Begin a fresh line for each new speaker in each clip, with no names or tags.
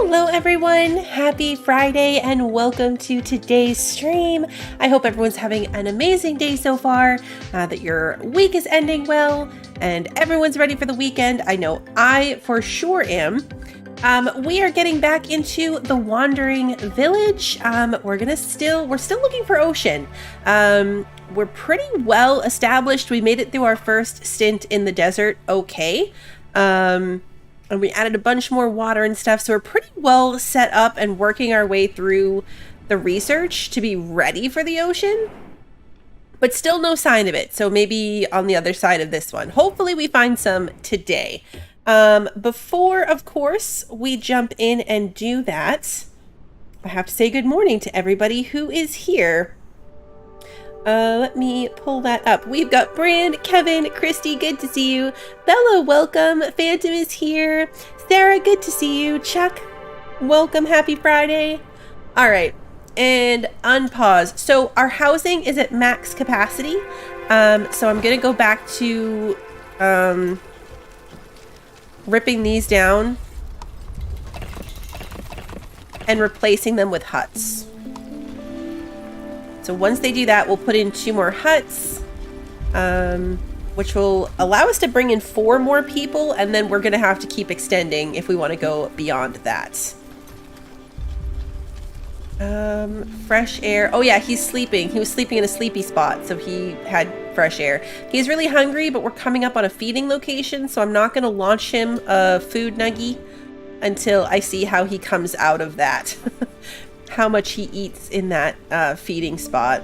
Hello everyone, happy Friday and welcome to today's stream. I hope everyone's having an amazing day so far, that your week is ending well and everyone's ready for the weekend. I know I for sure am. We are getting back into the Wandering Village. We're still looking for ocean. We're pretty well established. We made it through our first stint in the desert okay. And we added a bunch more water and stuff, so we're pretty well set up and working our way through the research to be ready for the ocean. But still no sign of it, so maybe on the other side of this one. Hopefully we find some today. Before, of course, we jump in and do that, I have to say good morning to everybody who is here. Let me pull that up. We've got Brand, Kevin, Christy, good to see you. Bella, welcome. Phantom is here. Sarah, good to see you. Chuck, welcome. Happy Friday. All right, and unpause. So our housing is at max capacity. So I'm gonna go back to ripping these down and replacing them with huts. So once they do that, we'll put in 2 more huts, which will allow us to bring in 4 more people, and then we're going to have to keep extending if we want to go beyond that. Fresh air. Oh yeah, he's sleeping. He was sleeping in a sleepy spot, so he had fresh air. He's really hungry, but we're coming up on a feeding location, so I'm not going to launch him a food nuggie until I see how he comes out of that. How much he eats in that feeding spot.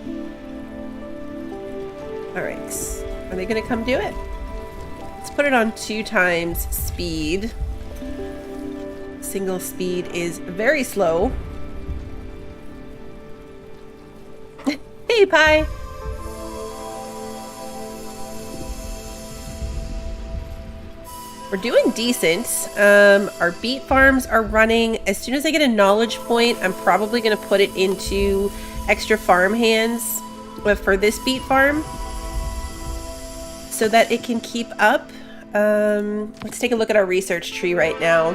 All right, are they gonna come do it? Let's put it on 2 times speed. Single speed is very slow. Hey, Pie. We're doing decent. Our beet farms are running. As soon as I get a knowledge point, I'm probably going to put it into extra farm hands for this beet farm so that it can keep up. Let's take a look at our research tree right now.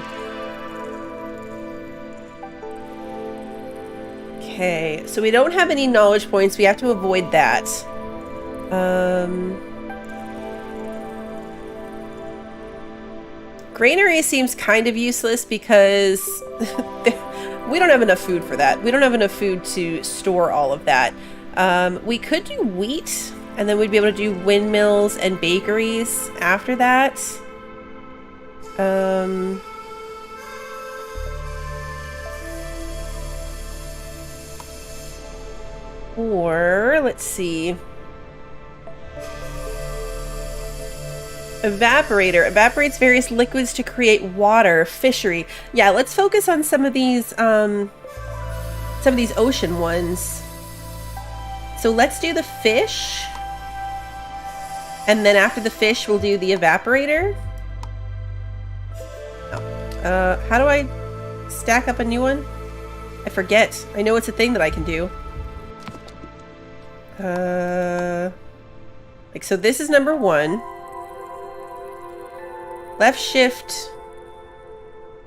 Okay, so we don't have any knowledge points. We have to avoid that. Granary seems kind of useless because we don't have enough food for that. We don't have enough food to store all of that. We could do wheat, and then we'd be able to do windmills and bakeries after that. Or, let's see. Evaporator evaporates various liquids to create water. Fishery. Yeah, let's focus on some of these ocean ones. So let's do the fish, and then after the fish we'll do the evaporator. How do I stack up a new one? I forget. I know it's a thing that I can do. Like, so this is number 1. Left shift,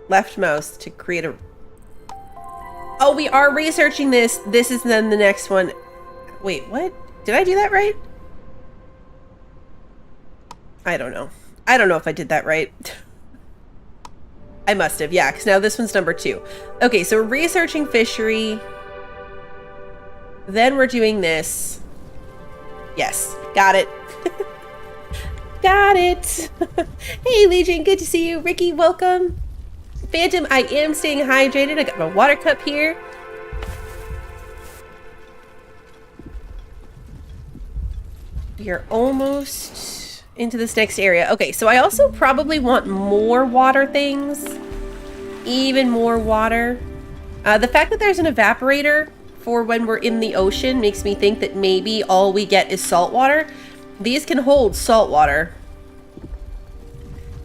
left mouse to create a... Oh, we are researching this. This is then the next one. Wait, what? Did I do that right? I don't know. I don't know if I did that right. I must have, yeah, because now this one's number 2. Okay, so we're researching fishery. Then we're doing this. Yes, got it. Got it. Hey, Legion, good to see you. Ricky, welcome. Phantom, I am staying hydrated. I got my water cup here. We are almost into this next area. Okay, so I also probably want more water things. Even more water. The fact that there's an evaporator for when we're in the ocean makes me think that maybe all we get is salt water. These can hold salt water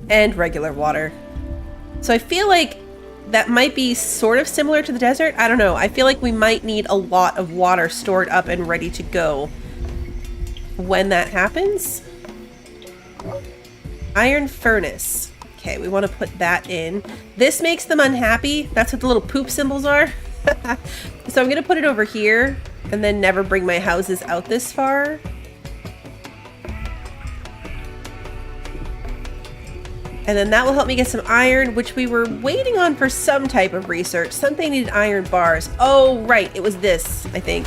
and regular water. So I feel like that might be sort of similar to the desert. I don't know. I feel like we might need a lot of water stored up and ready to go when that happens. Iron furnace. Okay, we want to put that in. This makes them unhappy. That's what the little poop symbols are. So I'm going to put it over here and then never bring my houses out this far. And then that will help me get some iron, which we were waiting on for some type of research. Something needed iron bars. Oh, right. It was this, I think.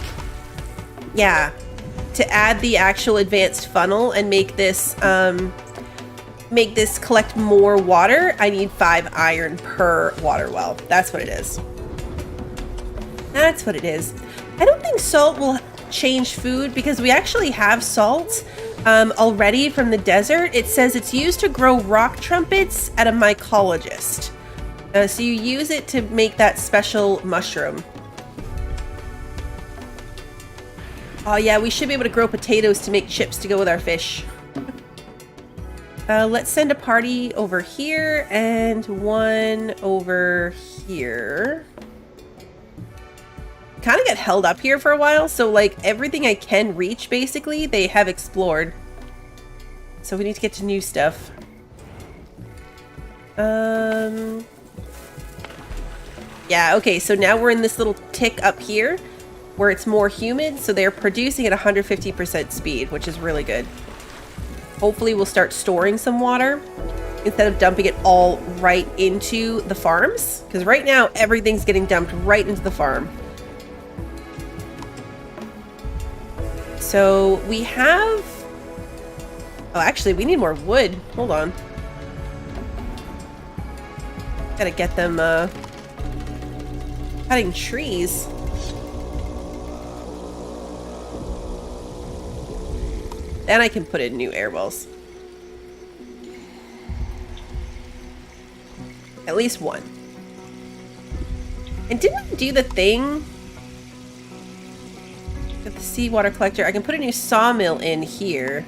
Yeah. To add the actual advanced funnel and make this collect more water, I need 5 iron per water well. That's what it is. That's what it is. I don't think salt will change food because we actually have salt already from the desert. It says it's used to grow rock trumpets at a mycologist. So you use it to make that special mushroom. Oh yeah, we should be able to grow potatoes to make chips to go with our fish. Let's send a party over here and one over here. Kind of get held up here for a while, so like everything I can reach basically they have explored, so we need to get to new stuff. Yeah, okay, so now we're in this little tick up here where it's more humid, so they're producing at 150% speed, which is really good. Hopefully we'll start storing some water instead of dumping it all right into the farms, because right now everything's getting dumped right into the farm. So we have... Oh, actually, we need more wood. Hold on. Gotta get them, cutting trees. Then I can put in new air wells. At least one. And didn't I do the thing... Got the seawater collector. I can put a new sawmill in here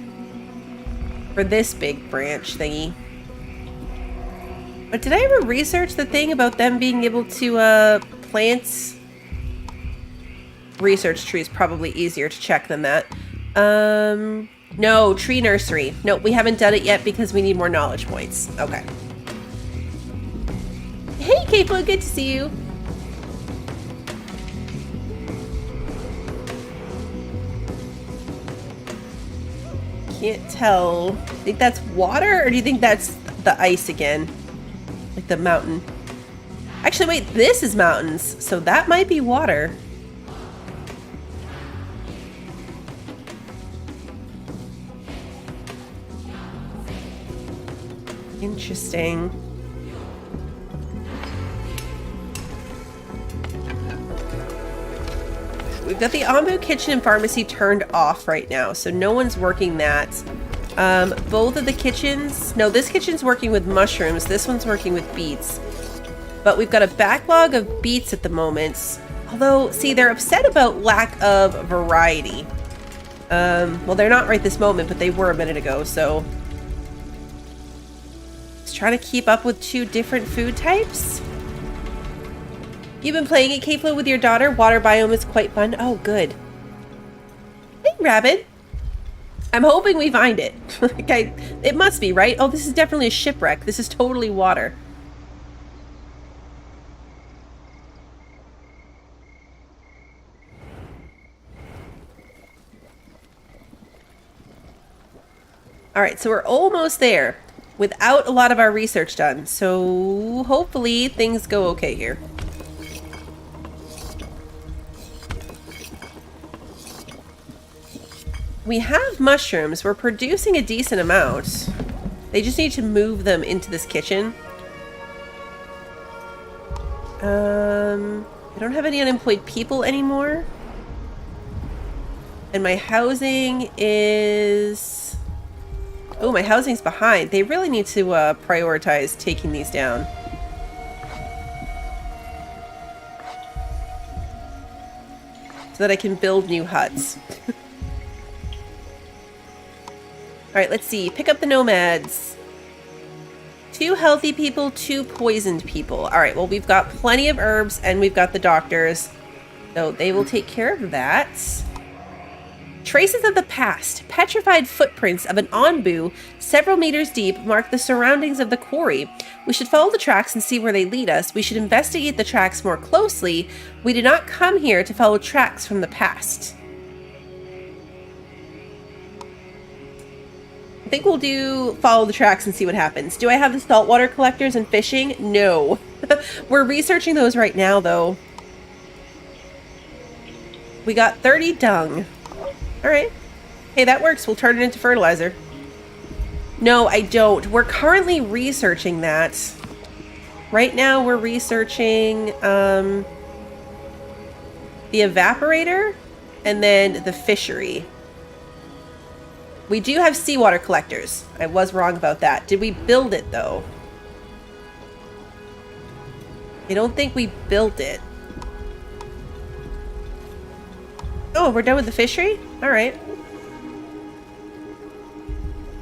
for this big branch thingy. But did I ever research the thing about them being able to plant? Research tree is probably easier to check than that. No, tree nursery. No, we haven't done it yet because we need more knowledge points. Okay. Hey, Kayflo, good to see you. Can't tell. Think that's water, or do you think that's the ice again? Like the mountain. Actually, wait, this is mountains, so that might be water. Interesting. We've got the Onbu kitchen and pharmacy turned off right now, so no one's working that. Both of the kitchens... No, this kitchen's working with mushrooms. This one's working with beets. But we've got a backlog of beets at the moment. Although, see, they're upset about lack of variety. Well, they're not right this moment, but they were a minute ago, so... Just trying to keep up with 2 different food types. You've been playing it, Kayflo, with your daughter. Water biome is quite fun. Oh, good. Hey, Rabbit. I'm hoping we find it. Okay, it must be, right? Oh, this is definitely a shipwreck. This is totally water. All right, so we're almost there without a lot of our research done. So hopefully things go okay here. We have mushrooms. We're producing a decent amount. They just need to move them into this kitchen. I don't have any unemployed people anymore. And my housing is... Oh, my housing's behind. They really need to prioritize taking these down. So that I can build new huts. Alright, let's see. Pick up the nomads. 2 healthy people, 2 poisoned people. Alright, well, we've got plenty of herbs and we've got the doctors. So they will take care of that. Traces of the past, petrified footprints of an Onbu several meters deep mark the surroundings of the quarry. We should follow the tracks and see where they lead us. We should investigate the tracks more closely. We did not come here to follow tracks from the past. I think we'll do follow the tracks and see what happens. Do I have the saltwater collectors and fishing? No. We're researching those right now, though. We got 30 dung. Alright. Hey, that works. We'll turn it into fertilizer. No, I don't. We're currently researching that. Right now, we're researching the evaporator and then the fishery. We do have seawater collectors. I was wrong about that. Did we build it, though? I don't think we built it. Oh, we're done with the fishery? Alright.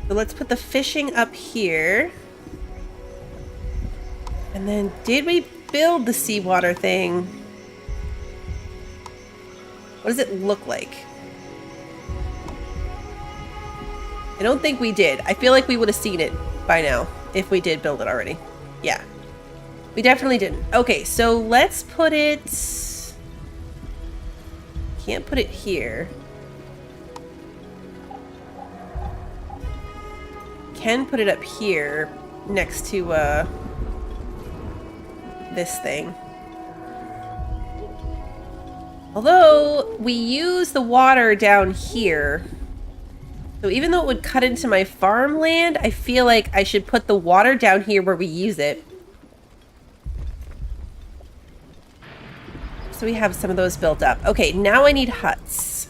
So let's put the fishing up here. And then, did we build the seawater thing? What does it look like? I don't think we did. I feel like we would have seen it by now if we did build it already. Yeah. We definitely didn't. Okay, so let's put it... Can't put it here. Can put it up here next to this thing. Although we use the water down here, so even though it would cut into my farmland, I feel like I should put the water down here where we use it. So we have some of those built up. Okay, now I need huts.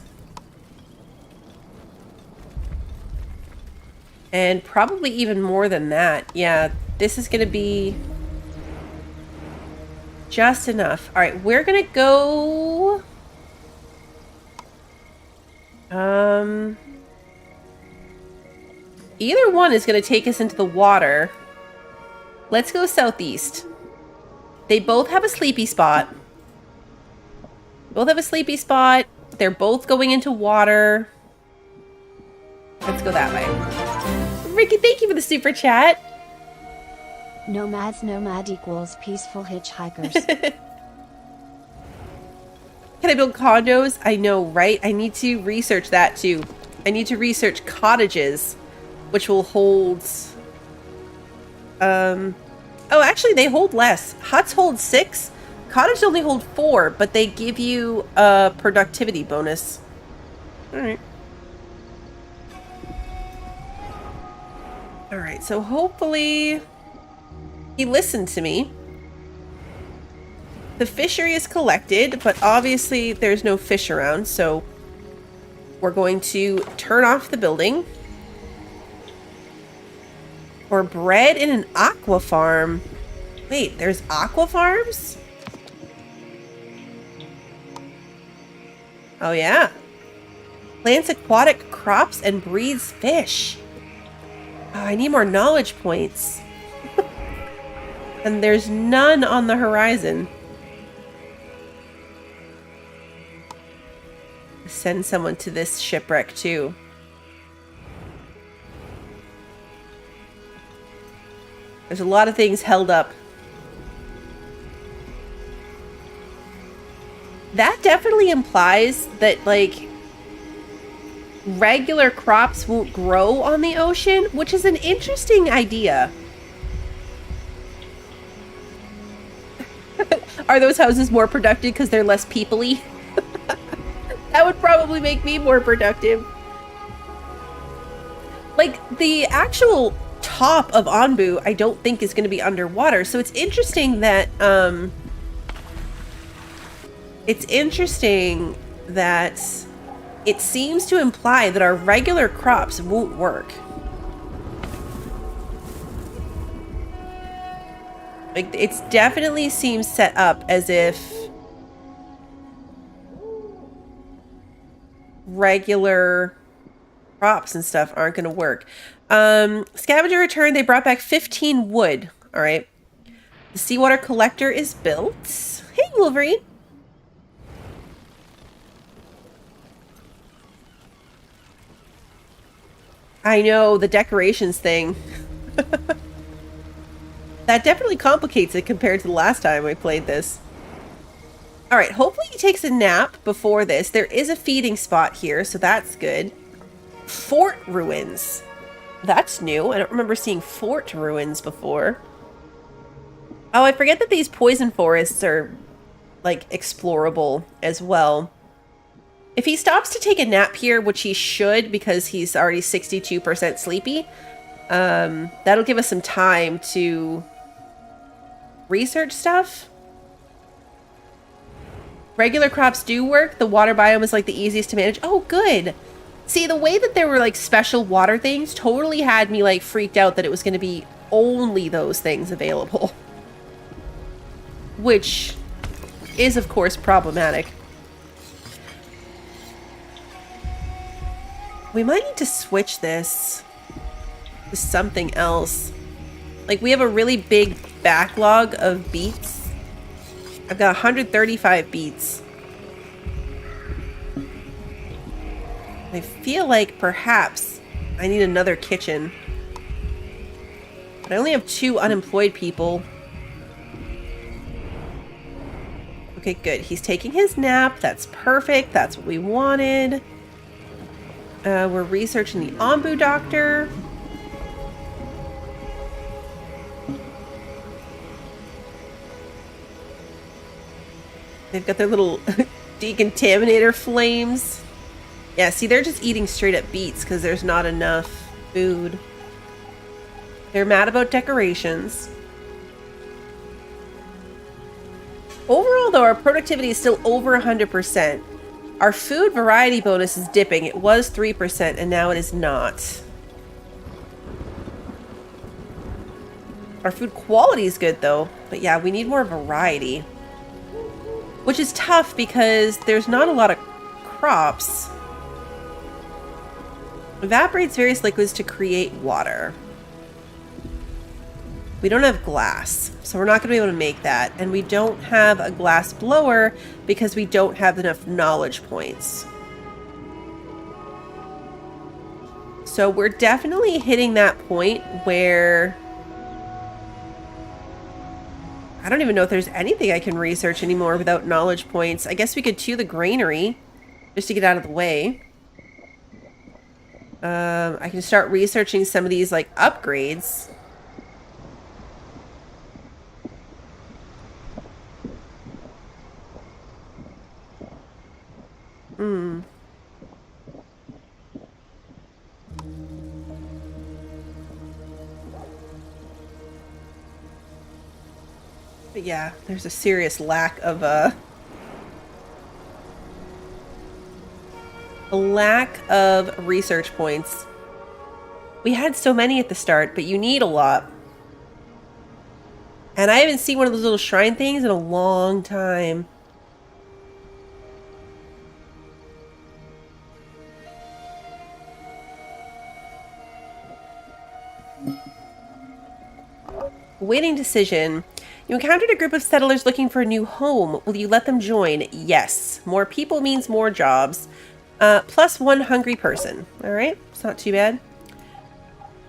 And probably even more than that. Yeah, this is going to be just enough. All right, we're going to go... Either one is going to take us into the water. Let's go southeast. They both have a sleepy spot. Both have a sleepy spot. They're both going into water. Let's go that way. Ricky, thank you for the super chat.
Nomads nomad equals peaceful hitchhikers.
Can I build condos? I know, right? I need to research that too. I need to research cottages, which will hold... Oh, actually, they hold less. Huts hold 6. Cottages only hold 4, but they give you a productivity bonus. Alright. Alright, so hopefully he listened to me. The fishery is collected, but obviously there's no fish around, so we're going to turn off the building. Or bred in an aqua farm. Wait, there's aqua farms? Oh yeah. Plants aquatic crops and breeds fish. Oh, I need more knowledge points. And there's none on the horizon. Send someone to this shipwreck too. There's a lot of things held up. That definitely implies that, like, regular crops won't grow on the ocean, which is an interesting idea. Are those houses more productive because they're less people-y? That would probably make me more productive. Like, the actual top of Onbu, I don't think is going to be underwater, so it's interesting that, it seems to imply that our regular crops won't work. Like, it definitely seems set up as if regular crops and stuff aren't going to work. Scavenger returned. They brought back 15 wood. All right. The seawater collector is built. Hey, Wolverine. I know, the decorations thing. That definitely complicates it compared to the last time we played this. Alright, hopefully he takes a nap before this. There is a feeding spot here, so that's good. Fort ruins. That's new. I don't remember seeing fort ruins before. Oh, I forget that these poison forests are, like, explorable as well. If he stops to take a nap here, which he should because he's already 62% sleepy, that'll give us some time to research stuff. Regular crops do work. The water biome is like the easiest to manage. Oh, good. See, the way that there were like special water things totally had me like freaked out that it was going to be only those things available. Which is, of course, problematic. We might need to switch this to something else. Like, we have a really big backlog of beets. I've got 135 beets. I feel like perhaps I need another kitchen. But I only have 2 unemployed people. Okay, good. He's taking his nap. That's perfect. That's what we wanted. We're researching the Onbu doctor. They've got their little decontaminator flames. Yeah, see, they're just eating straight up beets because there's not enough food. They're mad about decorations. Overall, though, our productivity is still over 100%. Our food variety bonus is dipping. It was 3%, and now it is not. Our food quality is good, though. But yeah, we need more variety. Which is tough because there's not a lot of crops. Evaporates various liquids to create water. We don't have glass, so we're not going to be able to make that. And we don't have a glass blower because we don't have enough knowledge points. So we're definitely hitting that point where I don't even know if there's anything I can research anymore without knowledge points. I guess we could chew the granary just to get out of the way. I can start researching some of these like upgrades. But yeah, there's a serious lack of a lack of research points. We had so many at the start, but you need a lot. And I haven't seen one of those little shrine things in a long time. Waiting decision. You encountered a group of settlers looking for a new home. Will you let them join? Yes. More people means more jobs. Plus 1 hungry person. Alright, it's not too bad.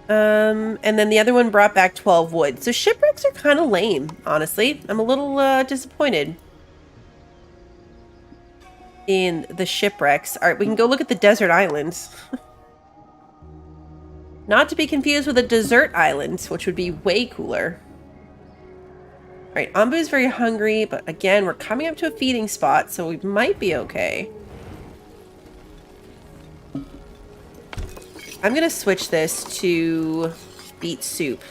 And then the other one brought back 12 wood. So shipwrecks are kind of lame, honestly. I'm a little disappointed in the shipwrecks. Alright, we can go look at the desert islands. Not to be confused with a desert island, which would be way cooler. Alright, Onbu's very hungry, but again, we're coming up to a feeding spot, so we might be okay. I'm gonna switch this to beet soup.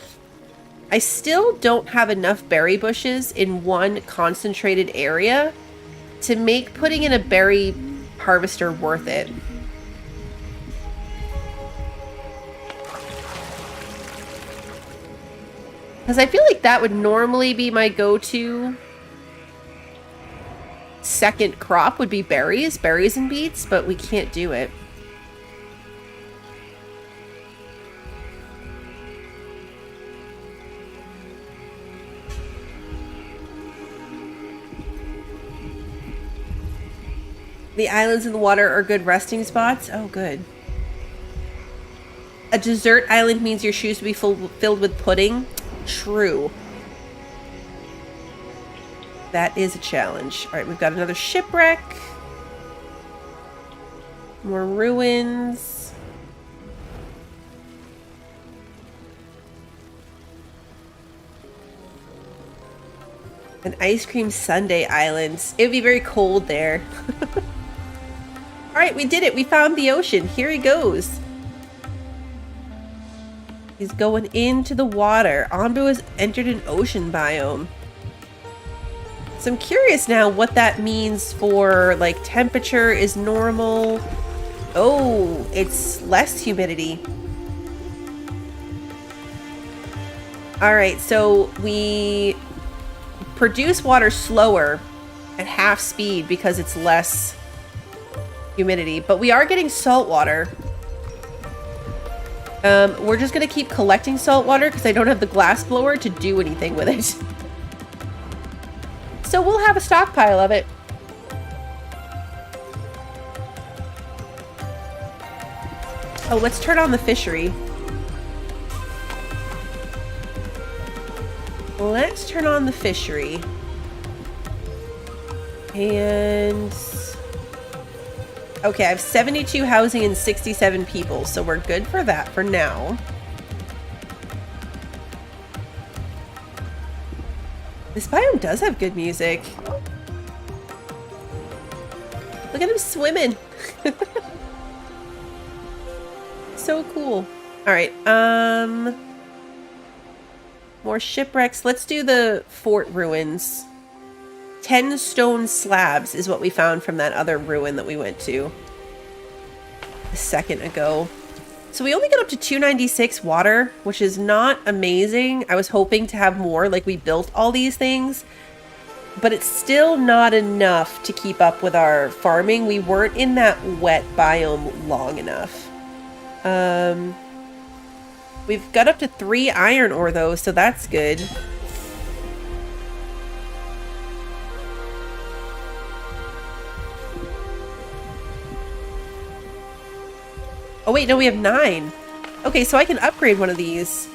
I still don't have enough berry bushes in one concentrated area to make putting in a berry harvester worth it. Because I feel like that would normally be my go-to second crop would be berries and beets, but we can't do it. The islands in the water are good resting spots. Oh, good. A A desert island means your shoes will be filled with pudding. True. That is a challenge. All right, we've got another shipwreck. More ruins. An ice cream sundae island. It would be very cold there. All right, we did it. We found the ocean. Here he goes. He's going into the water. Onbu has entered an ocean biome. So I'm curious now what that means for, like, temperature is normal. Oh, it's less humidity. All right, so we produce water slower at half speed because it's less humidity, but we are getting salt water. We're just gonna keep collecting salt water because I don't have the glass blower to do anything with it. So we'll have a stockpile of it. Oh, let's turn on the fishery. Let's turn on the fishery. And... okay, I have 72 housing and 67 people, so we're good for that for now. This biome does have good music. Look at him swimming. So cool. All right, more shipwrecks. Let's do the fort ruins. 10 stone slabs is what we found from that other ruin that we went to a second ago. So we only got up to 296 water, which is not amazing. I was hoping to have more, like we built all these things, but it's still not enough to keep up with our farming. We weren't in that wet biome long enough. We've got up to 3 iron ore though, so that's good. Oh wait, no, we have 9. Okay, so I can upgrade one of these.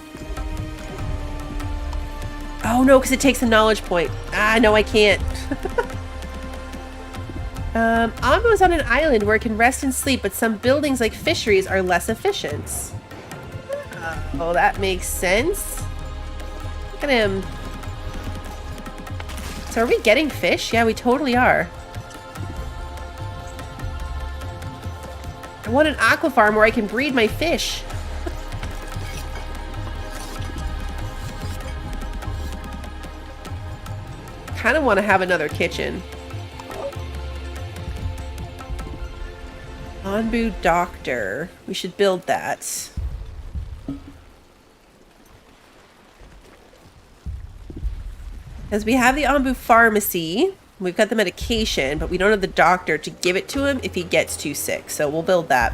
Oh no, because it takes a knowledge point. Ah, no, I can't. Onbu is on an island where it can rest and sleep, but some buildings like fisheries are less efficient. Oh, that makes sense. Look at him. So are we getting fish? Yeah, we totally are. I want an aqua farm where I can breed my fish. Kind of want to have another kitchen. Onbu Doctor. We should build that. Because we have the Onbu Pharmacy. We've got the medication, but we don't have the doctor to give it to him if he gets too sick. So we'll build that.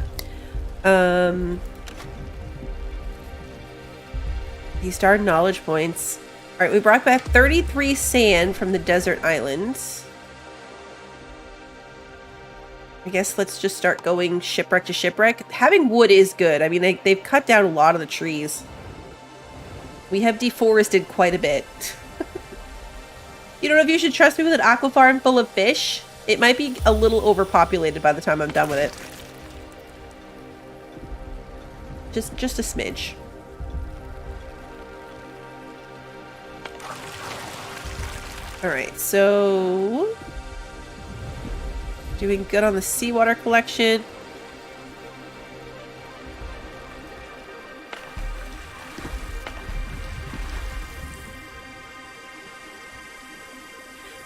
He started knowledge points. All right, we brought back 33 sand from the desert islands. I guess let's just start going shipwreck to shipwreck. Having wood is good. I mean, they've cut down a lot of the trees. We have deforested quite a bit. You don't know if you should trust me with an aqua farm full of fish? It might be a little overpopulated by the time I'm done with it. Just a smidge. Alright, so... doing good on the seawater collection.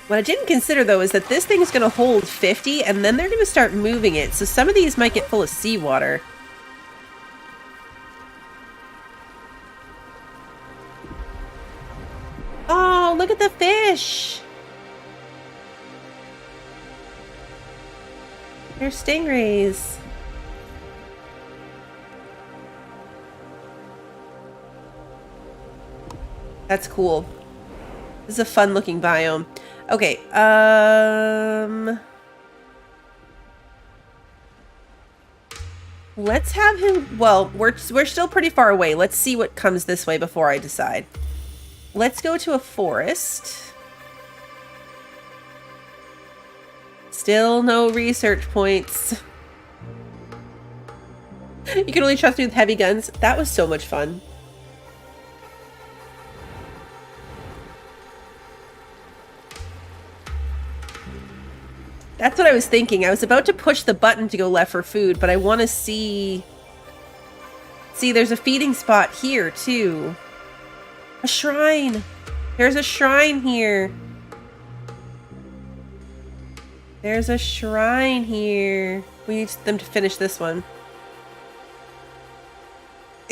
What I didn't consider, though, is that this thing is going to hold 50, and then they're going to start moving it. So some of these might get full of seawater. Oh, look at the fish! They're stingrays. That's cool. This is a fun-looking biome. Okay, Let's have him... Well, we're still pretty far away. Let's see what comes this way before I decide. Let's go to a forest. Still no research points. You can only trust me with heavy guns. That was so much fun. That's what I was thinking. I was about to push the button to go left for food, but I want to see... See, there's a feeding spot here, too. A shrine. There's a shrine here. There's a shrine here. We need them to finish this one.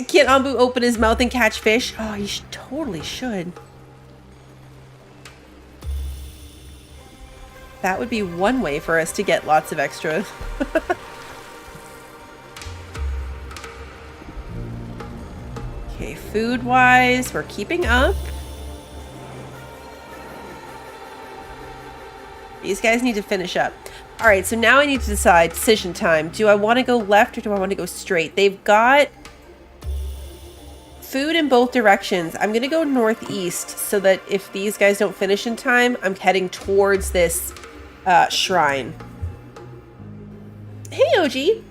Can't Onbu open his mouth and catch fish? Oh, he totally should. That would be one way for us to get lots of extra. Okay, food-wise, we're keeping up. These guys need to finish up. All right, so now I need to decide decision time. Do I want to go left or do I want to go straight? They've got food in both directions. I'm going to go northeast so that if these guys don't finish in time, I'm heading towards this shrine. Hey, OG.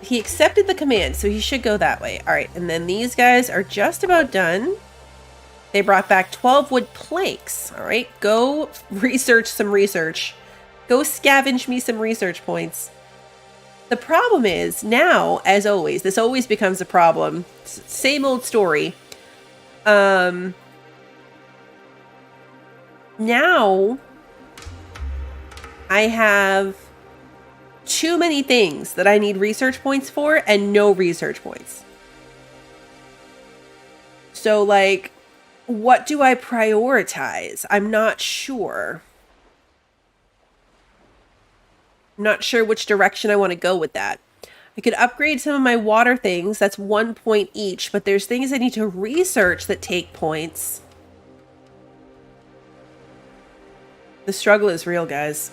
He accepted the command, so he should go that way. All right, and then these guys are just about done. They brought back 12 wood planks. All right, go research some research. Go scavenge me some research points. The problem is, now, as always, this always becomes a problem. Same old story. Now, I have too many things that I need research points for and no research points. So, like, what do I prioritize? I'm not sure. I'm not sure which direction I want to go with that. I could upgrade some of my water things. That's 1 point each, but there's things I need to research that take points. The struggle is real, guys.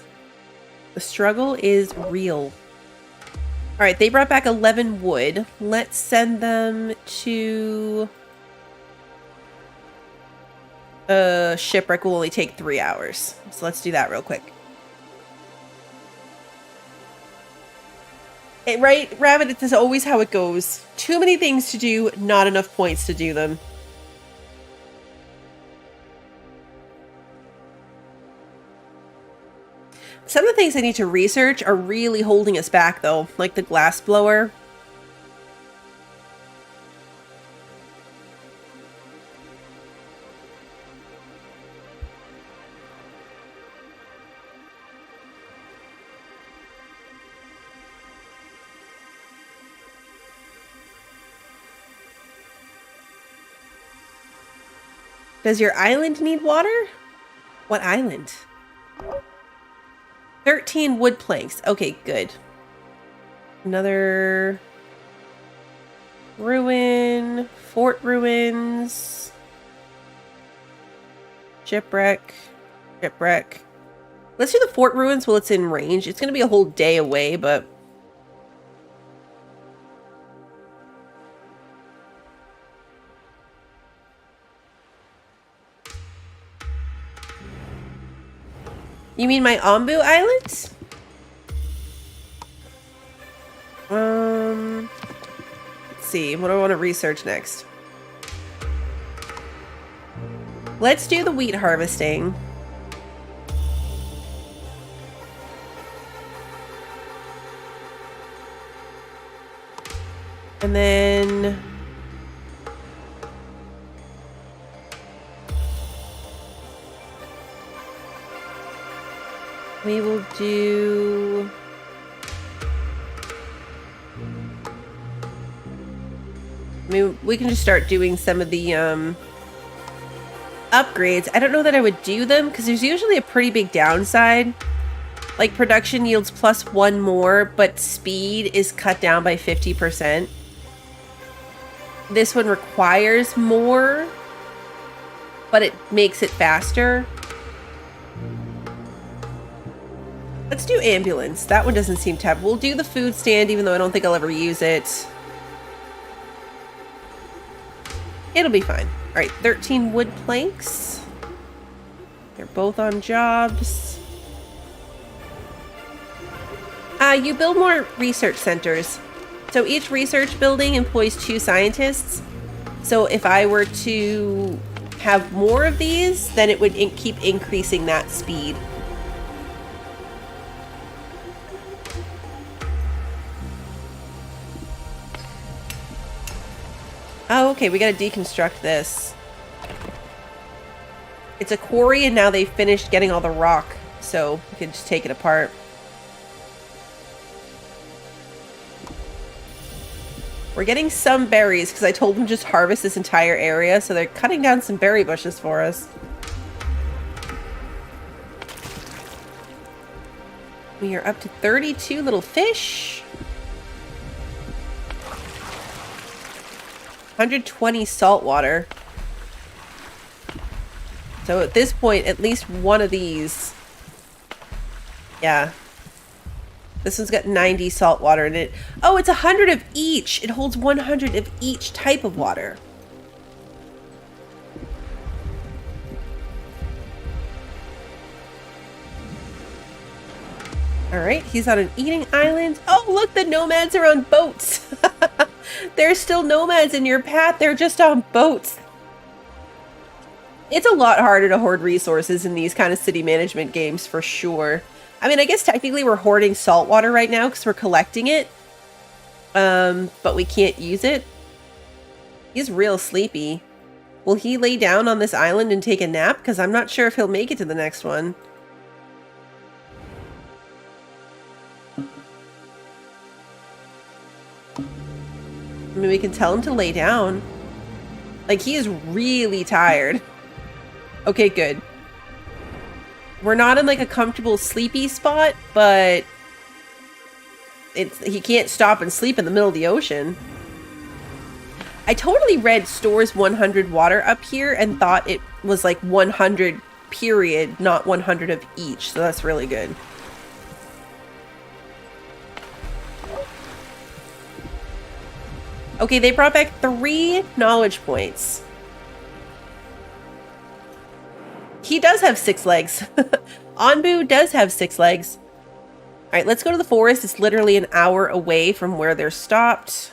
The struggle is real. All right, they brought back 11 wood. Let's send them to... shipwreck will only take 3 hours. So let's do that real quick. Right, Rabbit, it's always how it goes. Too many things to do, not enough points to do them. Some of the things I need to research are really holding us back, though, like the glass blower. Does your island need water? What island? 13 wood planks. Okay, good. Another ruin, fort ruins, shipwreck. Let's do the fort ruins while it's in range. It's going to be a whole day away, but... You mean my Onbu Island? Let's see. What do I want to research next? Let's do the wheat harvesting. And then... we will do... I mean, we can just start doing some of the upgrades. I don't know that I would do them because there's usually a pretty big downside. Like production yields +1 more, but speed is cut down by 50%. This one requires more, but it makes it faster. Let's do ambulance. That one doesn't seem to have... We'll do the food stand, even though I don't think I'll ever use it. It'll be fine. All right, 13 wood planks. They're both on jobs. You build more research centers. So each research building employs 2 scientists. So if I were to have more of these, then it would keep increasing that speed. Oh, okay, we gotta deconstruct this. It's a quarry and now they've finished getting all the rock, so we can just take it apart. We're getting some berries because I told them just harvest this entire area, so they're cutting down some berry bushes for us. We are up to 32 little fish. 120 salt water. So at this point, at least one of these. Yeah. This one's got 90 salt water in it. Oh, it's 100 of each. It holds 100 of each type of water. All right, he's on an eating island. Oh, look, the nomads are on boats. There's still nomads in your path. They're just on boats. It's a lot harder to hoard resources in these kind of city management games, for sure. I mean, I guess technically we're hoarding salt water right now because we're collecting it. But we can't use it. He's real sleepy. Will he lay down on this island and take a nap? Because I'm not sure if he'll make it to the next one. I mean, we can tell him to lay down. Like, he is really tired. Okay, good. We're not in, like, a comfortable sleepy spot, but he can't stop and sleep in the middle of the ocean. I totally read stores 100 water up here and thought it was, like, 100 period, not 100 of each, so that's really good. Okay, they brought back 3 knowledge points. He does have 6 legs. Onbu does have 6 legs. All right, let's go to the forest. It's literally an hour away from where they're stopped.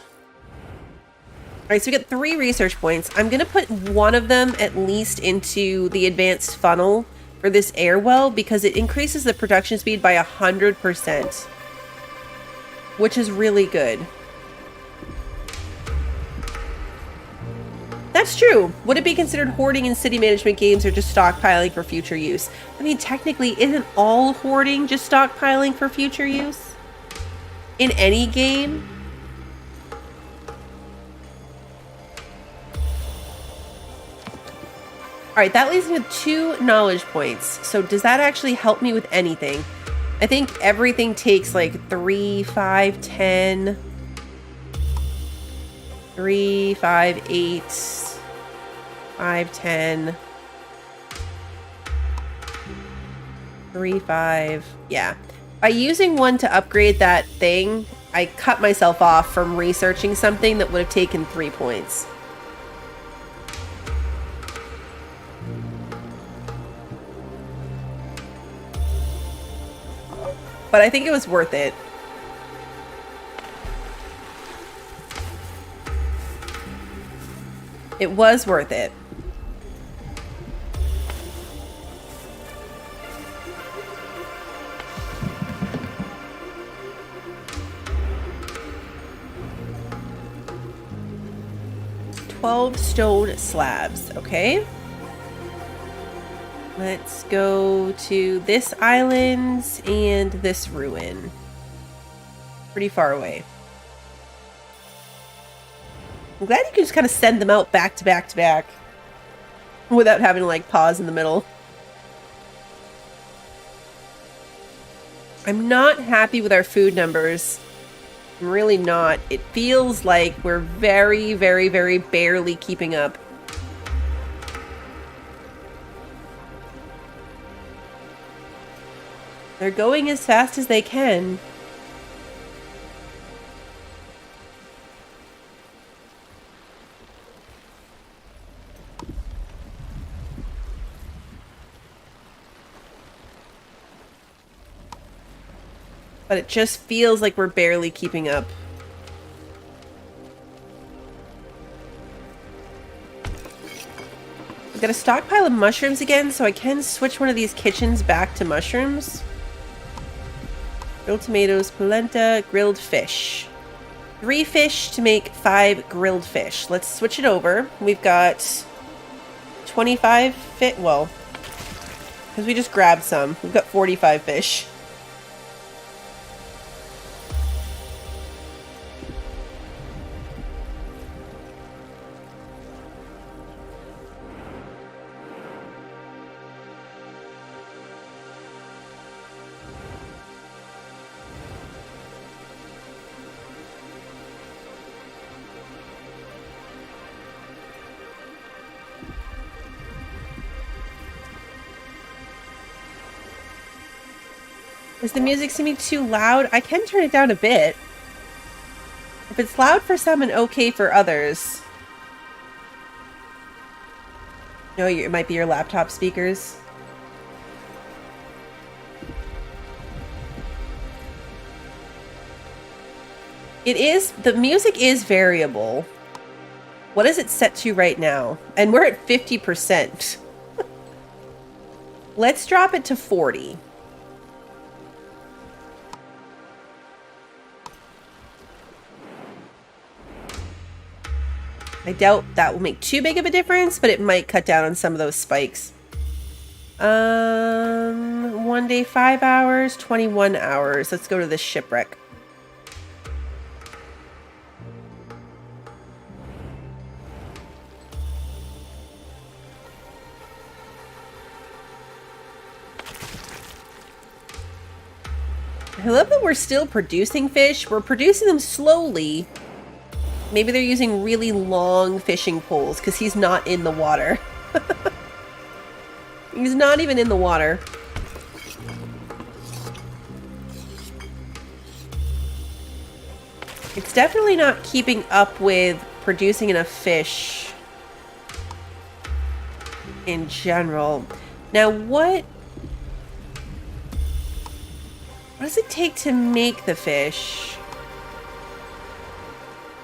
All right, so we got 3 research points. I'm going to put one of them at least into the advanced funnel for this air well because it increases the production speed by 100%, which is really good. That's true. Would it be considered hoarding in city management games or just stockpiling for future use? I mean, technically, isn't all hoarding just stockpiling for future use? In any game? Alright, that leaves me with 2 knowledge points. So does that actually help me with anything? I think everything takes like 3, 5, 10... 3, 5, 8, 5, 10, 3, 5, yeah. By using one to upgrade that thing, I cut myself off from researching something that would have taken 3 points. But I think it was worth it. It was worth it. $12 stone slabs, okay. Let's go to this island and this ruin. Pretty far away. I'm glad you can just kind of send them out back to back to back without having to like pause in the middle. I'm not happy with our food numbers. I'm really not. It feels like we're very, very, very barely keeping up. They're going as fast as they can. But it just feels like we're barely keeping up. I've got a stockpile of mushrooms again, so I can switch one of these kitchens back to mushrooms. Grilled tomatoes, polenta, grilled fish. 3 fish to make 5 grilled fish. Let's switch it over. We've got 25 fish. Well, because we just grabbed some. We've got 45 fish. Is the music seeming too loud? I can turn it down a bit. If it's loud for some and okay for others. No, it might be your laptop speakers. The music is variable. What is it set to right now? And we're at 50%. Let's drop it to 40. I doubt that will make too big of a difference, but it might cut down on some of those spikes. 1 day, 5 hours, 21 hours. Let's go to this shipwreck. I love that we're still producing fish. We're producing them slowly. Maybe they're using really long fishing poles because he's not in the water. He's not even in the water. It's definitely not keeping up with producing enough fish in general. Now, what does it take to make the fish?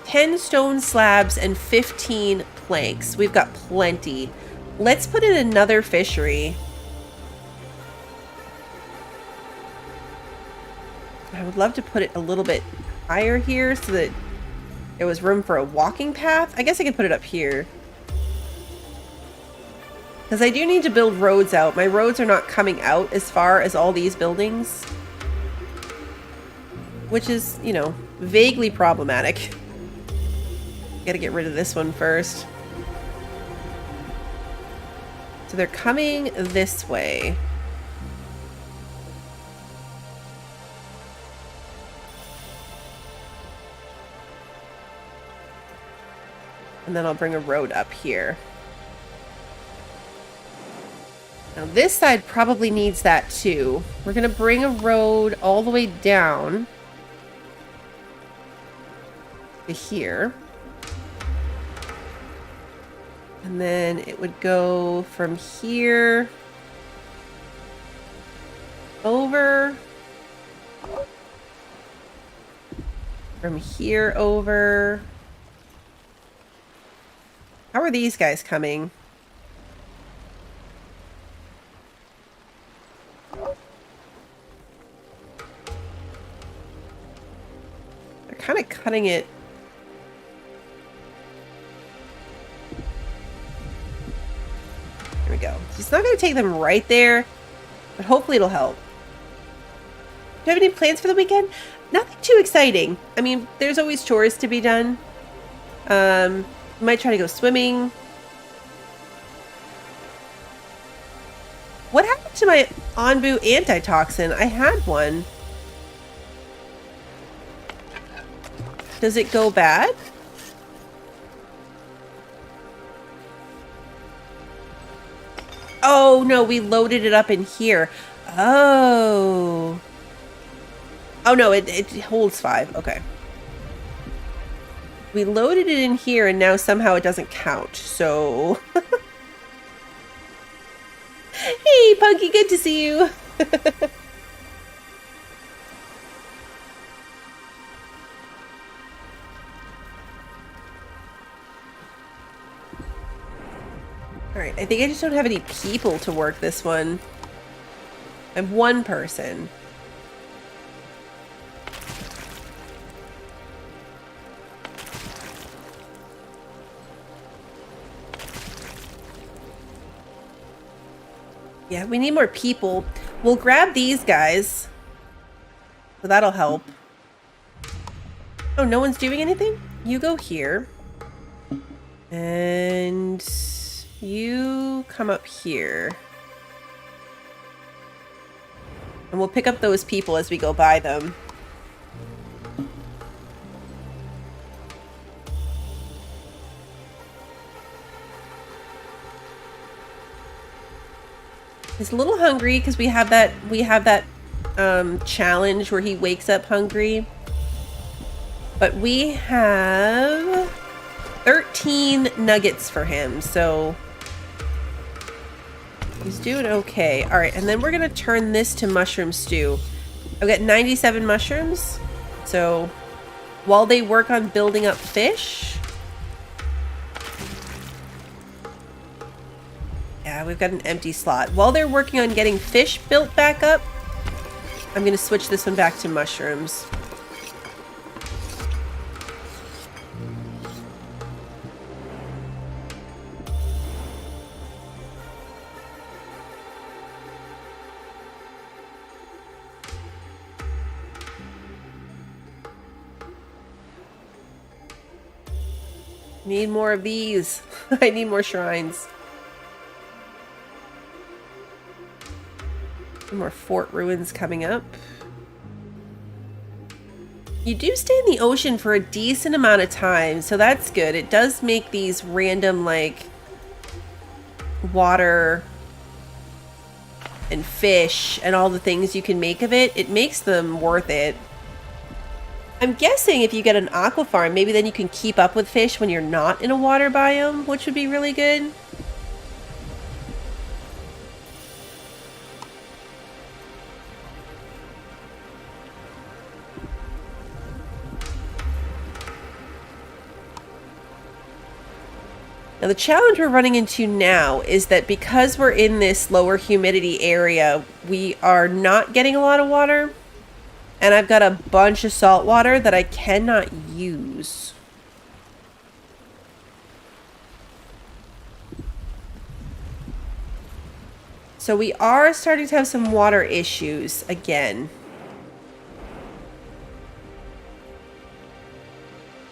10 stone slabs and 15 planks. We've got plenty. Let's put in another fishery. I would love to put it a little bit higher here so that there was room for a walking path. I guess I could put it up here. Because I do need to build roads out. My roads are not coming out as far as all these buildings. Which is, you know, vaguely problematic. Gotta get rid of this one first. So they're coming this way. And then I'll bring a road up here. Now this side probably needs that too. We're gonna bring a road all the way down to here. And then it would go from here over, from here over. How are these guys coming? They're kind of cutting it. There we go. It's not going to take them right there, but hopefully it'll help. Do you have any plans for the weekend? Nothing too exciting. I mean, there's always chores to be done. Might try to go swimming. What happened to my Onbu antitoxin? I had one. Does it go bad? Oh no, we loaded it up in here. Oh. Oh no, it holds 5. Okay. We loaded it in here and now somehow it doesn't count, so... Hey, Punky, good to see you! Alright, I think I just don't have any people to work this one. I have one person. Yeah, we need more people. We'll grab these guys. So that'll help. Oh, no one's doing anything? You go here. And you come up here. And we'll pick up those people as we go by them. He's a little hungry because we have that challenge where he wakes up hungry. But we have 13 nuggets for him, so he's doing okay. All right, and then we're gonna turn this to mushroom stew. I've got 97 mushrooms, so while they work on building up fish, yeah, we've got an empty slot. While they're working on getting fish built back up, I'm gonna switch this one back to mushrooms. Need more of these. I need more shrines. More fort ruins coming up. You do stay in the ocean for a decent amount of time, so that's good. It does make these random, like, water and fish and all the things you can make of it. It makes them worth it. I'm guessing if you get an aqua farm, maybe then you can keep up with fish when you're not in a water biome, which would be really good. Now the challenge we're running into now is that because we're in this lower humidity area, we are not getting a lot of water. And I've got a bunch of salt water that I cannot use. So we are starting to have some water issues again.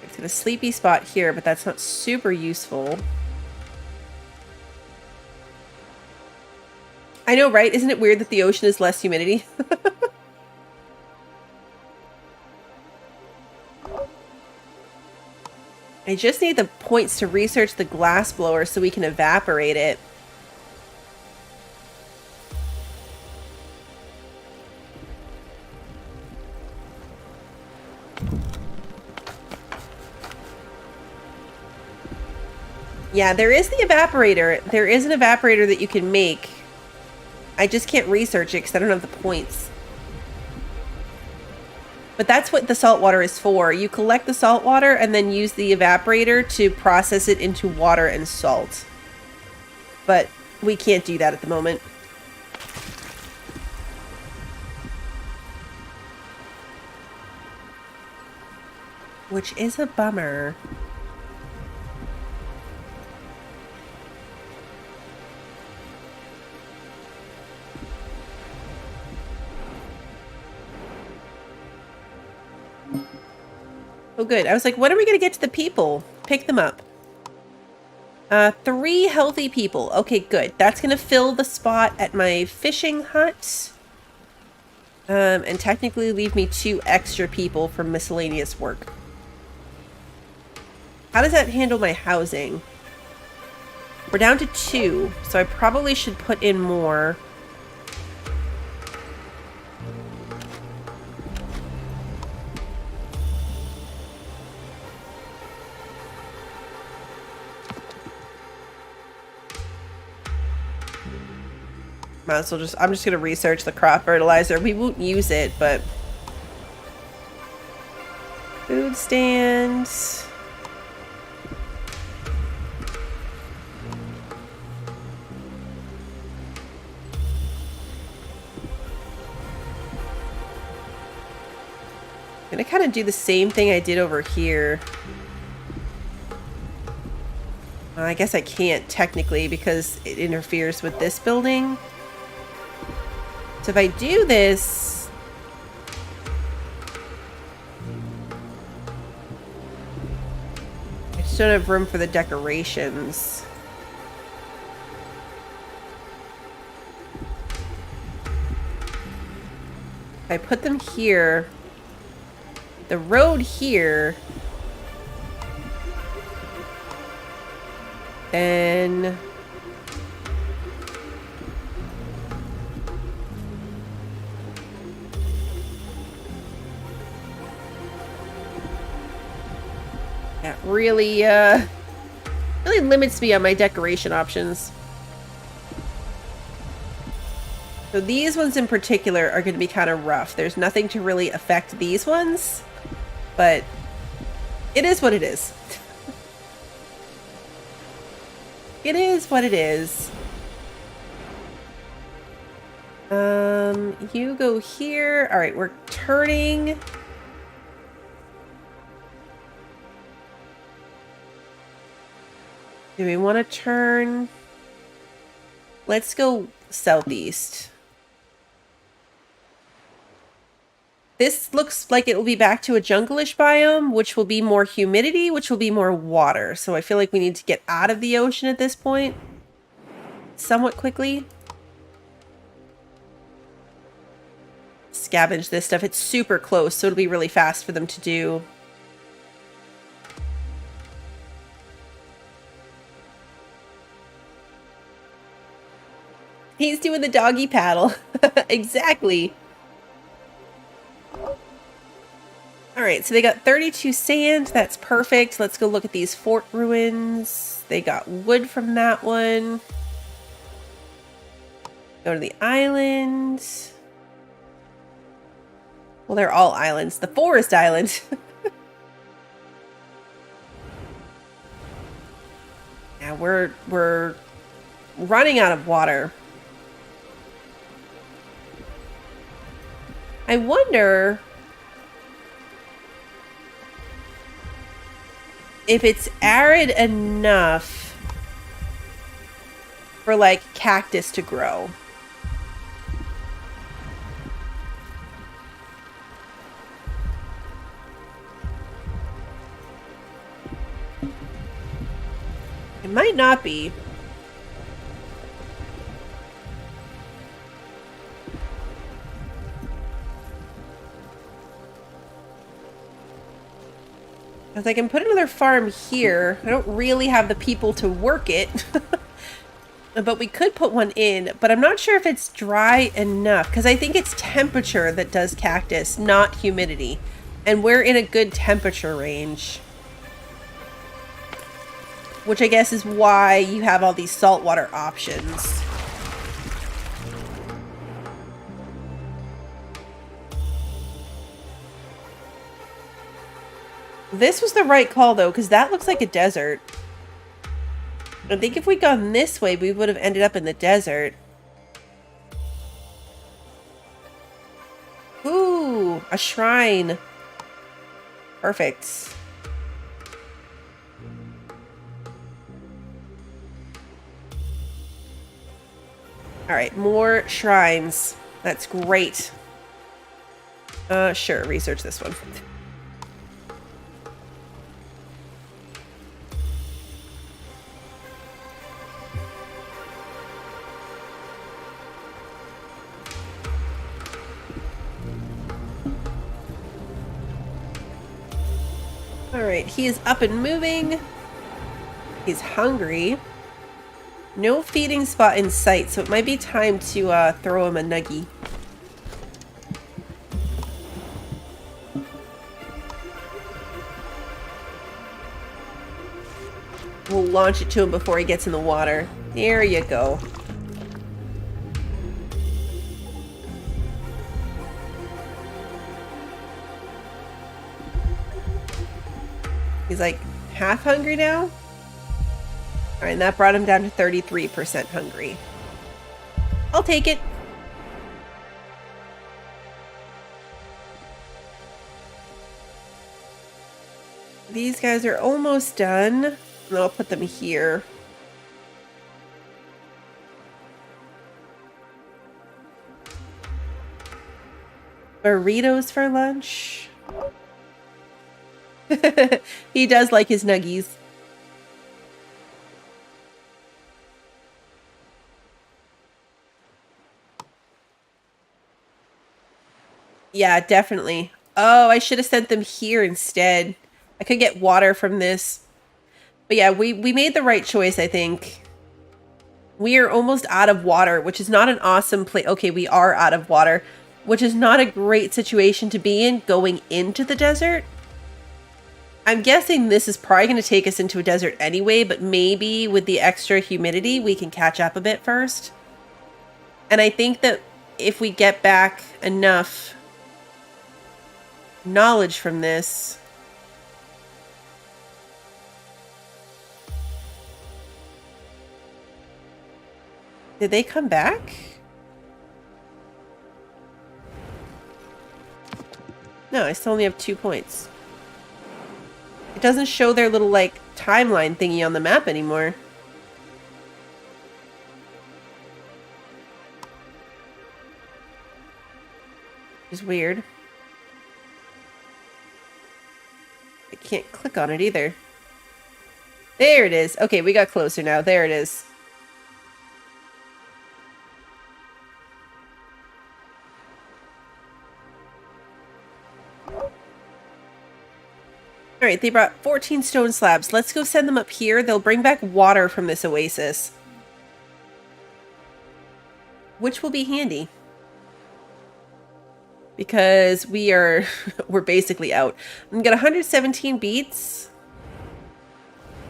It's got a sleepy spot here, but that's not super useful. I know, right? Isn't it weird that the ocean is less humidity? I just need the points to research the glass blower so we can evaporate it. Yeah, there is the evaporator. There is an evaporator that you can make. I just can't research it because I don't have the points. But that's what the salt water is for. You collect the salt water and then use the evaporator to process it into water and salt. But we can't do that at the moment. Which is a bummer. Oh, good. I was like, when are we going to get to the people? Pick them up. 3 healthy people. Okay, good. That's going to fill the spot at my fishing hut. And technically leave me 2 extra people for miscellaneous work. How does that handle my housing? We're down to 2, so I probably should put in more. Might as well just, I'm just gonna research the crop fertilizer. We won't use it, but food stands. I'm gonna kind of do the same thing I did over here. I guess I can't technically because it interferes with this building. So if I do this, I just don't have room for the decorations. If I put them here, the road here, then that really really limits me on my decoration options. So these ones in particular are going to be kind of rough. There's nothing to really affect these ones, but it is what it is. It is what it is. You go here. All right, we're turning. Do we want to turn? Let's go southeast. This looks like it will be back to a jungle-ish biome, which will be more humidity, which will be more water. So I feel like we need to get out of the ocean at this point somewhat quickly. Scavenge this stuff. It's super close, so it'll be really fast for them to do. He's doing the doggy paddle. Exactly. All right, so they got 32 sand. That's perfect. Let's go look at these fort ruins. They got wood from that one. Go to the island. Well, they're all islands. The forest island. Yeah, we're running out of water. I wonder if it's arid enough for like cactus to grow. It might not be. Because I can put another farm here. I don't really have the people to work it. But we could put one in. But I'm not sure if it's dry enough. Because I think it's temperature that does cactus, not humidity. And we're in a good temperature range. Which I guess is why you have all these saltwater options. This was the right call, though, because that looks like a desert. I think if we'd gone this way, we would have ended up in the desert. Ooh, a shrine. Perfect. All right, more shrines. That's great. Sure, research this one. Alright, he is up and moving. He's hungry. No feeding spot in sight, so it might be time to throw him a nuggie. We'll launch it to him before he gets in the water. There you go. He's like half hungry now. All right, and that brought him down to 33% hungry. I'll take it. These guys are almost done. And I'll put them here. Burritos for lunch. He does like his nuggies. Yeah, definitely. Oh, I should have sent them here instead. I could get water from this. But yeah, we made the right choice, I think. We are almost out of water, which is not an awesome place. Okay, we are out of water, which is not a great situation to be in going into the desert. I'm guessing this is probably going to take us into a desert anyway, but maybe with the extra humidity, we can catch up a bit first. And I think that if we get back enough knowledge from this, did they come back? No, I still only have 2 points. It doesn't show their little, like, timeline thingy on the map anymore. Which is weird. I can't click on it either. There it is. Okay, we got closer now. There it is. Alright, they brought 14 stone slabs. Let's go send them up here. They'll bring back water from this oasis. Which will be handy. Because we're basically out. I'm gonna get 117 beets.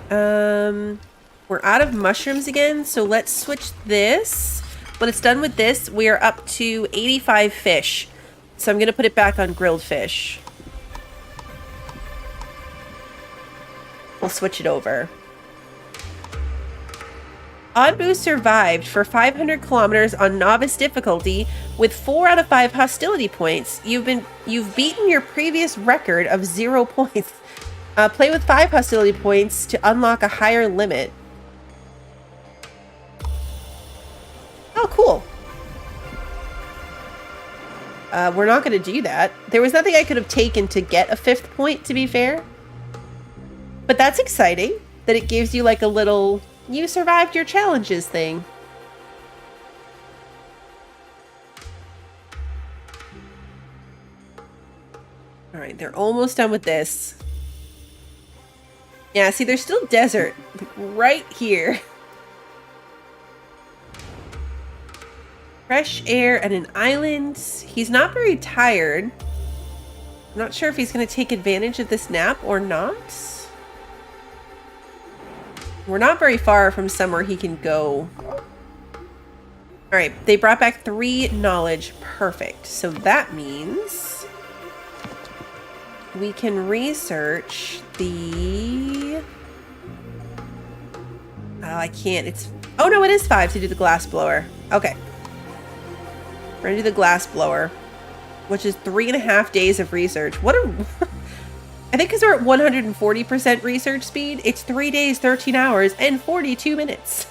We're out of mushrooms again, so let's switch this. When it's done with this, we are up to 85 fish. So I'm gonna put it back on grilled fish. We'll switch it over. Onbu survived for 500 kilometers on novice difficulty with 4 out of 5 hostility points. You've beaten your previous record of 0 points. Play with 5 hostility points to unlock a higher limit. Oh, cool. We're not going to do that. There was nothing I could have taken to get a 5th point, to be fair. But that's exciting, that it gives you like a little, you survived your challenges thing. Alright, they're almost done with this. Yeah, see, there's still desert right here. Fresh air and an island. He's not very tired. I'm not sure if he's going to take advantage of this nap or not. We're not very far from somewhere he can go. Alright, they brought back 3 knowledge. Perfect. So that means we can research the... Oh, I can't. It's... Oh, no, it is 5 to do the glass blower. Okay. We're going to do the glass blower, which is 3.5 days of research. What a... I think because we're at 140% research speed, it's 3 days, 13 hours, and 42 minutes.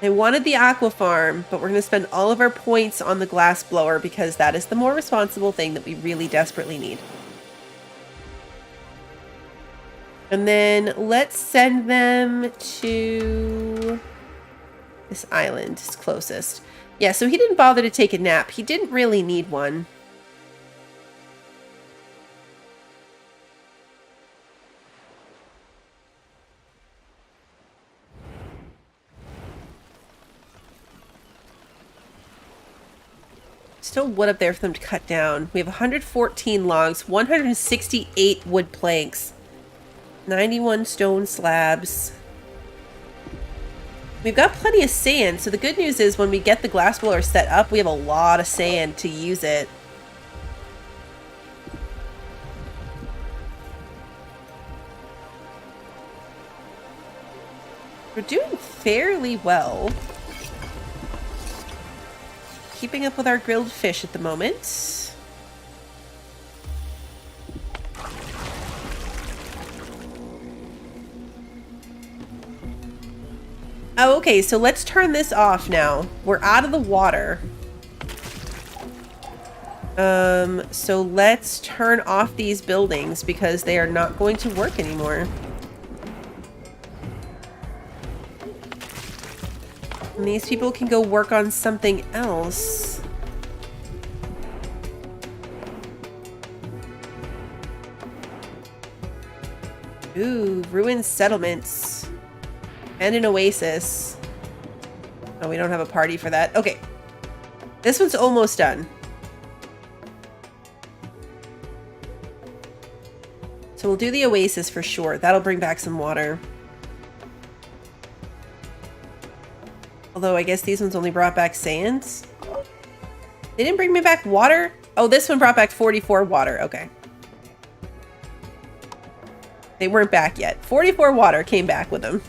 I wanted the aqua farm, but we're going to spend all of our points on the glass blower because that is the more responsible thing that we really desperately need. And then let's send them to this island, it's closest. Yeah, so he didn't bother to take a nap. He didn't really need one. Still wood up there for them to cut down. We have 114 logs, 168 wood planks, 91 stone slabs. We've got plenty of sand, so the good news is when we get the glass blower set up, we have a lot of sand to use it. We're doing fairly well. Keeping up with our grilled fish at the moment. Oh, okay, so let's turn this off now. We're out of the water. So let's turn off these buildings because they are not going to work anymore. And these people can go work on something else. Ooh, ruined settlements. And an oasis. Oh, we don't have a party for that. Okay. This one's almost done. So we'll do the oasis for sure. That'll bring back some water. Although I guess these ones only brought back sands. They didn't bring me back water? Oh, this one brought back 44 water. Okay. They weren't back yet. 44 water came back with them.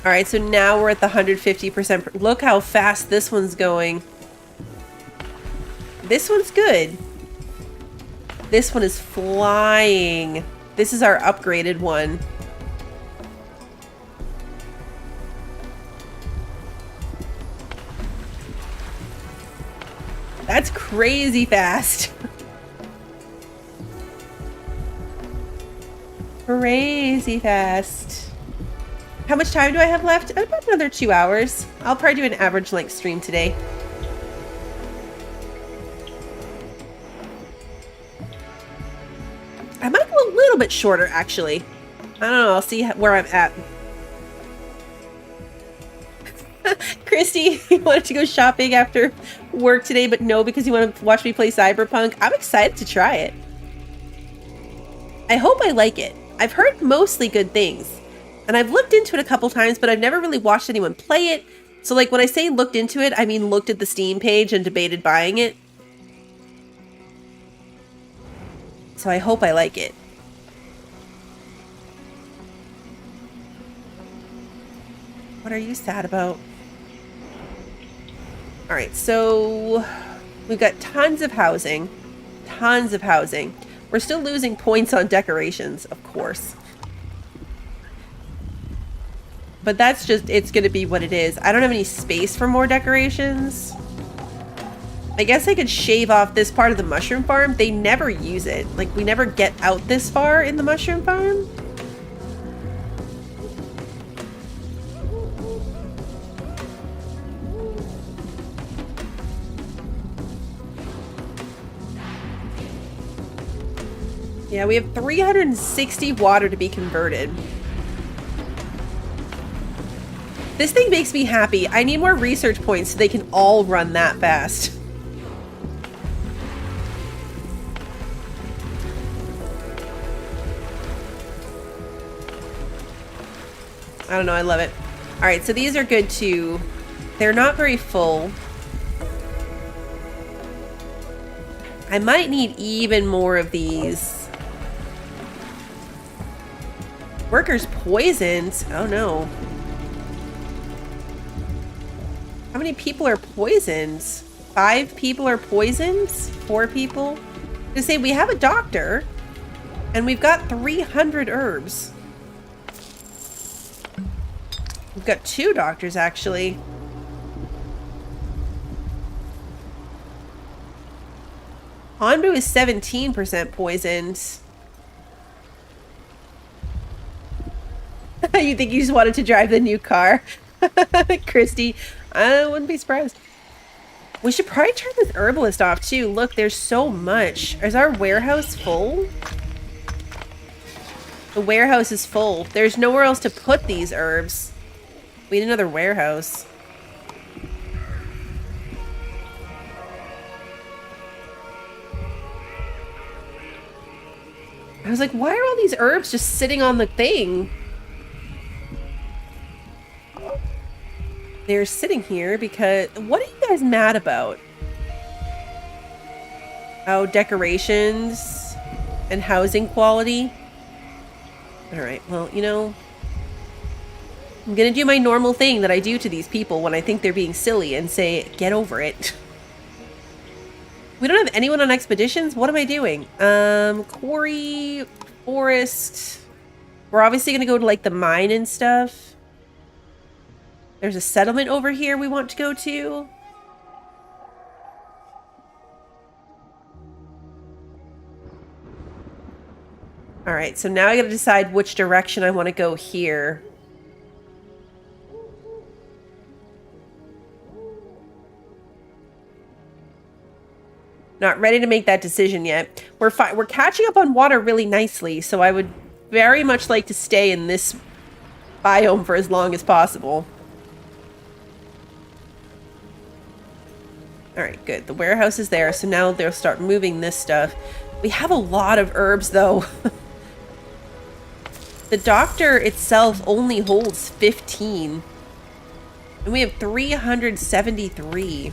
All right, so now we're at the 150%. Look how fast this one's going. This one's good. This one is flying. This is our upgraded one. That's crazy fast. Crazy fast. How much time do I have left? About another 2 hours. I'll probably do an average length stream today. I might go a little bit shorter, actually. I don't know. I'll see where I'm at. Christy, you wanted to go shopping after work today, but no, because you want to watch me play Cyberpunk. I'm excited to try it. I hope I like it. I've heard mostly good things. And I've looked into it a couple times, but I've never really watched anyone play it. So like when I say looked into it, I mean looked at the Steam page and debated buying it. So I hope I like it. What are you sad about? All right, so we've got tons of housing. Tons of housing. We're still losing points on decorations, of course. But that's just, it's going to be what it is. I don't have any space for more decorations. I guess I could shave off this part of the mushroom farm. They never use it. Like, we never get out this far in the mushroom farm. Yeah, we have 360 water to be converted. This thing makes me happy. I need more research points so they can all run that fast. I don't know, I love it. All right, so these are good too. They're not very full. I might need even more of these. Workers poisoned? Oh no. How many people are poisoned? 5 people are poisoned? 4 people? To say we have a doctor and we've got 300 herbs. We've got 2 doctors actually. Onbu is 17% poisoned. You think you just wanted to drive the new car? Christy, I wouldn't be surprised. We should probably turn this herbalist off too. Look, there's so much. Is our warehouse full? The warehouse is full. There's nowhere else to put these herbs. We need another warehouse. I was like, why are all these herbs just sitting on the thing? They're sitting here because... What are you guys mad about? Oh, decorations and housing quality. Alright, well, you know, I'm gonna do my normal thing that I do to these people when I think they're being silly and say, get over it. We don't have anyone on expeditions? What am I doing? Quarry, forest. We're obviously gonna go to like the mine and stuff. There's a settlement over here we want to go to. All right, so now I gotta decide which direction I want to go here. Not ready to make that decision yet. We're catching up on water really nicely, so I would very much like to stay in this biome for as long as possible. All right, good. The warehouse is there, so now they'll start moving this stuff. We have a lot of herbs, though. The doctor itself only holds 15. And we have 373.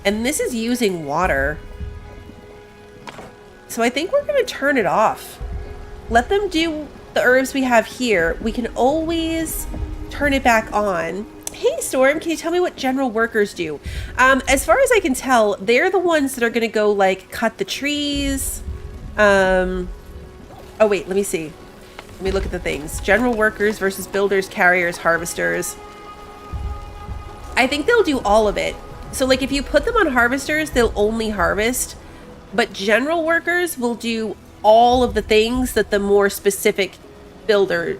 And this is using water. So I think we're going to turn it off. Let them do the herbs we have here. We can always turn it back on. Hey, Storm, can you tell me what general workers do? As far as I can tell, they're the ones that are going to go, like, cut the trees. Oh, wait, let me see. Let me look at the things. General workers versus builders, carriers, harvesters. I think they'll do all of it. So, like, if you put them on harvesters, they'll only harvest. But general workers will do all of the things that the more specific builder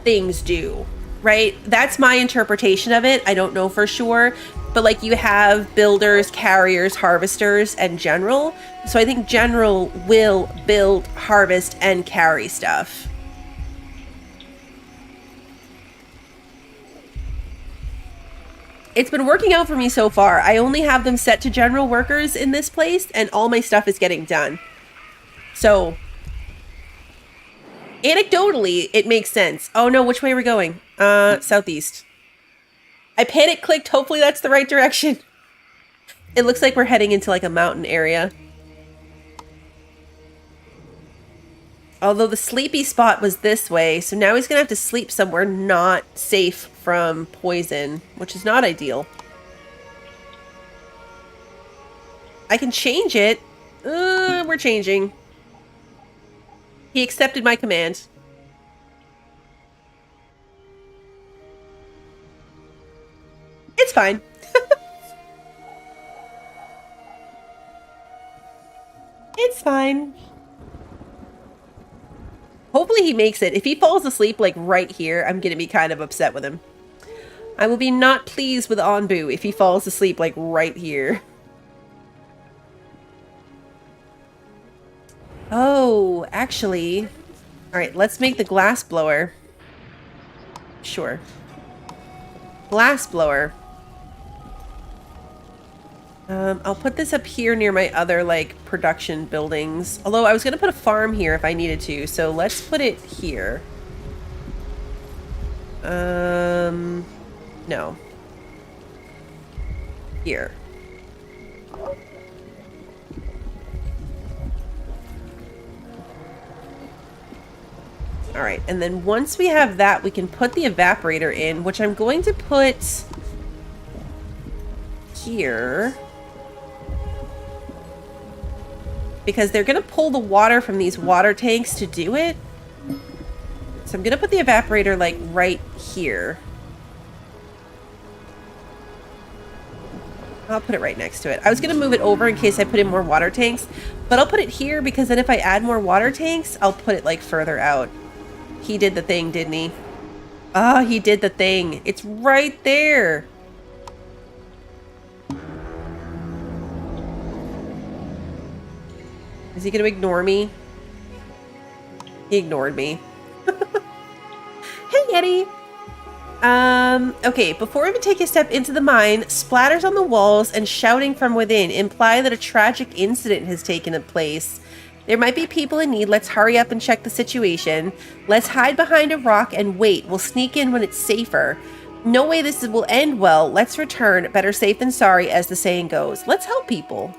things do, right? That's my interpretation of it. I don't know for sure. But, like, you have builders, carriers, harvesters, and general. So I think general will build, harvest, and carry stuff. It's been working out for me so far. I only have them set to general workers in this place, and all my stuff is getting done. So, anecdotally, it makes sense. Oh no, which way are we going? Southeast. I panic clicked. Hopefully that's the right direction. It looks like we're heading into like a mountain area. Although the sleepy spot was this way, so now he's gonna have to sleep somewhere not safe from poison, which is not ideal. I can change it. We're changing. He accepted my command. It's fine. It's fine. Hopefully he makes it. If he falls asleep like right here, I'm gonna be kind of upset with him. I will be not pleased with Onbu if he falls asleep like right here. Oh, actually. Alright, let's make the glass blower. Sure. Glass blower. I'll put this up here near my other, like, production buildings. Although I was going to put a farm here if I needed to, so let's put it here. No. Here. Alright, and then once we have that, we can put the evaporator in, which I'm going to put here. Because they're going to pull the water from these water tanks to do it. So I'm going to put the evaporator, like, right here. I'll put it right next to it. I was going to move it over in case I put in more water tanks. But I'll put it here because then if I add more water tanks, I'll put it, like, further out. He did the thing, didn't he? Ah, he did the thing. It's right there. Is he going to ignore me? He ignored me. Hey, Yeti! Okay, before we take a step into the mine, splatters on the walls and shouting from within imply that a tragic incident has taken place. There might be people in need. Let's hurry up and check the situation. Let's hide behind a rock and wait. We'll sneak in when it's safer. No way this will end well. Let's return. Better safe than sorry, as the saying goes. Let's help people.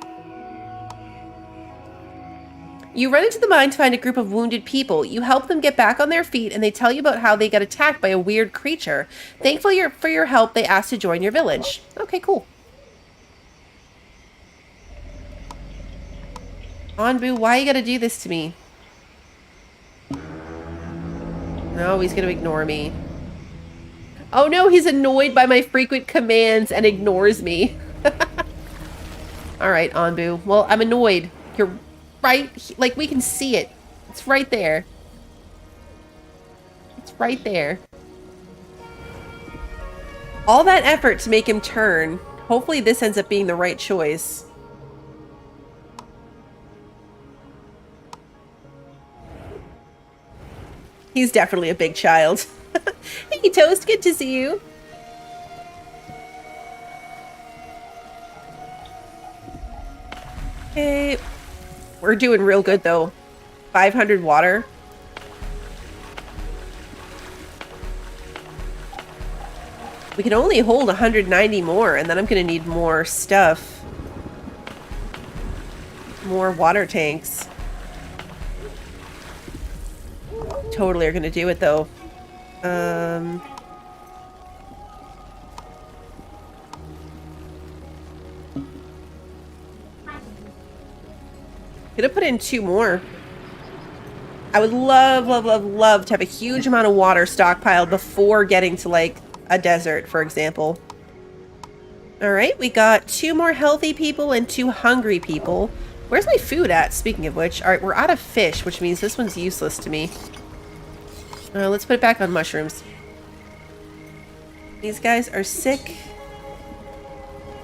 You run into the mine to find a group of wounded people. You help them get back on their feet, and they tell you about how they got attacked by a weird creature. Thankful for your help, they ask to join your village. Okay, cool. Onbu, why you gotta do this to me? No, he's gonna ignore me. Oh no, he's annoyed by my frequent commands and ignores me. Alright, Onbu. Well, I'm annoyed. You're right, like, we can see it. It's right there. It's right there. All that effort to make him turn. Hopefully this ends up being the right choice. He's definitely a big child. Hey, Toast, good to see you. Okay. We're doing real good, though. 500 water. We can only hold 190 more, and then I'm going to need more stuff. More water tanks. Totally are going to do it, though. Gonna put in 2 more. I would love, love, love, love to have a huge amount of water stockpiled before getting to, like, a desert, for example. Alright, we got 2 more healthy people and 2 hungry people. Where's my food at, speaking of which? Alright, we're out of fish, which means this one's useless to me. Let's put it back on mushrooms. These guys are sick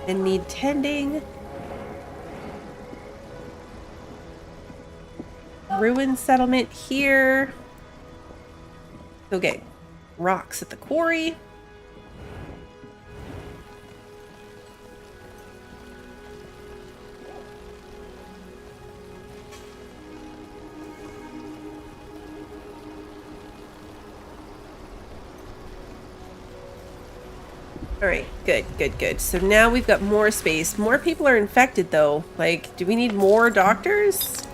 and need tending. Ruined settlement here. Okay. Rocks at the quarry. Alright, good, good, good. So now we've got more space. More people are infected, though. Like, do we need more doctors?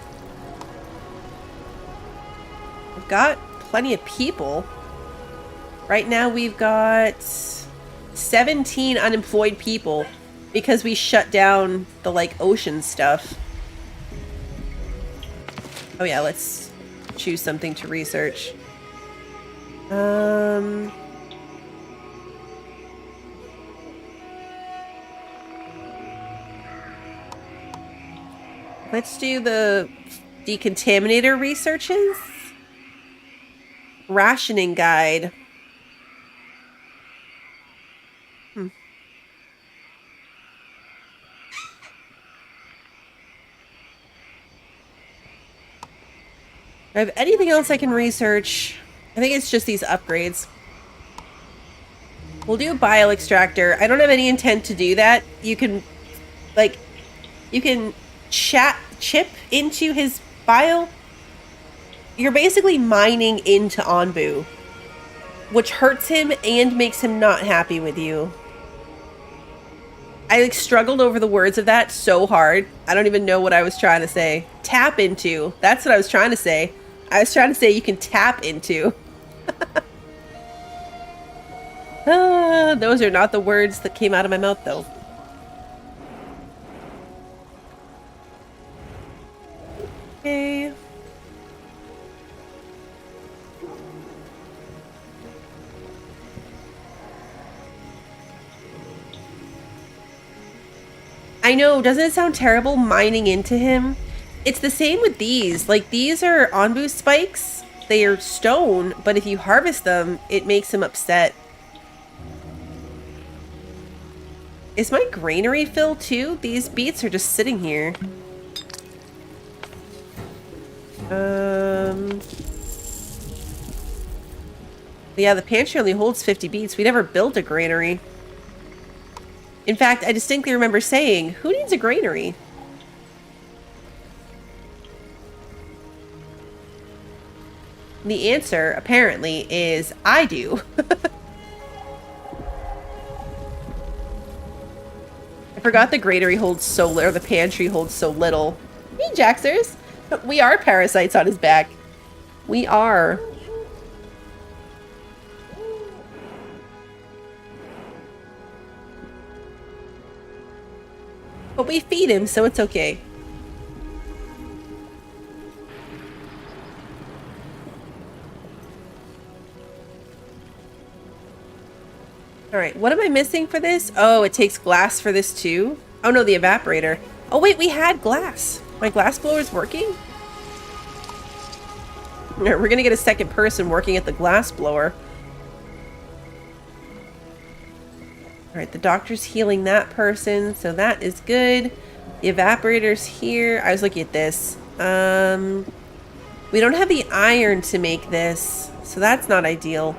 We've got plenty of people. Right now we've got 17 unemployed people because we shut down the, like, ocean stuff. Oh yeah, let's choose something to research. Let's do the decontaminator researches. Rationing guide. Do I have anything else I can research? I think it's just these upgrades. We'll do a bile extractor. I don't have any intent to do that. You can, like, you can chip into his bile. You're basically mining into Onbu, which hurts him and makes him not happy with you. I, like, struggled over the words of that so hard. I don't even know what I was trying to say. Tap into. That's what I was trying to say. I was trying to say you can tap into. Those are not the words that came out of my mouth, though. Okay. I know, doesn't it sound terrible mining into him? It's the same with these. Like, these are Onbu spikes. They are stone, but if you harvest them, it makes him upset. Is my granary filled too? These beets are just sitting here. Yeah, the pantry only holds 50 beets. We never built a granary. In fact, I distinctly remember saying, who needs a granary? The answer, apparently, is I do. I forgot the granary holds so little, or the pantry holds so little. Hey, Jaxers! We are parasites on his back. We are. But we feed him, so it's okay. Alright, what am I missing for this? Oh, it takes glass for this too? Oh no, the evaporator. Oh wait, we had glass. My glass blower's working? We're gonna get a second person working at the glass blower. Alright, the doctor's healing that person, so that is good. The evaporator's here. I was looking at this. We don't have the iron to make this, so that's not ideal.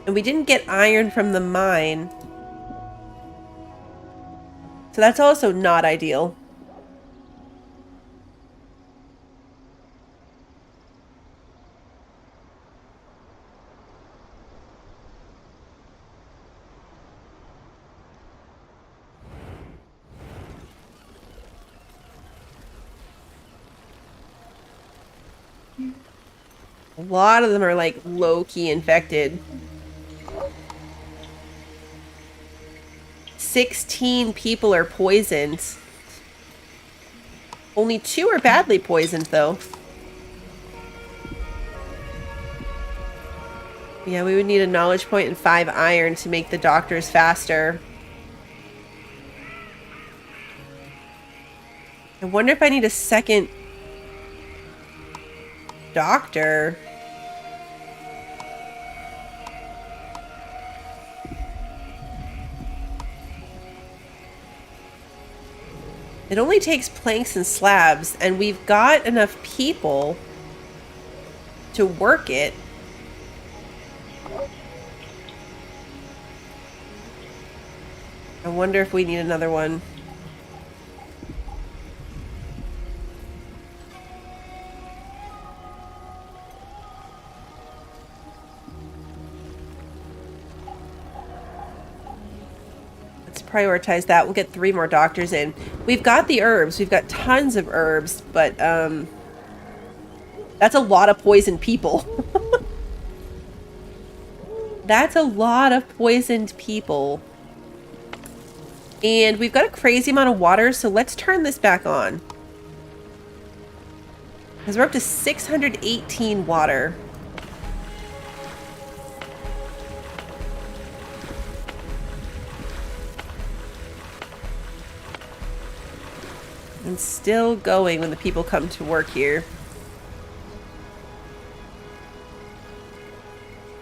And we didn't get iron from the mine. So that's also not ideal. A lot of them are like low-key infected. 16 people are poisoned. Only 2 are badly poisoned, though. Yeah, we would need a knowledge point and 5 iron to make the doctors faster. I wonder if I need a second doctor. It only takes planks and slabs, and we've got enough people to work it. I wonder if we need another one. Prioritize that. We'll get 3 more doctors in. We've got the herbs. We've got tons of herbs, but that's a lot of poisoned people. That's a lot of poisoned people. And we've got a crazy amount of water, so let's turn this back on. Because we're up to 618 water. And still going when the people come to work here.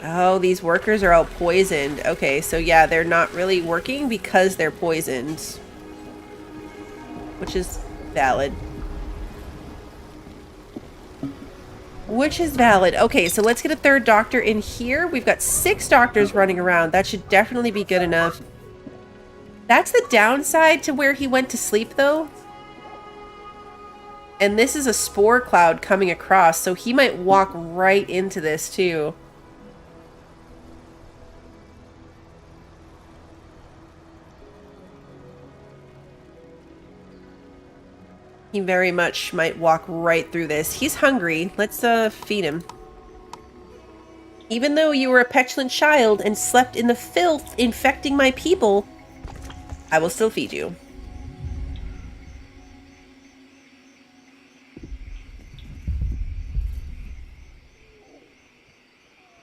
Oh, these workers are all poisoned. Okay, so yeah, they're not really working because they're poisoned. Which is valid. Which is valid. Okay, so let's get a 3rd doctor in here. We've got 6 doctors running around. That should definitely be good enough. That's the downside to where he went to sleep, though. And this is a spore cloud coming across, so he might walk right into this too. He very much might walk right through this. He's hungry. Let's feed him. Even though you were a petulant child and slept in the filth infecting my people, I will still feed you.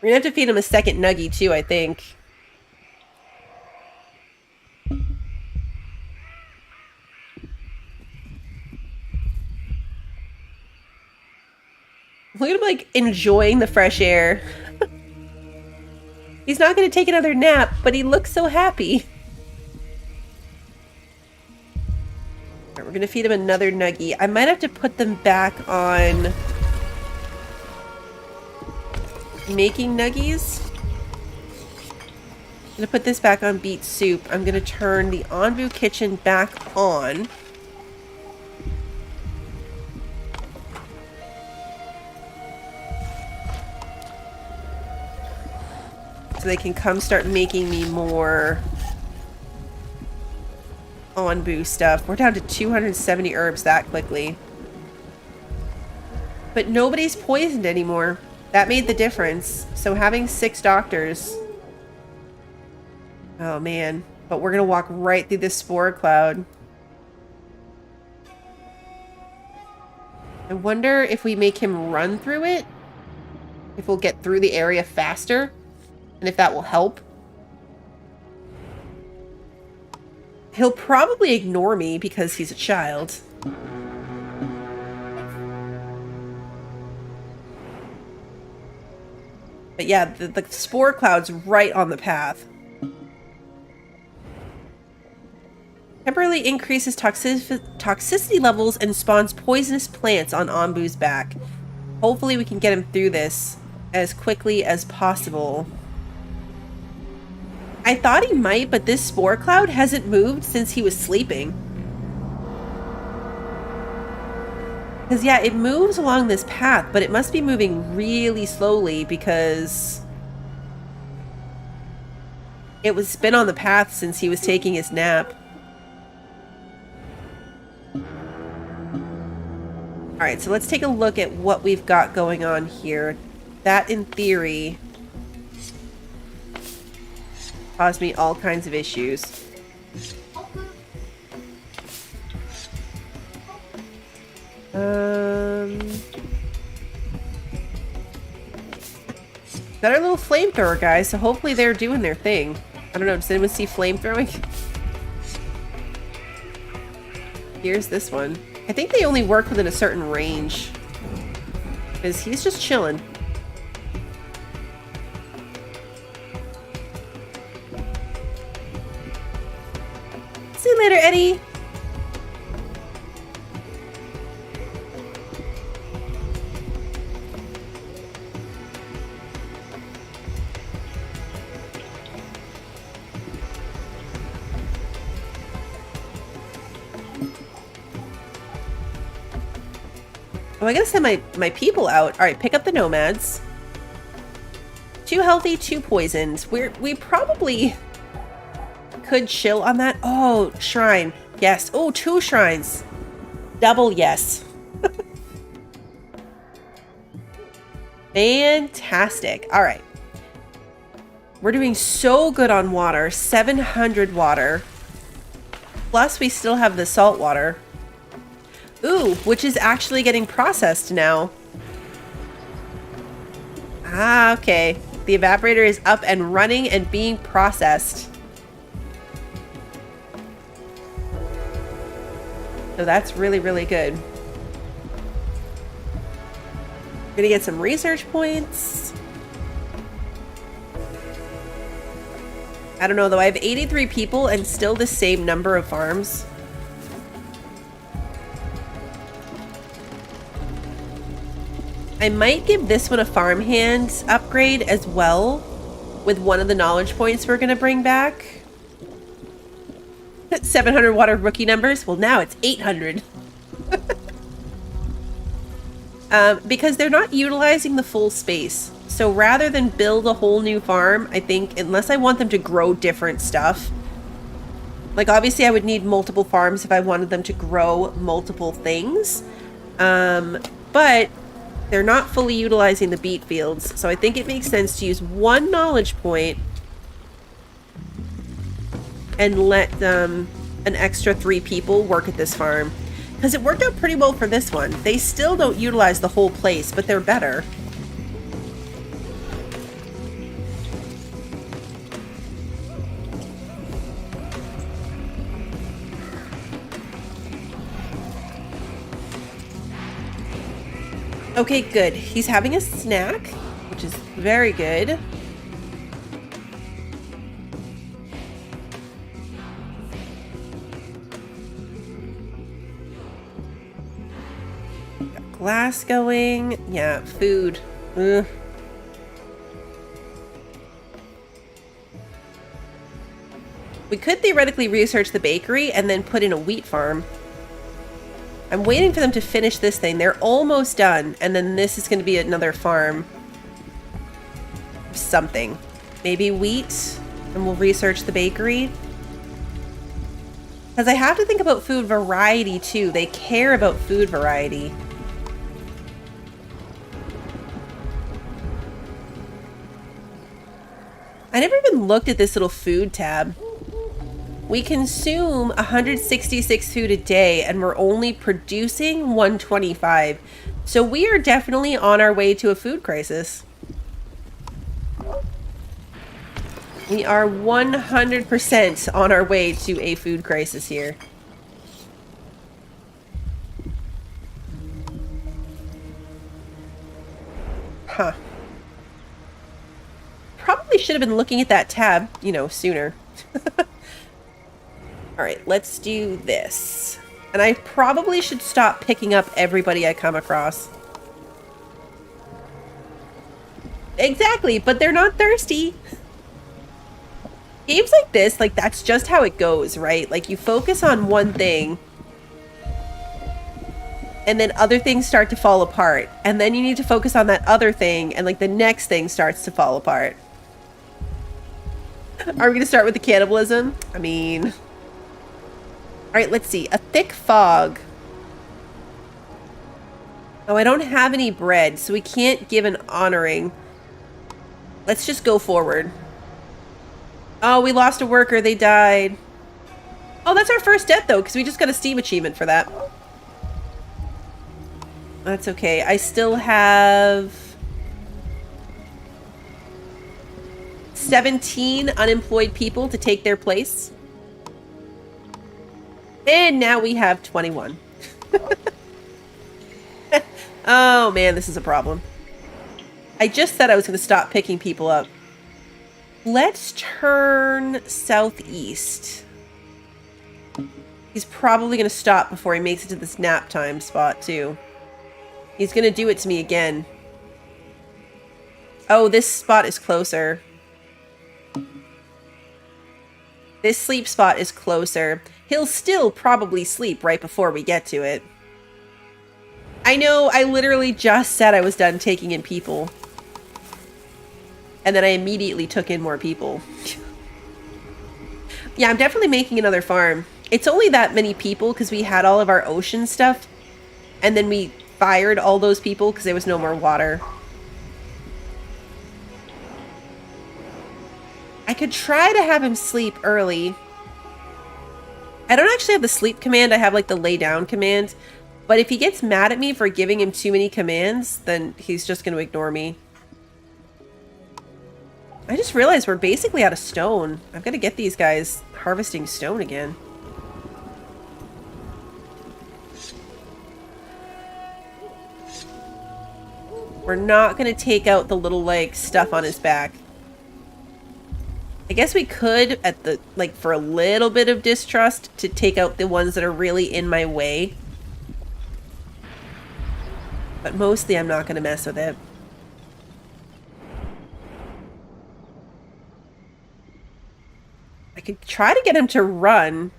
We're gonna have to feed him a second nuggie too, I think. Look at him, like, enjoying the fresh air. He's not gonna take another nap, but he looks so happy. Alright, we're gonna feed him another nuggie. I might have to put them back on making nuggies. I'm gonna put this back on beet soup. I'm gonna turn the Onbu kitchen back on. So they can come start making me more Onbu stuff. We're down to 270 herbs that quickly. But nobody's poisoned anymore. That made the difference. So having 6 doctors. Oh man. But we're gonna walk right through this spore cloud. I wonder if we make him run through it, if we'll get through the area faster, and if that will help. He'll probably ignore me because he's a child. But yeah, the spore cloud's right on the path. Temporarily increases toxicity levels and spawns poisonous plants on Onbu's back. Hopefully we can get him through this as quickly as possible. I thought he might, but this spore cloud hasn't moved since he was sleeping. Because yeah, it moves along this path, but it must be moving really slowly because it was been on the path since he was taking his nap. Alright, so let's take a look at what we've got going on here. That, in theory, caused me all kinds of issues. Got our little flamethrower guys, so hopefully they're doing their thing. I don't know, does anyone see flamethrowing? Here's this one. I think they only work within a certain range. Because he's just chilling. See you later, Eddie! Oh, I gotta send my people out. Alright, pick up the nomads. 2 healthy, 2 poisoned. We probably could chill on that. Oh, shrine. Yes. Oh, 2 shrines. Double yes. Fantastic. Alright. We're doing so good on water. 700 water. Plus, we still have the salt water. Ooh, which is actually getting processed now. Ah, okay. The evaporator is up and running and being processed. So that's really, really good. Gonna get some research points. I don't know though, I have 83 people and still the same number of farms. I might give this one a farmhand upgrade as well with one of the knowledge points we're going to bring back. 700 water rookie numbers. Well, now it's 800. Because they're not utilizing the full space. So rather than build a whole new farm, I think, unless I want them to grow different stuff. Like, obviously, I would need multiple farms if I wanted them to grow multiple things. But they're not fully utilizing the beet fields, so I think it makes sense to use 1 knowledge point and let an extra 3 people work at this farm. Because it worked out pretty well for this one. They still don't utilize the whole place, but they're better. Okay, good. He's having a snack, which is very good. Got glass going. Yeah, food. Ugh. We could theoretically research the bakery and then put in a wheat farm. I'm waiting for them to finish this thing. They're almost done. And then this is going to be another farm. Something. Maybe wheat. And we'll research the bakery. Because I have to think about food variety too. They care about food variety. I never even looked at this little food tab. We consume 166 food a day and we're only producing 125. So we are definitely on our way to a food crisis. We are 100% on our way to a food crisis here. Huh. Probably should have been looking at that tab, you know, sooner. Alright, let's do this. And I probably should stop picking up everybody I come across. Exactly, but they're not thirsty. Games like this, like, that's just how it goes, right? Like, you focus on one thing, and then other things start to fall apart. And then you need to focus on that other thing, and, like, the next thing starts to fall apart. Are we gonna start with the cannibalism? I mean... Alright, let's see. A thick fog. Oh, I don't have any bread, so we can't give an honoring. Let's just go forward. Oh, we lost a worker. They died. Oh, that's our first death, though, because we just got a Steam achievement for that. That's okay. I still have 17 unemployed people to take their place. And now we have 21. Oh, man, this is a problem. I just said I was going to stop picking people up. Let's turn southeast. He's probably going to stop before he makes it to this nap time spot, too. He's going to do it to me again. Oh, this spot is closer. This sleep spot is closer. He'll still probably sleep right before we get to it. I know, I literally just said I was done taking in people. And then I immediately took in more people. Yeah, I'm definitely making another farm. It's only that many people because we had all of our ocean stuff. And then we fired all those people because there was no more water. I could try to have him sleep early. I don't actually have the sleep command. I have like the lay down command. But if he gets mad at me for giving him too many commands, then he's just going to ignore me. I just realized we're basically out of stone. I've got to get these guys harvesting stone again. We're not going to take out the little, like, stuff on his back. I guess we could, at the, like, for a little bit of distrust, to take out the ones that are really in my way. But mostly I'm not going to mess with it. I could try to get him to run.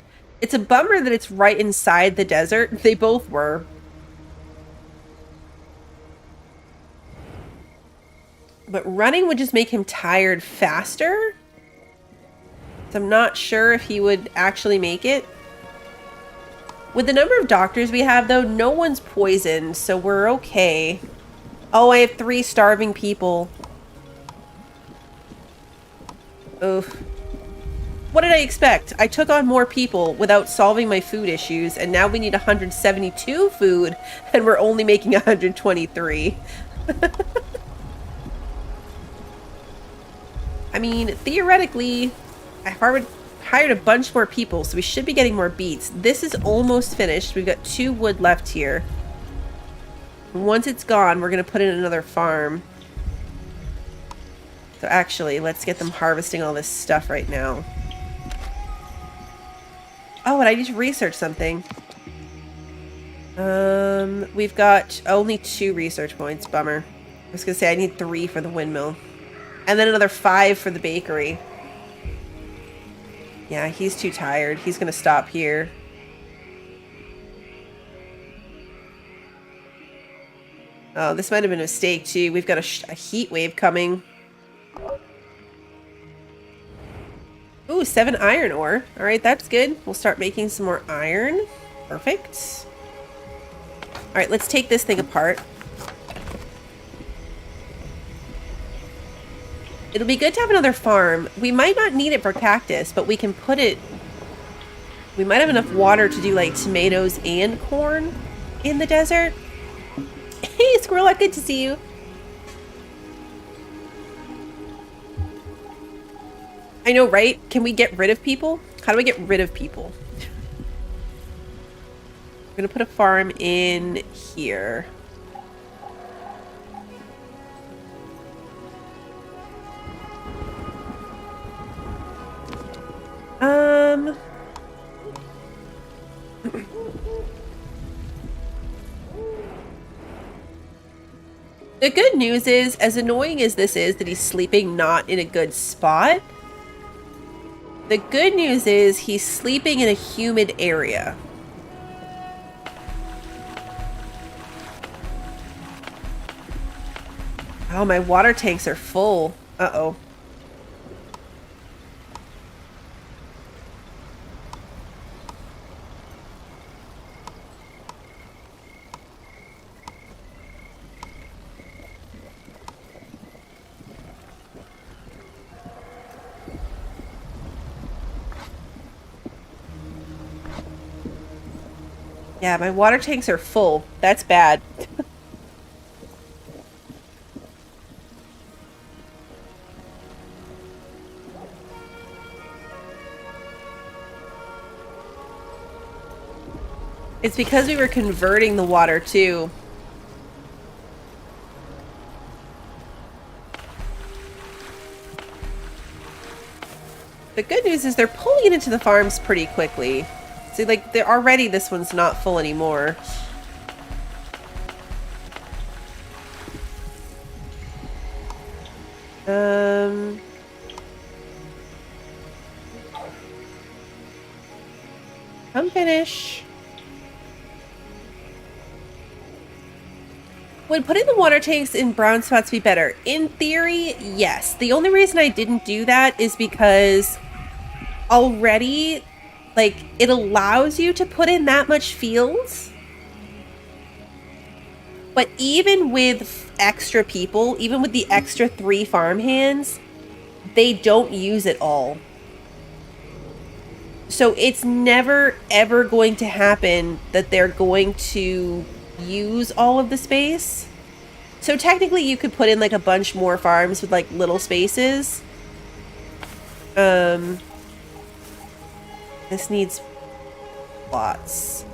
It's a bummer that it's right inside the desert. They both were. But running would just make him tired faster. So I'm not sure if he would actually make it. With the number of doctors we have, though, no one's poisoned, so we're okay. Oh, I have 3 starving people. Oof. What did I expect? I took on more people without solving my food issues, and now we need 172 food, and we're only making 123. I mean, theoretically, I hired a bunch more people, so we should be getting more beets. This is almost finished. We've got 2 wood left here. Once it's gone, we're going to put in another farm. So actually, let's get them harvesting all this stuff right now. Oh, and I need to research something. We've got only 2 research points. Bummer. I was going to say I need 3 for the windmill. And then another 5 for the bakery. Yeah, he's too tired. He's going to stop here. Oh, this might have been a mistake, too. We've got a heat wave coming. Ooh, 7 iron ore. All right, that's good. We'll start making some more iron. Perfect. All right, let's take this thing apart. It'll be good to have another farm. We might not need it for cactus, but we can put it... We might have enough water to do, like, tomatoes and corn in the desert. Hey, Squirrel, good to see you. I know, right? Can we get rid of people? How do we get rid of people? We're gonna put a farm in here. The good news is, as annoying as this is, that he's sleeping not in a good spot, the good news is he's sleeping in a humid area. Oh, my water tanks are full. Uh-oh. Yeah, my water tanks are full. That's bad. It's because we were converting the water too. The good news is they're pulling it into the farms pretty quickly. See, like, they're already, this one's not full anymore. Come finish. Would putting the water tanks in brown spots be better? In theory, yes. The only reason I didn't do that is because already, like, it allows you to put in that much fields. But even with extra people, even with the extra 3 farm hands, they don't use it all. So it's never, ever going to happen that they're going to use all of the space. So technically you could put in like a bunch more farms with like little spaces. This needs lots.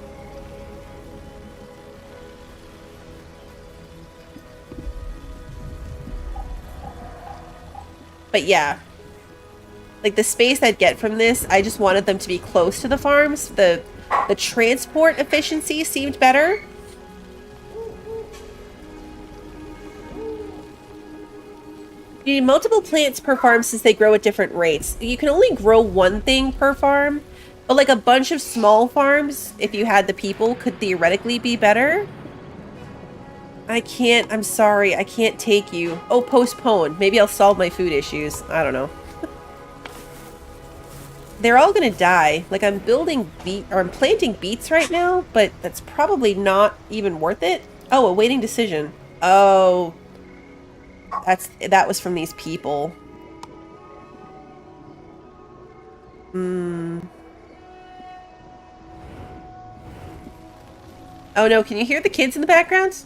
But yeah, like the space I'd get from this, I just wanted them to be close to the farms. The transport efficiency seemed better. You need multiple plants per farm since they grow at different rates. You can only grow one thing per farm, but like a bunch of small farms, if you had the people, could theoretically be better. I can't, I'm sorry, I can't take you. Oh, postpone. Maybe I'll solve my food issues. I don't know. They're all gonna die. Like, I'm building I'm planting beets right now, but that's probably not even worth it. Oh, awaiting decision. Oh, that was from these people. Oh no, can you hear the kids in the background?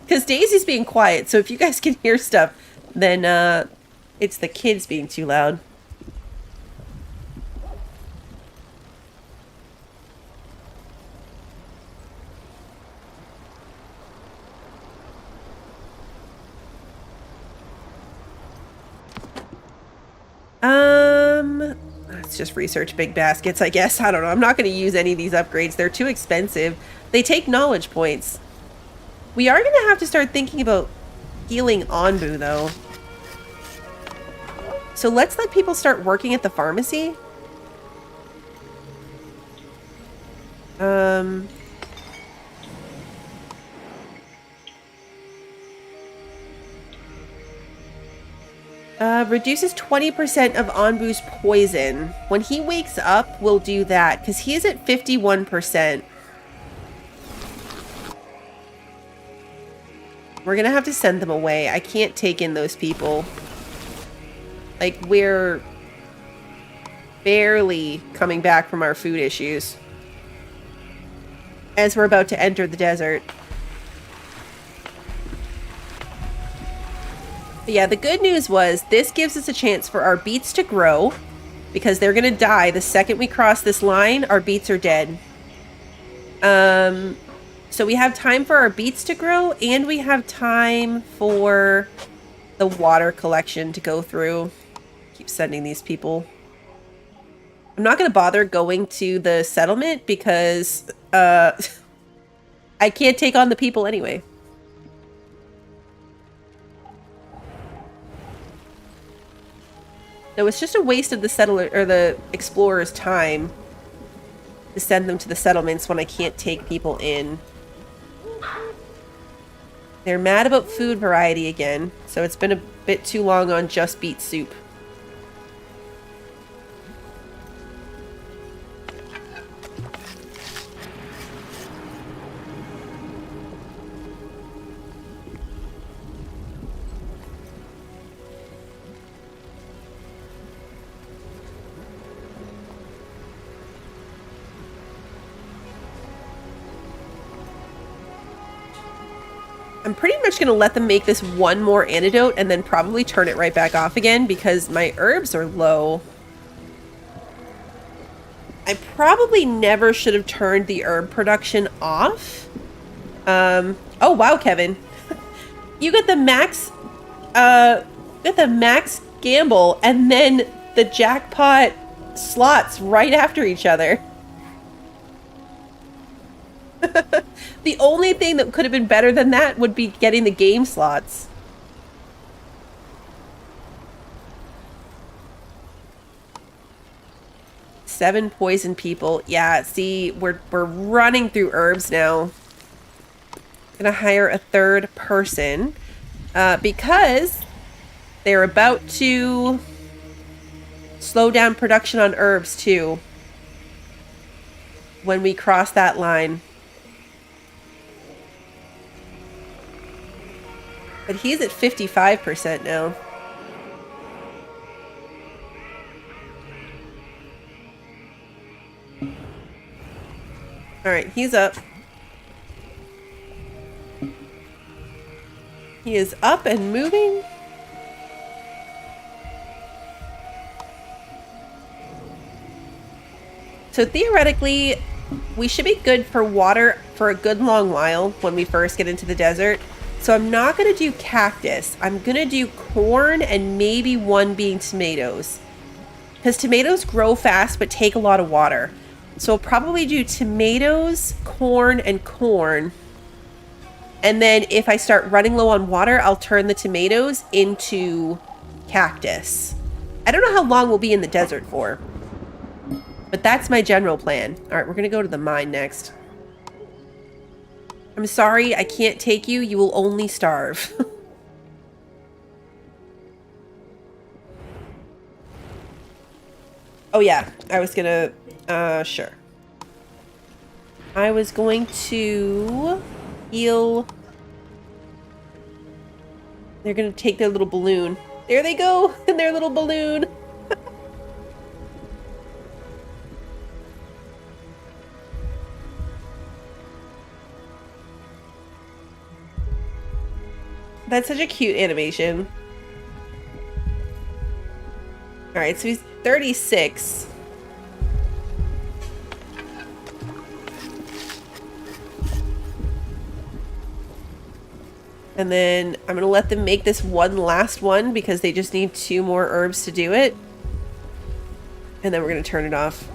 Because Daisy's being quiet, so if you guys can hear stuff, then it's the kids being too loud. Let's just research big baskets, I guess. I don't know. I'm not going to use any of these upgrades. They're too expensive. They take knowledge points. We are going to have to start thinking about healing Onbu, though. So let's let people start working at the pharmacy. Reduces 20% of Onbu's poison. When he wakes up, we'll do that, because he is at 51%. We're gonna have to send them away. I can't take in those people. Like, we're barely coming back from our food issues as we're about to enter the desert. But yeah, the good news was this gives us a chance for our beets to grow because they're gonna die the second we cross this line. Our beets are dead. So we have time for our beets to grow, and we have time for the water collection to go through. Keep sending these people. I'm not going to bother going to the settlement because I can't take on the people anyway. No, it's just a waste of the settler or the explorer's time to send them to the settlements when I can't take people in. They're mad about food variety again, so it's been a bit too long on just beet soup. I'm pretty much going to let them make this one more antidote and then probably turn it right back off again because my herbs are low. I probably never should have turned the herb production off. Oh wow, Kevin. You got the max gamble and then the jackpot slots right after each other. The only thing that could have been better than that would be getting the game slots. Seven poison people. Yeah, see, we're running through herbs now. Gonna hire a third person because they're about to slow down production on herbs too when we cross that line. But he's at 55% now. Alright, he's up. He is up and moving. So theoretically, we should be good for water for a good long while when we first get into the desert. So I'm not going to do cactus. I'm going to do corn and maybe one being tomatoes. Because tomatoes grow fast but take a lot of water. So I'll probably do tomatoes, corn, and corn. And then if I start running low on water, I'll turn the tomatoes into cactus. I don't know how long we'll be in the desert for. But that's my general plan. Alright, we're going to go to the mine next. I'm sorry, I can't take you. You will only starve. Oh yeah, I was gonna... sure. I was going to heal... They're gonna take their little balloon. There they go! In their little balloon! That's such a cute animation. Alright, so he's 36. And then I'm going to let them make this one last one because they just need 2 more herbs to do it. And then we're going to turn it off.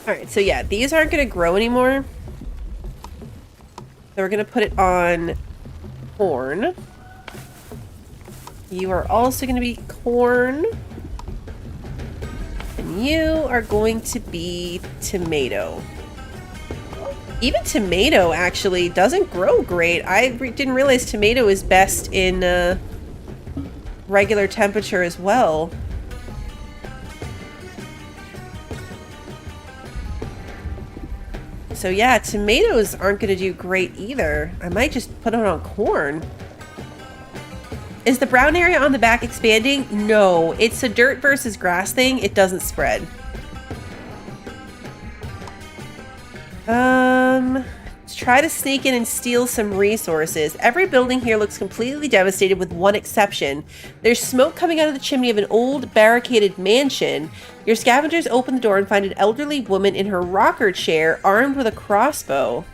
Alright, so yeah, these aren't going to grow anymore. So we're going to put it on corn. You are also going to be corn. And you are going to be tomato. Even tomato actually doesn't grow great. I didn't realize tomato is best in regular temperature as well. So yeah, tomatoes aren't going to do great either. I might just put it on corn. Is the brown area on the back expanding? No, it's a dirt versus grass thing. It doesn't spread. Let's try to sneak in and steal some resources. Every building here looks completely devastated with one exception. There's smoke coming out of the chimney of an old barricaded mansion. Your scavengers open the door and find an elderly woman in her rocker chair armed with a crossbow.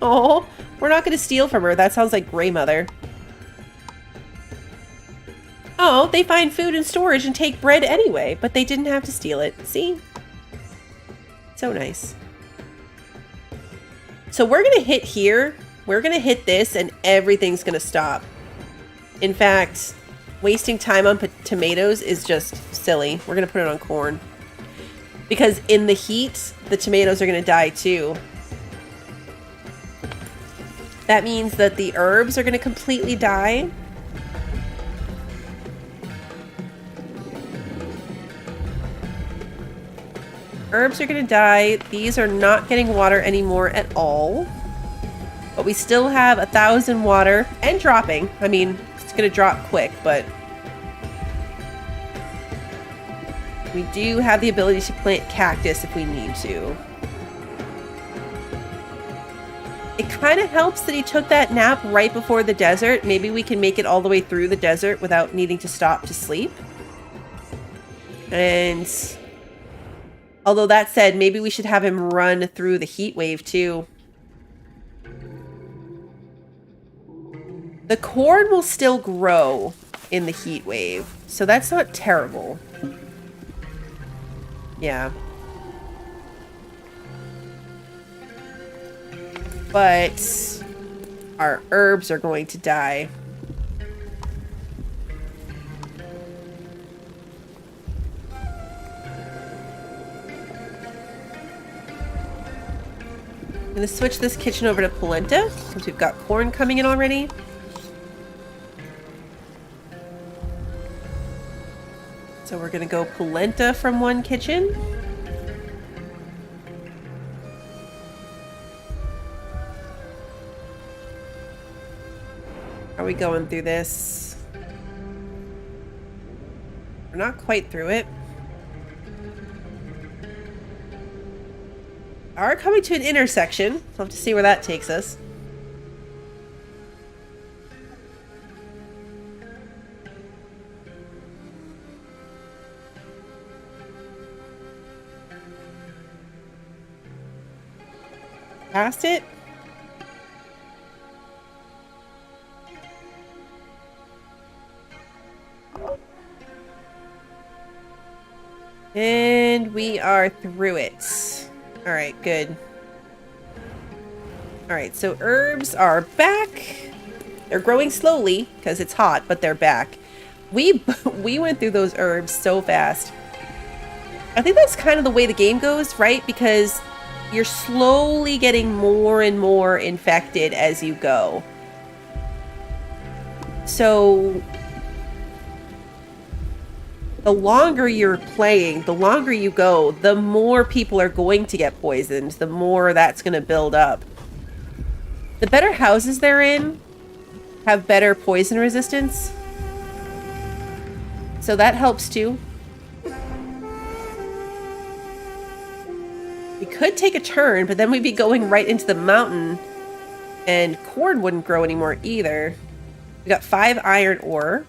Oh, we're not going to steal from her. That sounds like Grey Mother. Oh, they find food in storage and take bread anyway, but they didn't have to steal it. See? So nice. So we're going to hit here. We're going to hit this and everything's going to stop. In fact, wasting time on tomatoes is just silly. We're going to put it on corn. Because in the heat, the tomatoes are going to die too. That means that the herbs are going to completely die. Herbs are going to die. These are not getting water anymore at all. But we still have 1,000 water and dropping. I mean, it's going to drop quick, but we do have the ability to plant cactus if we need to. It kind of helps that he took that nap right before the desert. Maybe we can make it all the way through the desert without needing to stop to sleep. And although that said, maybe we should have him run through the heat wave too. The corn will still grow in the heat wave, so that's not terrible. Yeah. But our herbs are going to die. I'm going to switch this kitchen over to polenta, since we've got corn coming in already. So we're going to go polenta from one kitchen. Are we going through this? We're not quite through it. Are coming to an intersection. We'll have to see where that takes us. Past it? And we are through it. Alright, good. Alright, so herbs are back. They're growing slowly because it's hot, but they're back. We went through those herbs so fast. I think that's kind of the way the game goes, right? Because you're slowly getting more and more infected as you go. So the longer you're playing, the longer you go, the more people are going to get poisoned, the more that's going to build up. The better houses they're in have better poison resistance. So that helps too. We could take a turn, but then we'd be going right into the mountain and corn wouldn't grow anymore either. We got 5 iron ore.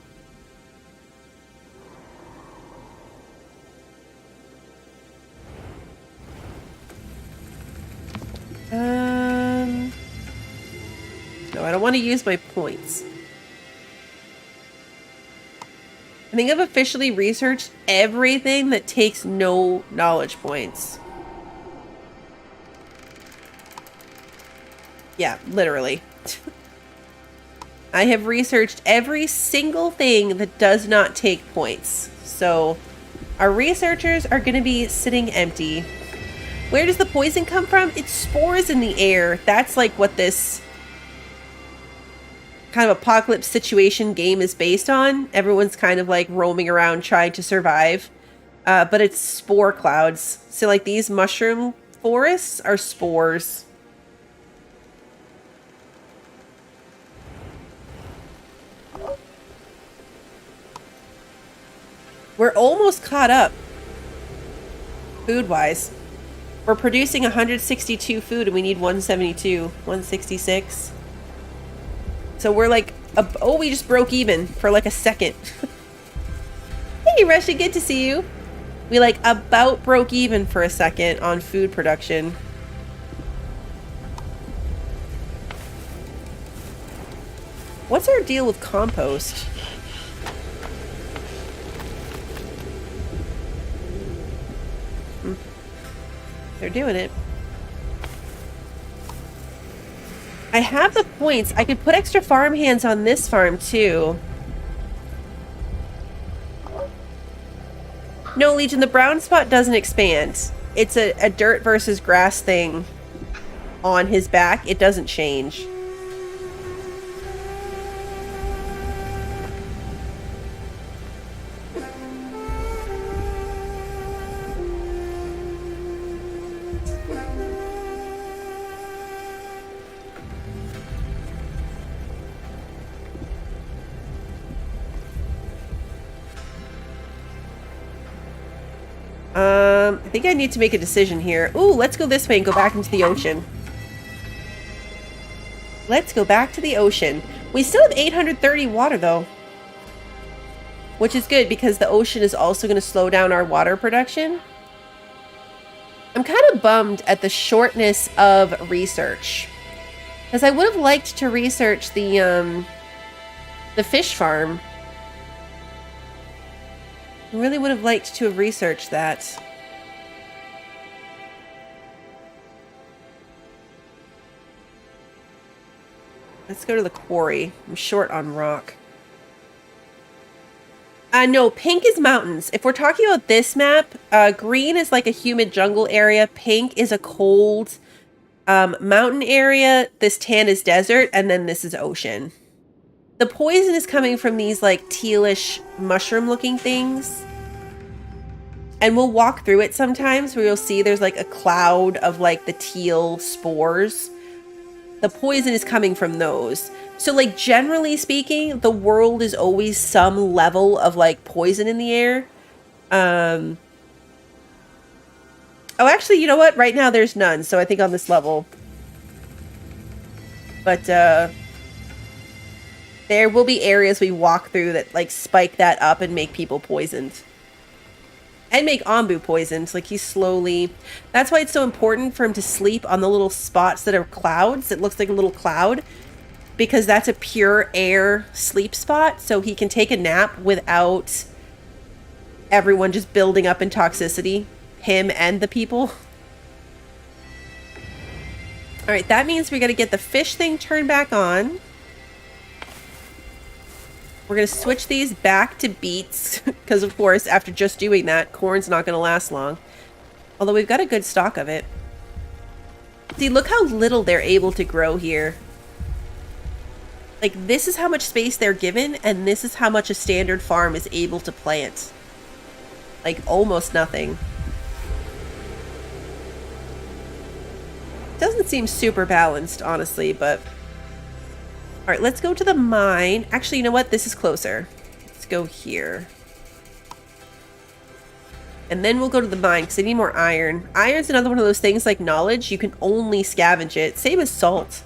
No, I don't want to use my points. I think I've officially researched everything that takes no knowledge points. Yeah, literally. I have researched every single thing that does not take points. So our researchers are going to be sitting empty. Where does the poison come from? It's spores in the air. That's like what this kind of apocalypse situation game is based on. Everyone's kind of like roaming around trying to survive. But it's spore clouds. So like these mushroom forests are spores. We're almost caught up food-wise. We're producing 162 food and we need 172, 166. So we're like, oh, we just broke even for like a second. Hey, Rushy, good to see you. We like about broke even for a second on food production. What's our deal with compost? They're doing it. I have the points. I could put extra farm hands on this farm too. No, Legion, the brown spot doesn't expand. It's a dirt versus grass thing on his back. It doesn't change. I think I need to make a decision here. Ooh, let's go this way and go back into the ocean. Let's go back to the ocean. We still have 830 water though. Which is good because the ocean is also going to slow down our water production. I'm kind of bummed at the shortness of research. Because I would have liked to research the fish farm. I really would have liked to have researched that. Let's go to the quarry. I'm short on rock. No, pink is mountains. If we're talking about this map, green is like a humid jungle area. Pink is a cold mountain area. This tan is desert. And then this is ocean. The poison is coming from these like tealish mushroom looking things. And we'll walk through it sometimes where you'll see there's like a cloud of like the teal spores. The poison is coming from those. So like generally speaking, the world is always some level of like poison in the air. Oh, actually, you know what? Right now there's none. So I think on this level. But there will be areas we walk through that like spike that up and make people poisoned. And make Onbu poisoned. Like he's slowly... That's why it's so important for him to sleep on the little spots that are clouds. It looks like a little cloud. Because that's a pure air sleep spot. So he can take a nap without everyone just building up in toxicity. Him and the people. Alright, that means we got to get the fish thing turned back on. We're going to switch these back to beets. Because, of course, after just doing that, corn's not going to last long. Although we've got a good stock of it. See, look how little they're able to grow here. Like, this is how much space they're given, and this is how much a standard farm is able to plant. Like, almost nothing. Doesn't seem super balanced, honestly, but... Alright, let's go to the mine. Actually, you know what? This is closer. Let's go here. And then we'll go to the mine, because I need more iron. Iron's another one of those things like knowledge. You can only scavenge it. Same as salt.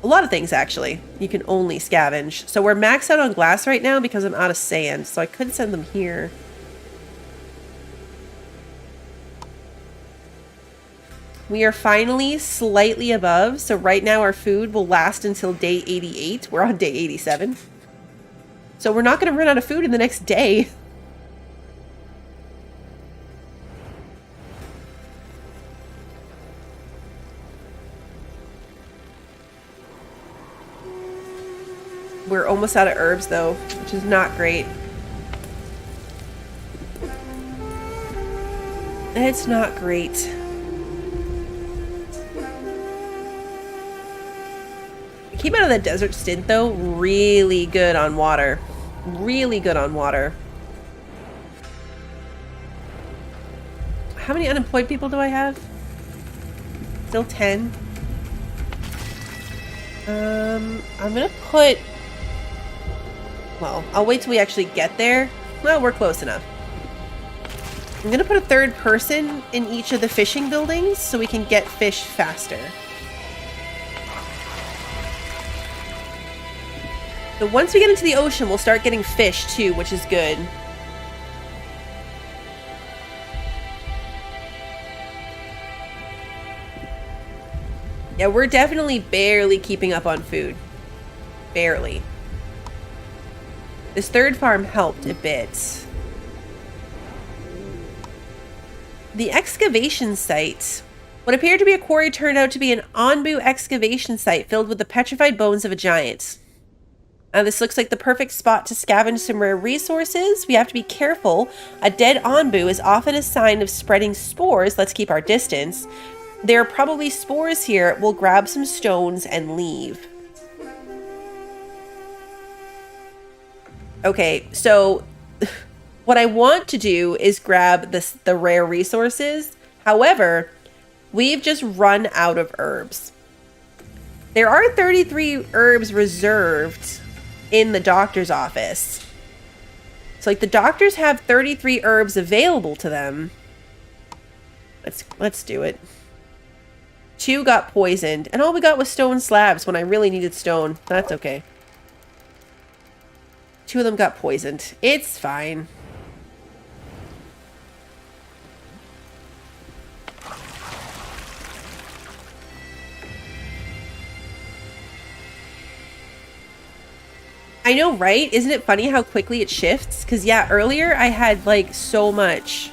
A lot of things, actually. You can only scavenge. So we're maxed out on glass right now because I'm out of sand. So I could send them here. We are finally slightly above, so right now our food will last until day 88. We're on day 87. So we're not going to run out of food in the next day. We're almost out of herbs though, which is not great. It's not great. I came out of the desert stint though, really good on water. Really good on water. How many unemployed people do I have? Still 10. I'm gonna put... Well, I'll wait till we actually get there. Well, we're close enough. I'm gonna put a third person in each of the fishing buildings so we can get fish faster. So once we get into the ocean, we'll start getting fish too, which is good. Yeah, we're definitely barely keeping up on food. Barely. This third farm helped a bit. The excavation site. What appeared to be a quarry turned out to be an Onbu excavation site filled with the petrified bones of a giant. This looks like the perfect spot to scavenge some rare resources. We have to be careful. A dead Onbu is often a sign of spreading spores. Let's keep our distance. There are probably spores here. We'll grab some stones and leave. Okay, so what I want to do is grab the rare resources. However, we've just run out of herbs. There are 33 herbs reserved in the doctor's office. So like the doctors have 33 herbs available to them. Let's do it. 2 got poisoned, and all we got was stone slabs when I really needed stone. That's okay. 2 of them got poisoned. It's fine. I know, right? Isn't it funny how quickly it shifts? Because, yeah, earlier I had, like, so much.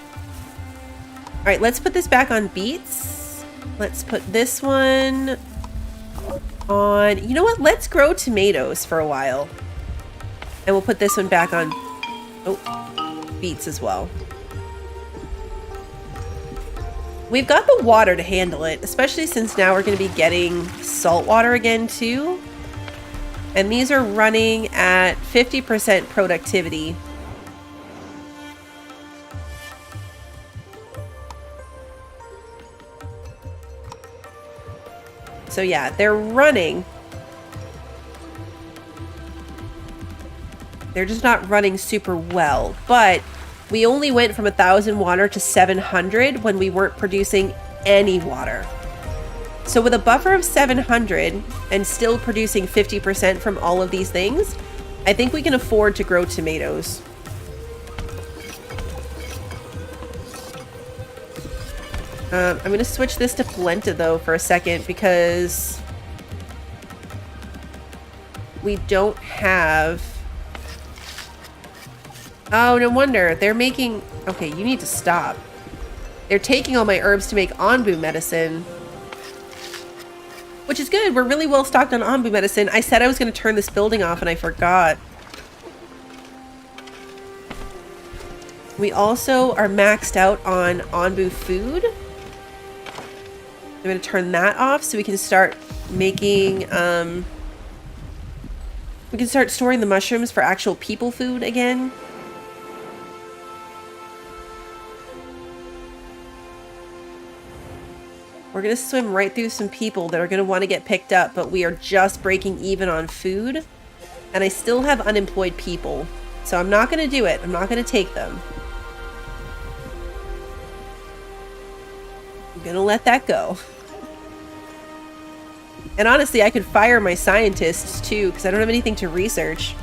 All right, let's put this back on beets. Let's put this one on... You know what? Let's grow tomatoes for a while. And we'll put this one back on... Oh, beets as well. We've got the water to handle it, especially since now we're going to be getting salt water again, too. And these are running at 50% productivity. So yeah, they're running. They're just not running super well. But we only went from 1,000 water to 700 when we weren't producing any water. So with a buffer of 700 and still producing 50% from all of these things, I think we can afford to grow tomatoes. I'm going to switch this to polenta though for a second because we don't have... Oh, no wonder. They're making... Okay, you need to stop. They're taking all my herbs to make Onbu medicine. Which is good. We're really well stocked on Onbu medicine. I said I was going to turn this building off and I forgot. We also are maxed out on Onbu food. I'm going to turn that off so we can start making... we can start storing the mushrooms for actual people food again. We're going to swim right through some people that are going to want to get picked up, but we are just breaking even on food. And I still have unemployed people. So I'm not going to do it. I'm not going to take them. I'm going to let that go. And honestly, I could fire my scientists too, because I don't have anything to research.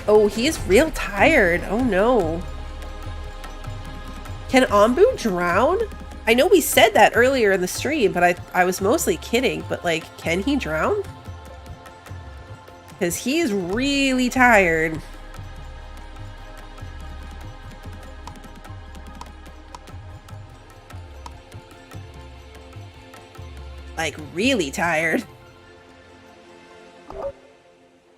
Oh, he is real tired. Oh no. Can Onbu drown? I know we said that earlier in the stream, but I was mostly kidding. But like, can he drown? Because he's really tired. Like, really tired.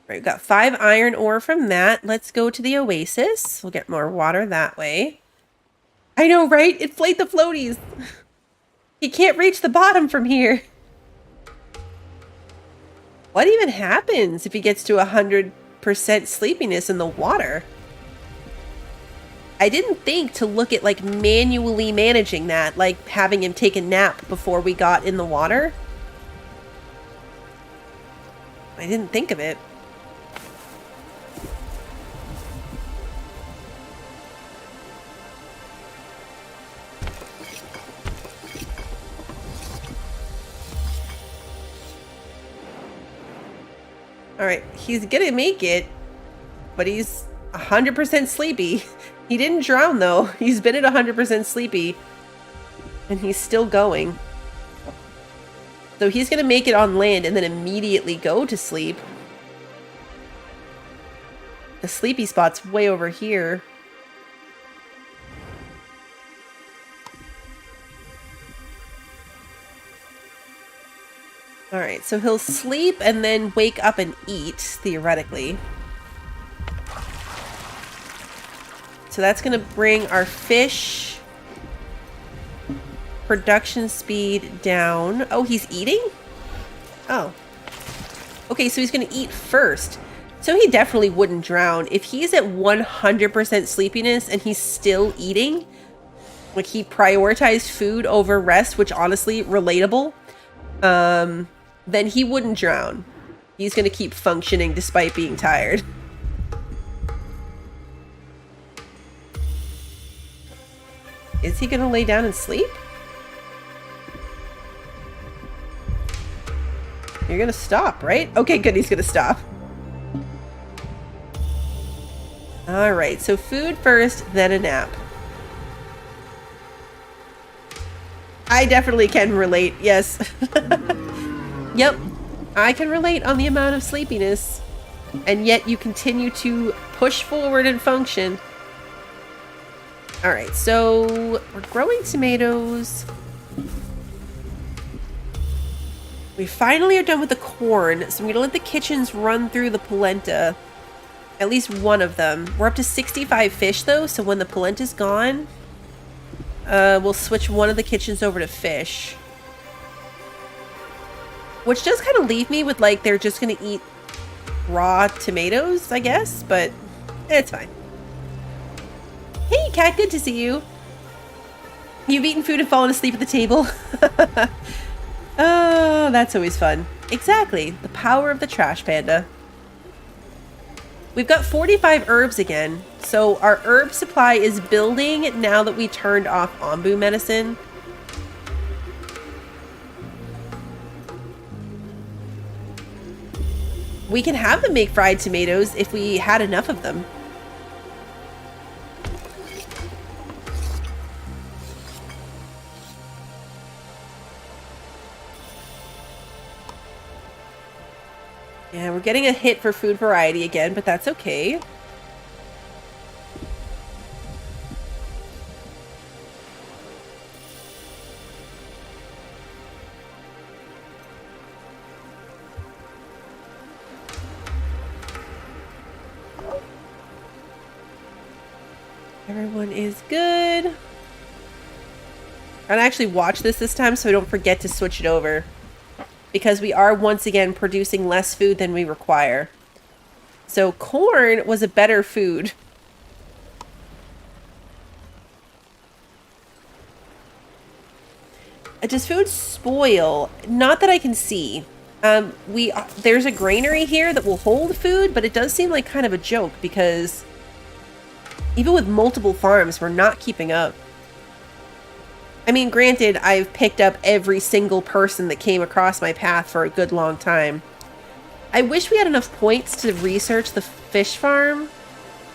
Right, we've got 5 iron ore from that. Let's go to the oasis. We'll get more water that way. I know, right? Inflate the floaties. He can't reach the bottom from here. What even happens if he gets to 100% sleepiness in the water? I didn't think to look at like manually managing that, like having him take a nap before we got in the water. I didn't think of it. Alright, he's gonna make it, but he's 100% sleepy. He didn't drown though. He's been at 100% sleepy. And he's still going. So he's gonna make it on land and then immediately go to sleep. The sleepy spot's way over here. Alright, so he'll sleep and then wake up and eat, theoretically. So that's going to bring our fish production speed down. Oh, he's eating? Oh. Okay, so he's going to eat first. So he definitely wouldn't drown. If he's at 100% sleepiness and he's still eating, like he prioritized food over rest, which honestly, relatable, then he wouldn't drown. He's going to keep functioning despite being tired. Is he going to lay down and sleep? You're going to stop, right? Okay, good. He's going to stop. All right. So food first, then a nap. I definitely can relate. Yes. Yep. I can relate on the amount of sleepiness. And yet you continue to push forward and function. Alright, so we're growing tomatoes. We finally are done with the corn, so I'm going to let the kitchens run through the polenta. At least one of them. We're up to 65 fish though, so when the polenta's gone, we'll switch one of the kitchens over to fish. Which does kind of leave me with like, they're just going to eat raw tomatoes, I guess, but it's fine. Hey, cat, good to see you. You've eaten food and fallen asleep at the table. Oh, that's always fun. Exactly. The power of the trash panda. We've got 45 herbs again. So our herb supply is building now that we turned off Onbu medicine. We can have them make fried tomatoes if we had enough of them. Yeah, we're getting a hit for food variety again, but that's okay. Everyone is good. I'm gonna actually watch this time so I don't forget to switch it over. Because we are once again producing less food than we require. So corn was a better food. Does food spoil? Not that I can see. There's a granary here that will hold food, but it does seem like kind of a joke because even with multiple farms, we're not keeping up. I mean, granted, I've picked up every single person that came across my path for a good long time. I wish we had enough points to research the fish farm,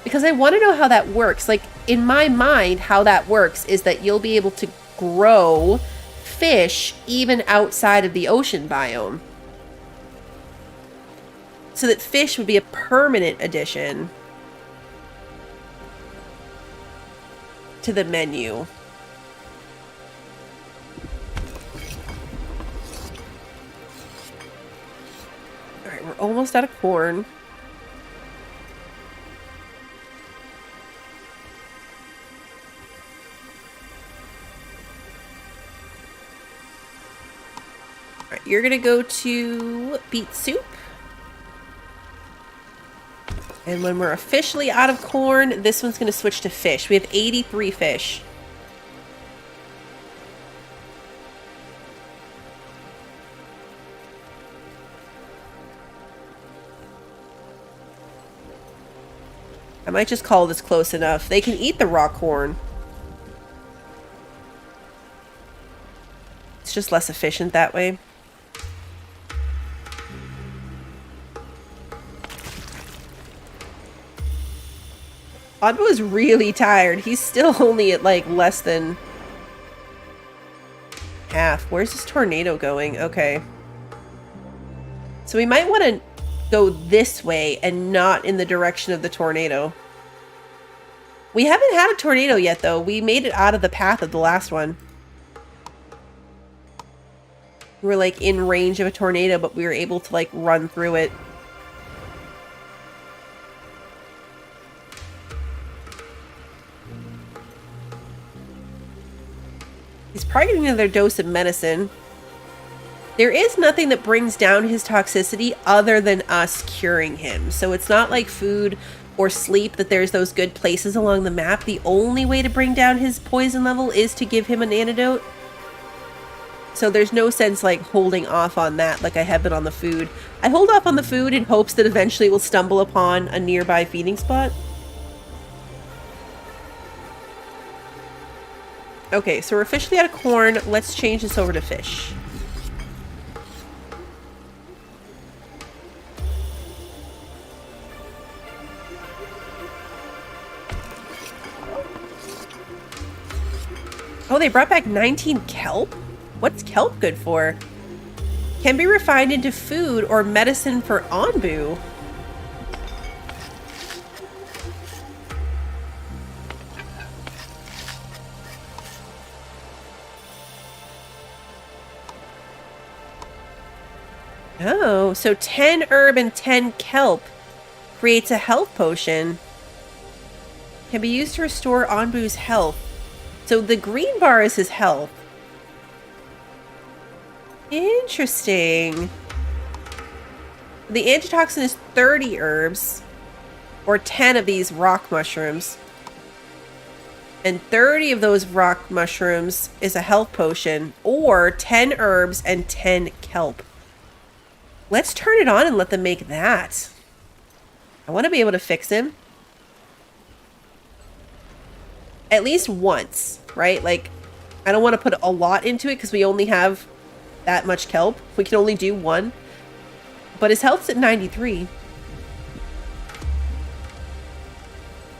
because I want to know how that works. Like, in my mind, how that works is that you'll be able to grow fish even outside of the ocean biome. So that fish would be a permanent addition to the menu. Alright, we're almost out of corn. you're gonna go to beet soup. And when we're officially out of corn, this one's gonna switch to fish. We have 83 fish. I might just call this close enough. They can eat the raw corn. It's just less efficient that way. Onbu is really tired. He's still only at like less than half. Where's this tornado going? Okay. So we might want to go this way and not in the direction of the tornado. We haven't had a tornado yet, though. We made it out of the path of the last one. We were like in range of a tornado, but we were able to like run through it. He's probably getting another dose of medicine. There is nothing that brings down his toxicity other than us curing him. So it's not like food or sleep that there's those good places along the map. The only way to bring down his poison level is to give him an antidote. So there's no sense like holding off on that like I have been on the food. I hold off on the food in hopes that eventually we'll stumble upon a nearby feeding spot. Okay, so we're officially out of corn. Let's change this over to fish. Oh, they brought back 19 kelp? What's kelp good for? Can be refined into food or medicine for Onbu. Oh, so 10 herb and 10 kelp creates a health potion. Can be used to restore Onbu's health. So the green bar is his health. Interesting. The antitoxin is 30 herbs, or 10 of these rock mushrooms. And 30 of those rock mushrooms is a health potion, or 10 herbs and 10 kelp. Let's turn it on and let them make that. I want to be able to fix him. At least once, right? Like, I don't want to put a lot into it because we only have that much kelp. We can only do one. But his health's at 93.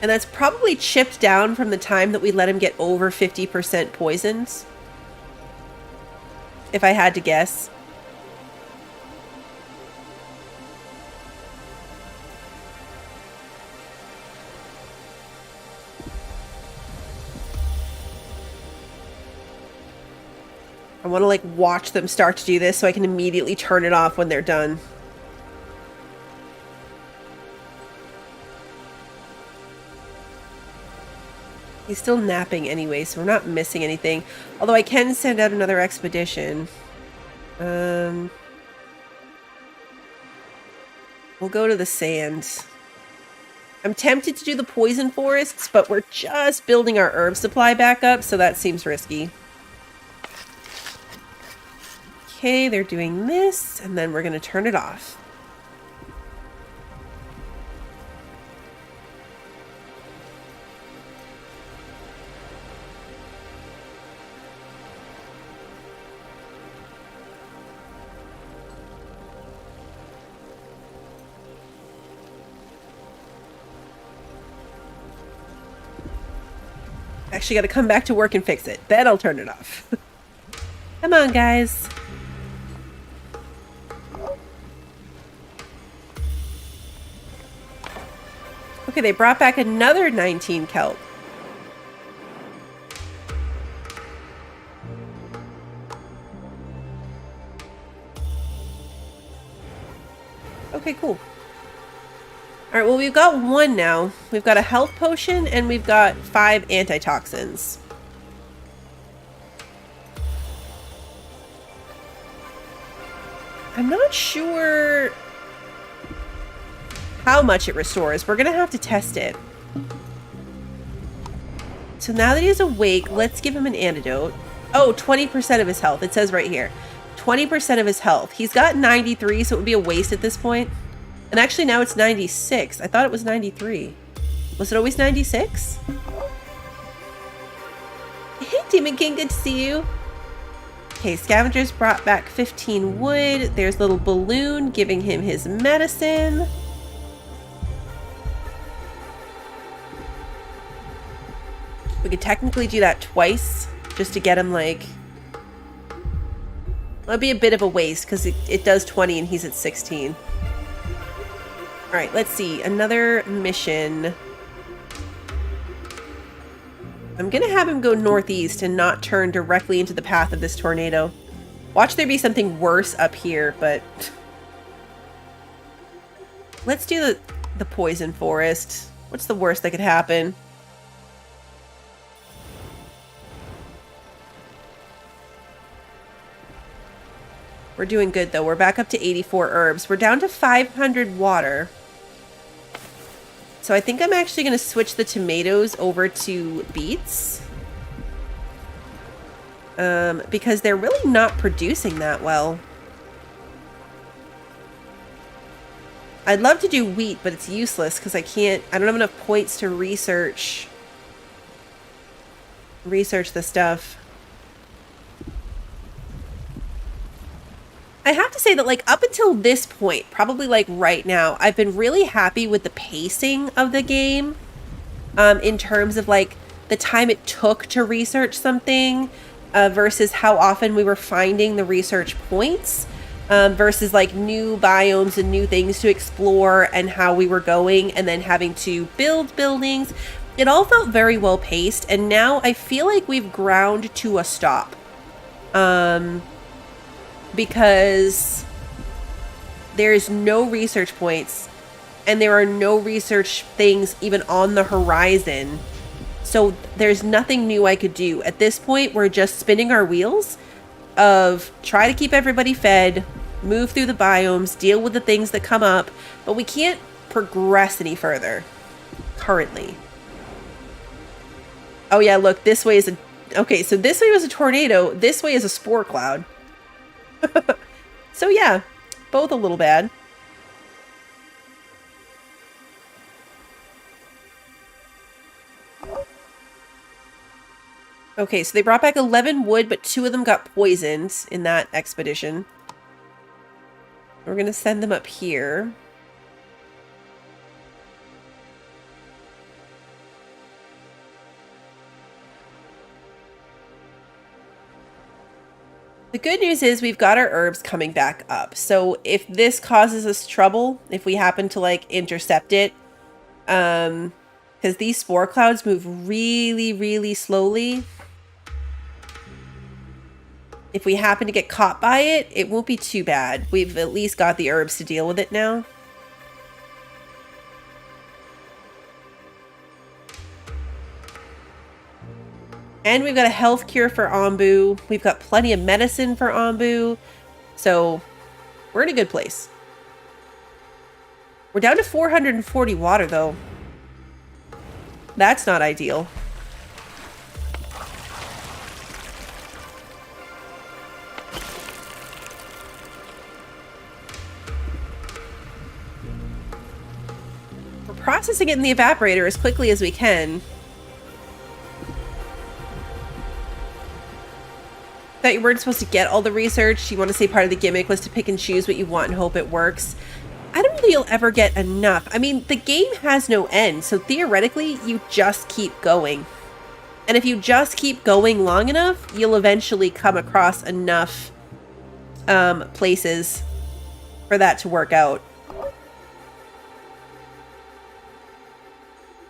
And that's probably chipped down from the time that we let him get over 50% poisons. If I had to guess. I want to like watch them start to do this so I can immediately turn it off when they're done. He's still napping anyway, so we're not missing anything. Although I can send out another expedition. We'll go to the sands. I'm tempted to do the poison forests, but we're just building our herb supply back up, so that seems risky. Okay, they're doing this, and then we're going to turn it off. Actually got to come back to work and fix it. Then I'll turn it off. Come on, guys. Okay, they brought back another 19 kelp. Okay, cool. Alright, well, we've got one now. We've got a health potion, and we've got 5 antitoxins. I'm not sure how much it restores. We're gonna have to test it. So now that he's awake, let's give him an antidote. Oh, 20% of his health. It says right here. 20% of his health. He's got 93, so it would be a waste at this point. And actually now it's 96. I thought it was 93. Was it always 96? Hey, Demon King, good to see you. Okay, scavengers brought back 15 wood. There's little balloon giving him his medicine. We could technically do that twice just to get him like... That'd be a bit of a waste because it does 20 and he's at 16. All right, let's see. Another mission. I'm going to have him go northeast and not turn directly into the path of this tornado. Watch there be something worse up here, but... Let's do the poison forest. What's the worst that could happen? We're doing good, though. We're back up to 84 herbs. We're down to 500 water. So I think I'm actually going to switch the tomatoes over to beets. Because they're really not producing that well. I'd love to do wheat, but it's useless because I don't have enough points to research the stuff. I have to say that, like, up until this point, probably like right now, I've been really happy with the pacing of the game, in terms of like the time it took to research something, versus how often we were finding the research points, versus like new biomes and new things to explore and how we were going and then having to build buildings. It all felt very well paced, and now I feel like we've ground to a stop. Because there's no research points and there are no research things even on the horizon. So there's nothing new I could do. At this point, we're just spinning our wheels of try to keep everybody fed, move through the biomes, deal with the things that come up, but we can't progress any further currently. Oh yeah, look, this way is a... Okay, so this way was a tornado. This way is a spore cloud. So yeah, both a little bad. Okay, so they brought back 11 wood, but 2 of them got poisoned in that expedition. We're gonna send them up here. The good news is we've got our herbs coming back up. So if this causes us trouble, if we happen to like intercept it, because these spore clouds move really, really slowly. If we happen to get caught by it, it won't be too bad. We've at least got the herbs to deal with it now. And we've got a health cure for Onbu. We've got plenty of medicine for Onbu. So we're in a good place. We're down to 440 water, though. That's not ideal. We're processing it in the evaporator as quickly as we can. That you weren't supposed to get all the research. You want to say part of the gimmick was to pick and choose what you want and hope it works. I don't think you'll ever get enough. I mean, the game has no end, so theoretically, you just keep going. And if you just keep going long enough, you'll eventually come across enough places for that to work out.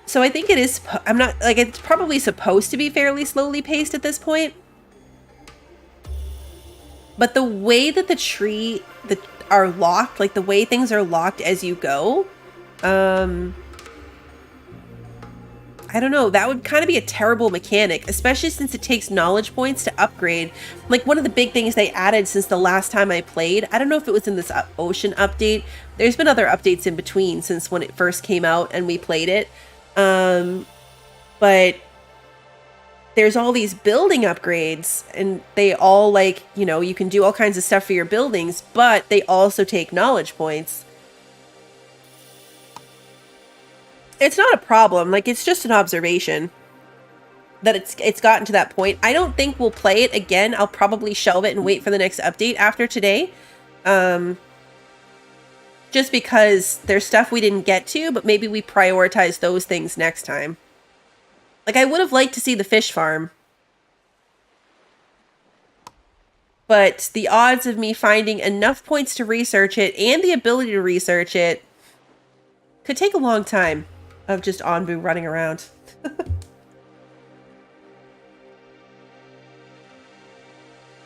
So I think it is, it's probably supposed to be fairly slowly paced at this point. But the way that the tree are locked, like the way things are locked as you go, I don't know, that would kind of be a terrible mechanic, especially since it takes knowledge points to upgrade. Like, one of the big things they added since the last time I played, I don't know if it was in this ocean update. There's been other updates in between since when it first came out and we played it. But there's all these building upgrades, and they all, like, you know, you can do all kinds of stuff for your buildings, but they also take knowledge points. It's not a problem. Like, it's just an observation that it's gotten to that point. I don't think we'll play it again. I'll probably shelve it and wait for the next update after today. Just because there's stuff we didn't get to, but maybe we prioritize those things next time. Like, I would have liked to see the fish farm. But the odds of me finding enough points to research it and the ability to research it could take a long time of just Onbu running around.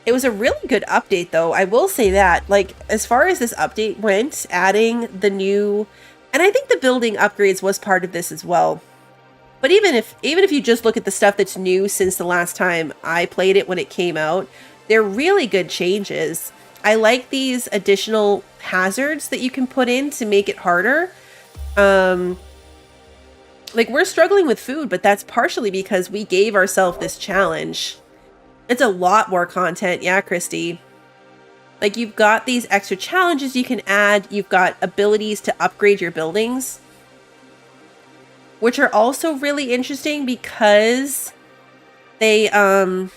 It was a really good update, though. I will say that. Like, as far as this update went, adding the new... And I think the building upgrades was part of this as well. But even if you just look at the stuff that's new since the last time I played it when it came out, they're really good changes. I like these additional hazards that you can put in to make it harder. Like, we're struggling with food, but that's partially because we gave ourselves this challenge. It's a lot more content. Yeah, Christy. Like, you've got these extra challenges you can add. You've got abilities to upgrade your buildings, which are also really interesting because they're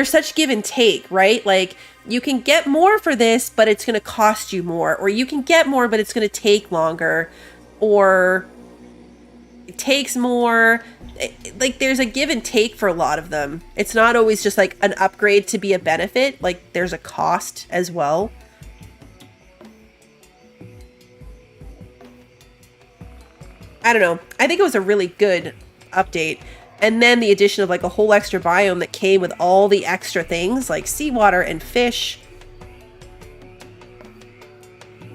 such give and take, right? Like, you can get more for this, but it's going to cost you more. Or you can get more, but it's going to take longer. Or it takes more. Like, there's a give and take for a lot of them. It's not always just like an upgrade to be a benefit. Like, there's a cost as well. I don't know. I think it was a really good update. And then the addition of, like, a whole extra biome that came with all the extra things like seawater and fish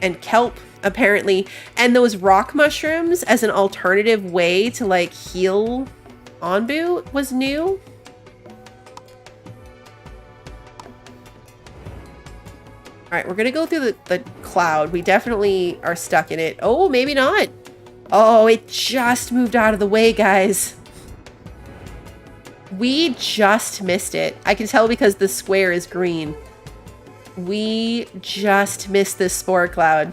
and kelp, apparently. And those rock mushrooms as an alternative way to, like, heal Onbu was new. All right, we're going to go through the cloud. We definitely are stuck in it. Oh, maybe not. Oh, it just moved out of the way, guys. We just missed it. I can tell because the square is green. We just missed this spore cloud.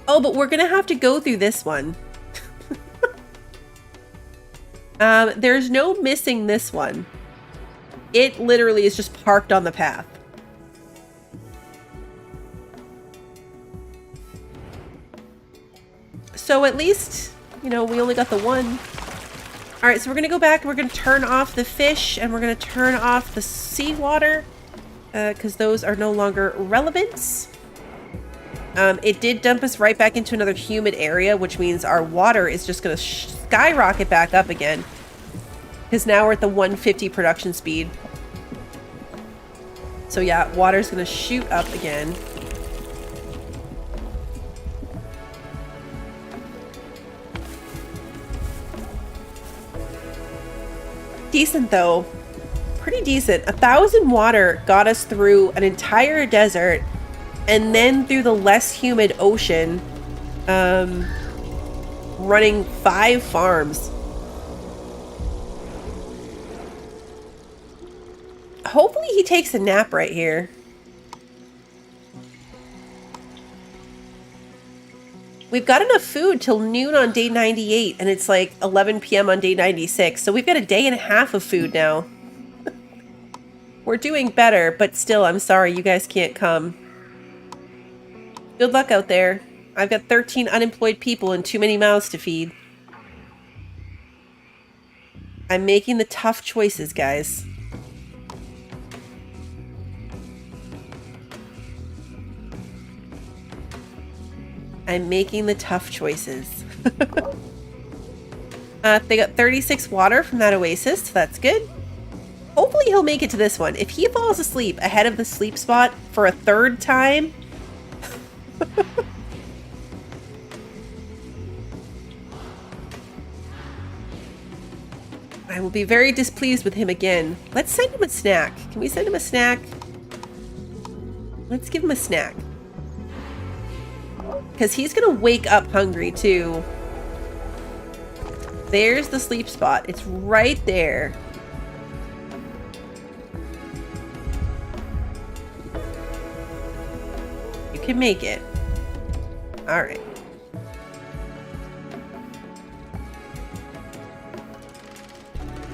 Oh, but we're going to have to go through this one. There's no missing this one. It literally is just parked on the path. So at least, you know, we only got the one. All right, so we're going to go back. We're going to turn off the fish and we're going to turn off the seawater because those are no longer relevant. It did dump us right back into another humid area, which means our water is just going to skyrocket back up again because now we're at the 150 production speed. So yeah, water's going to shoot up again. Decent though, pretty decent. 1,000 water got us through an entire desert and then through the less humid ocean, running 5 farms. Hopefully he takes a nap right here. We've got enough food till noon on day 98, and it's like 11 p.m. on day 96, so we've got a day and a half of food now. We're doing better, but still, I'm sorry, you guys can't come. Good luck out there. I've got 13 unemployed people and too many mouths to feed. I'm making the tough choices, guys. I'm making the tough choices. They got 36 water from that oasis, so that's good. Hopefully he'll make it to this one. If he falls asleep ahead of the sleep spot for a 3rd time... I will be very displeased with him again. Let's send him a snack. Can we send him a snack? Let's give him a snack. Because he's going to wake up hungry, too. There's the sleep spot. It's right there. You can make it. All right.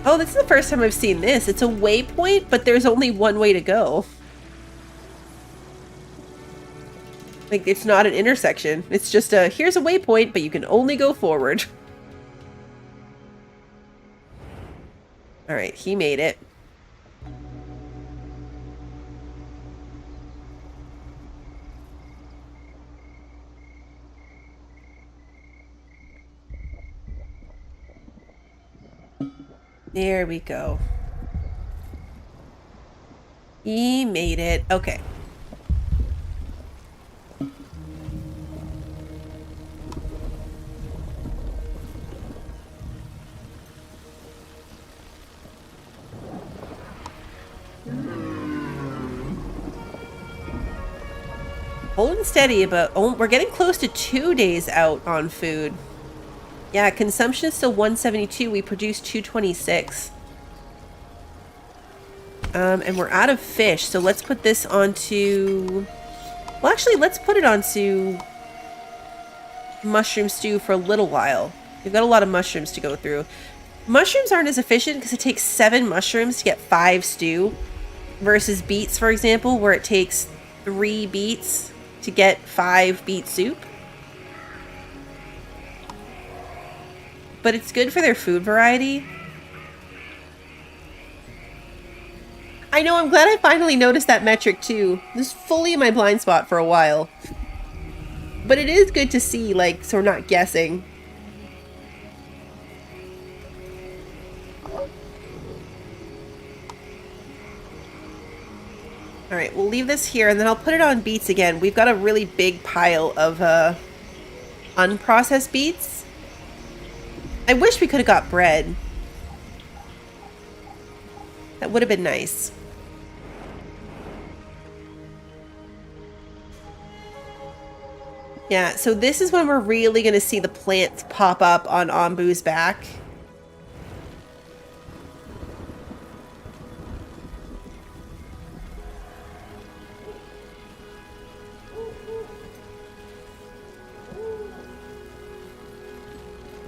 Oh, this is the first time I've seen this. It's a waypoint, but there's only one way to go. Like, it's not an intersection. It's just a, here's a waypoint, but you can only go forward. All right, he made it. There we go. He made it. Okay. Holding steady, but we're getting close to 2 days out on food. Yeah, consumption is still 172. We produce 226. And we're out of fish, so let's put this onto... Well, actually, let's put it onto mushroom stew for a little while. We've got a lot of mushrooms to go through. Mushrooms aren't as efficient because it takes 7 mushrooms to get 5 stew, versus beets, for example, where it takes 3 beets to get 5 beet soup. But it's good for their food variety. I know, I'm glad I finally noticed that metric too. This is fully in my blind spot for a while. But it is good to see, like, so we're not guessing. Alright, we'll leave this here and then I'll put it on beets again. We've got a really big pile of unprocessed beets. I wish we could have got bread. That would have been nice. Yeah, so this is when we're really going to see the plants pop up on Onbu's back.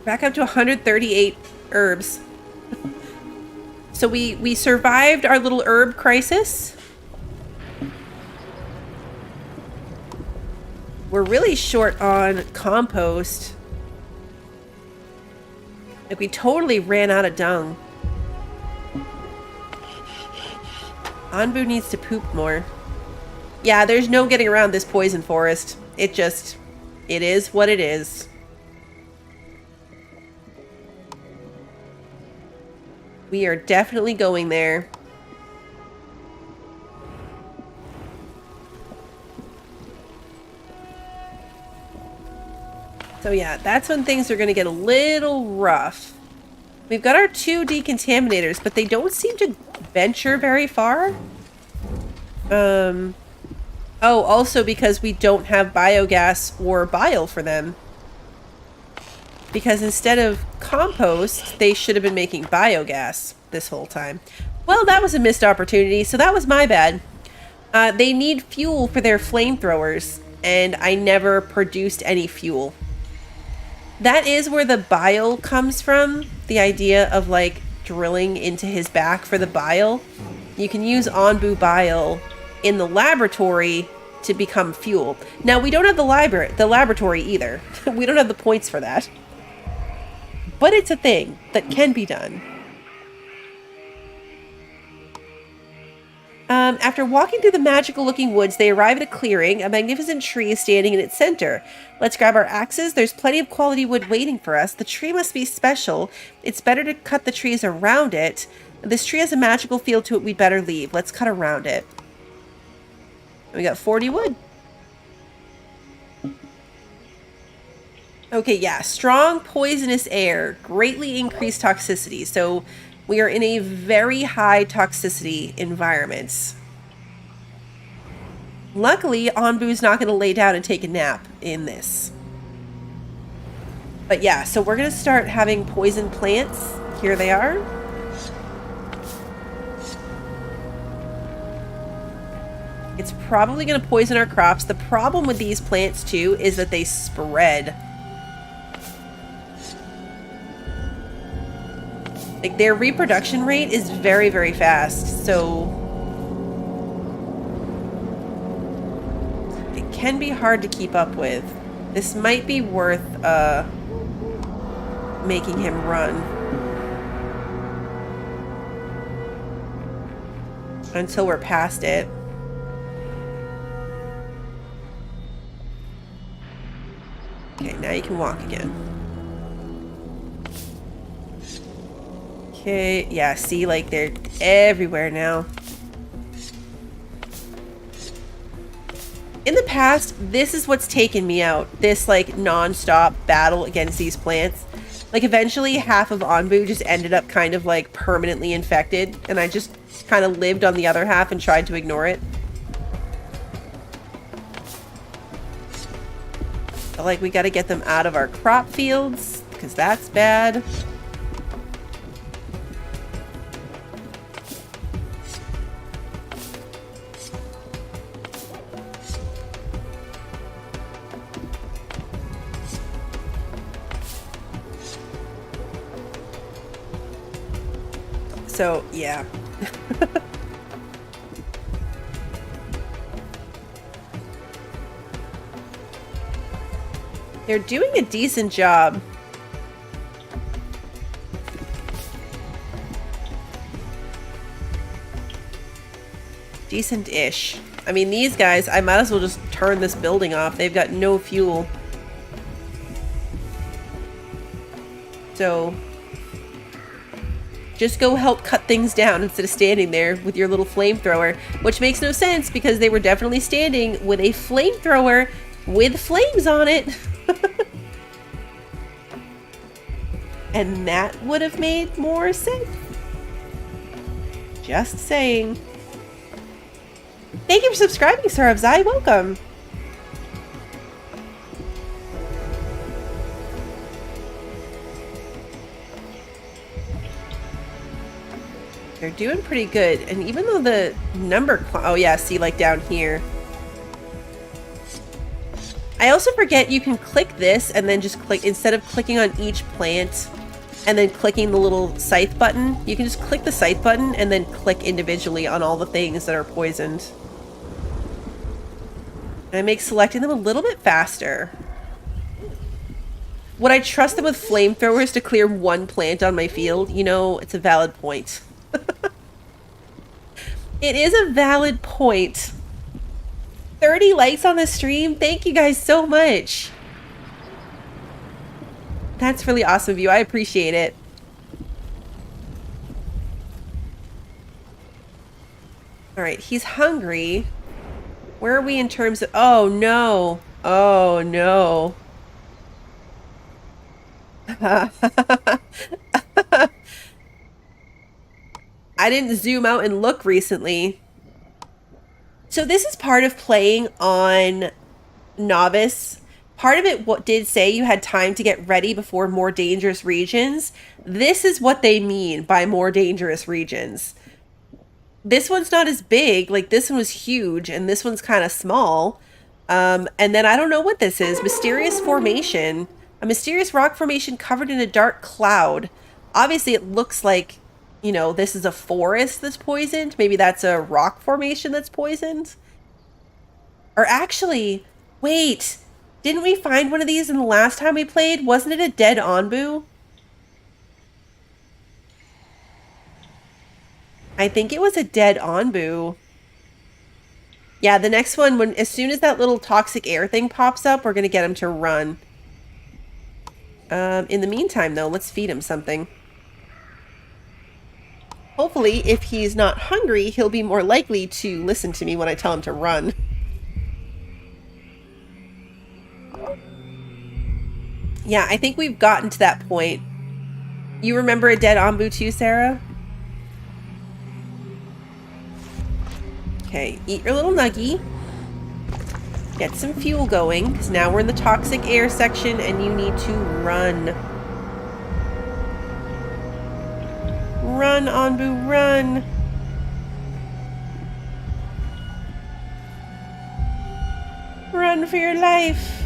Back up to 138 herbs. So we survived our little herb crisis. We're really short on compost. Like, we totally ran out of dung. Onbu needs to poop more. Yeah, there's no getting around this poison forest. It is what it is. We are definitely going there. So yeah, that's when things are going to get a little rough. We've got our 2 decontaminators, but they don't seem to venture very far. Oh, also because we don't have biogas or bile for them. Because instead of compost, they should have been making biogas this whole time. Well, that was a missed opportunity, so that was my bad. They need fuel for their flamethrowers, and I never produced any fuel. That is where the bile comes from. The idea of, like, drilling into his back for the bile. You can use Onbu bile in the laboratory to become fuel. Now, we don't have the laboratory either. We don't have the points for that. But it's a thing that can be done. After walking through the magical-looking woods, they arrive at a clearing. A magnificent tree is standing in its center. Let's grab our axes. There's plenty of quality wood waiting for us. The tree must be special. It's better to cut the trees around it. This tree has a magical feel to it. We'd better leave. Let's cut around it. We got 40 wood. Okay, yeah. Strong poisonous air. Greatly increased toxicity. So We are in a very high toxicity environment. Luckily, Onbu's not going to lay down and take a nap in this. But yeah, so we're going to start having poison plants. Here they are. It's probably going to poison our crops. The problem with these plants, too, is that they spread. Like, their reproduction rate is very, very fast, so it can be hard to keep up with. This might be worth making him run until we're past it. Okay, now you can walk again. Okay, yeah, see, like, they're everywhere now. In the past, this is what's taken me out. This, like, non-stop battle against these plants. Like, eventually, half of Onbu just ended up kind of, like, permanently infected. And I just kind of lived on the other half and tried to ignore it. But, like, we gotta get them out of our crop fields, because that's bad. So, yeah. They're doing a decent job. Decent-ish. I mean, these guys, I might as well just turn this building off. They've got no fuel. So just go help cut things down instead of standing there with your little flamethrower, which makes no sense because they were definitely standing with a flamethrower with flames on it. And that would have made more sense. Just saying. Thank you for subscribing, Sarabzai. Welcome. They're doing pretty good. And even though the number... Oh, yeah, see, like down here. I also forget you can click this and then just click... Instead of clicking on each plant and then clicking the little scythe button, you can just click the scythe button and then click individually on all the things that are poisoned. And it makes selecting them a little bit faster. Would I trust them with flamethrowers to clear one plant on my field? You know, it's a valid point. It is a valid point. 30 likes on the stream. Thank you guys so much. That's really awesome of you. I appreciate it. All right, he's hungry. Where are we in terms of... Oh, no. Oh, no. I didn't zoom out and look recently. So this is part of playing on Novice. Part of it what did say you had time to get ready before more dangerous regions. This is what they mean by more dangerous regions. This one's not as big. Like, this one was huge, and this one's kind of small. And then I don't know what this is. Mysterious formation. A mysterious rock formation covered in a dark cloud. Obviously, it looks like, you know, this is a forest that's poisoned. Maybe that's a rock formation that's poisoned. Or actually, wait. Didn't we find one of these in the last time we played? Wasn't it a dead Onbu? I think it was a dead Onbu. Yeah, the next one, as soon as that little toxic air thing pops up, we're going to get him to run. In the meantime, though, let's feed him something. Hopefully, if he's not hungry, he'll be more likely to listen to me when I tell him to run. Yeah, I think we've gotten to that point. You remember a dead Onbu too, Sarah? Okay, eat your little nuggie. Get some fuel going, because now we're in the toxic air section and you need to run. Run, Onbu, run! Run for your life!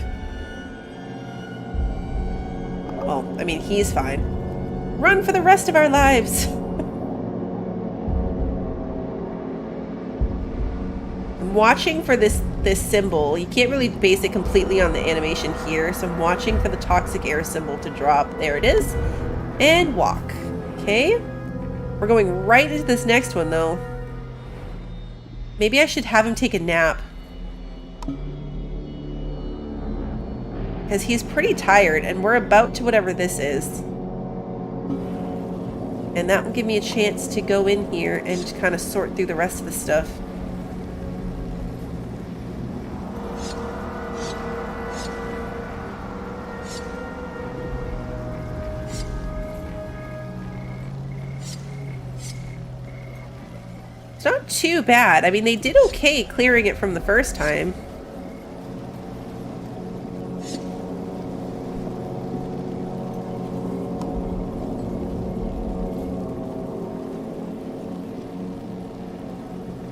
Well, I mean, he's fine. Run for the rest of our lives! I'm watching for this symbol. You can't really base it completely on the animation here, so I'm watching for the toxic air symbol to drop. There it is. And walk. Okay. We're going right into this next one, though. Maybe I should have him take a nap. Because he's pretty tired, and we're about to whatever this is. And that will give me a chance to go in here and kind of sort through the rest of the stuff. It's not too bad. I mean, they did okay clearing it from the first time.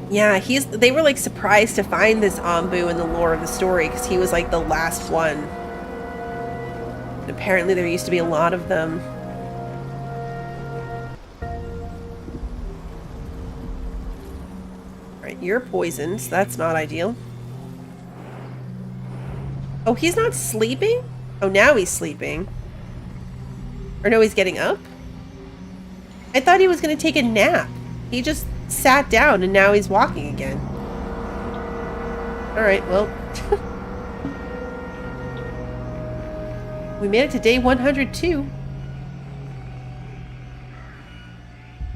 Yeah, they were like surprised to find this Onbu in the lore of the story because he was like the last one. And apparently there used to be a lot of them. You're poisoned, so that's not ideal. Oh, he's not sleeping? Oh, now he's sleeping. Or no, he's getting up? I thought he was going to take a nap. He just sat down and now he's walking again. Alright, well. We made it to day 102.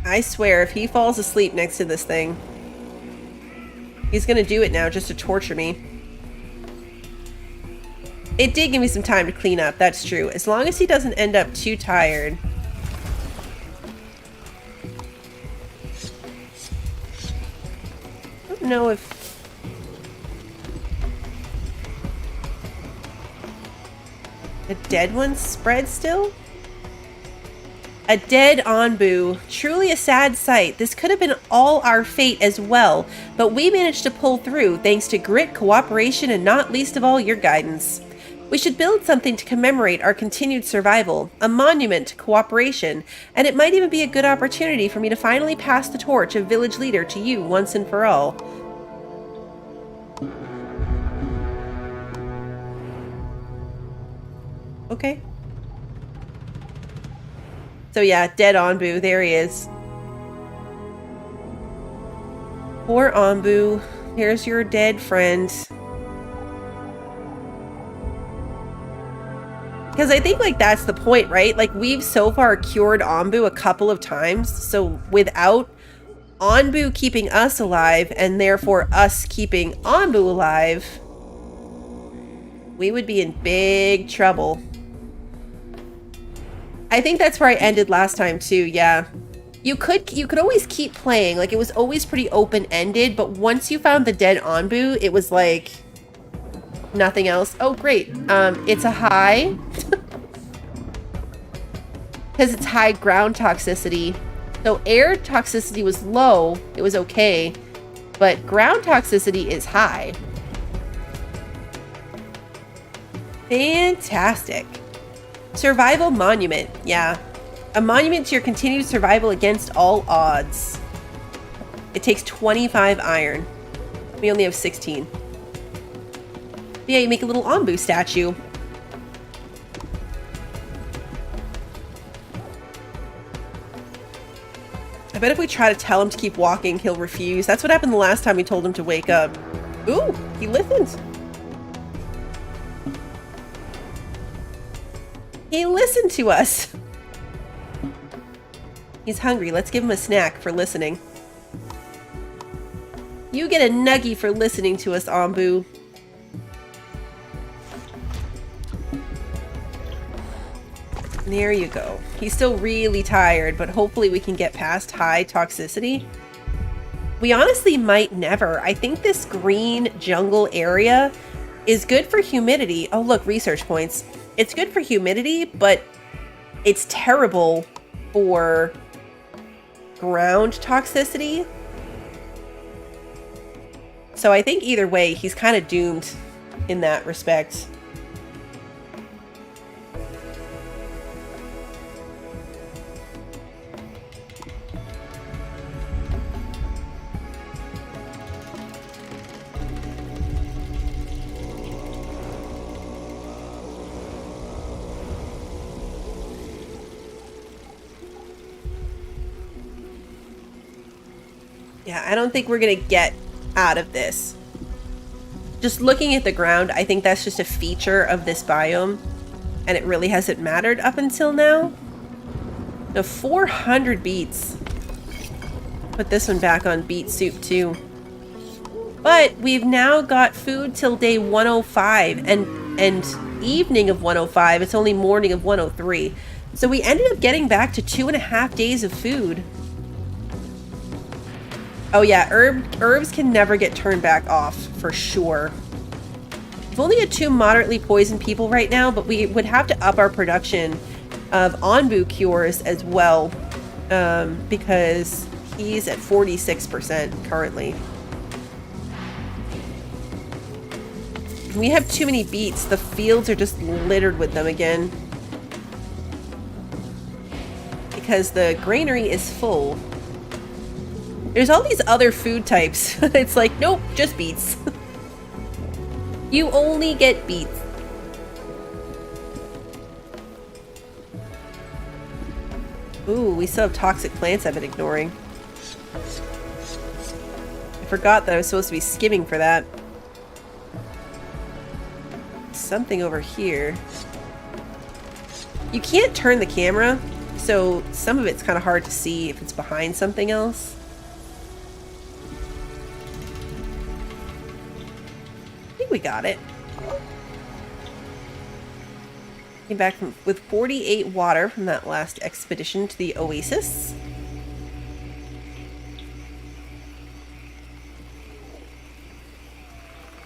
I swear, if he falls asleep next to this thing, he's gonna do it now just to torture me. It did give me some time to clean up, that's true. As long as he doesn't end up too tired. I don't know if... the dead one's spread still? A dead Onbu. Truly a sad sight. This could have been all our fate as well, but we managed to pull through thanks to grit, cooperation, and not least of all your guidance. We should build something to commemorate our continued survival, a monument to cooperation, and it might even be a good opportunity for me to finally pass the torch of village leader to you once and for all. Okay. So yeah, dead Onbu, there he is. Poor Onbu, here's your dead friend. Because I think, like, that's the point, right? Like, we've so far cured Onbu a couple of times, so without Onbu keeping us alive, and therefore us keeping Onbu alive, we would be in big trouble. I think that's where I ended last time too, yeah. You could always keep playing, like it was always pretty open-ended, but once you found the dead Onbu, it was like nothing else. Oh great, it's a high. Because it's high ground toxicity. So air toxicity was low, it was okay, but ground toxicity is high. Fantastic. Survival monument. Yeah. A monument to your continued survival against all odds. It takes 25 iron. We only have 16. Yeah, you make a little Onbu statue. I bet if we try to tell him to keep walking, he'll refuse. That's what happened the last time we told him to wake up. Ooh, he listened. He listened to us. He's hungry. Let's give him a snack for listening. You get a nuggie for listening to us, Onbu. There you go. He's still really tired, but hopefully we can get past high toxicity. we honestly might never. I think this green jungle area is good for humidity. Oh, look, research points. It's good for humidity, but it's terrible for ground toxicity. So I think either way, he's kind of doomed in that respect. Yeah, I don't think we're gonna get out of this. Just looking at the ground, I think that's just a feature of this biome, and it really hasn't mattered up until now. No, 400 beets. Put this one back on beet soup too. But we've now got food till day 105 and evening of 105. It's only morning of 103. So we ended up getting back to 2.5 days of food. Oh yeah, herbs can never get turned back off, for sure. We've only got 2 moderately poisoned people right now, but we would have to up our production of Onbu cures as well, because he's at 46% currently. We have too many beets. The fields are just littered with them again. Because the granary is full. There's all these other food types. It's like, nope, just beets. You only get beets. Ooh, we still have toxic plants I've been ignoring. I forgot that I was supposed to be skimming for that. Something over here. You can't turn the camera, so some of it's kind of hard to see if it's behind something else. We got it. Came back with 48 water from that last expedition to the oasis.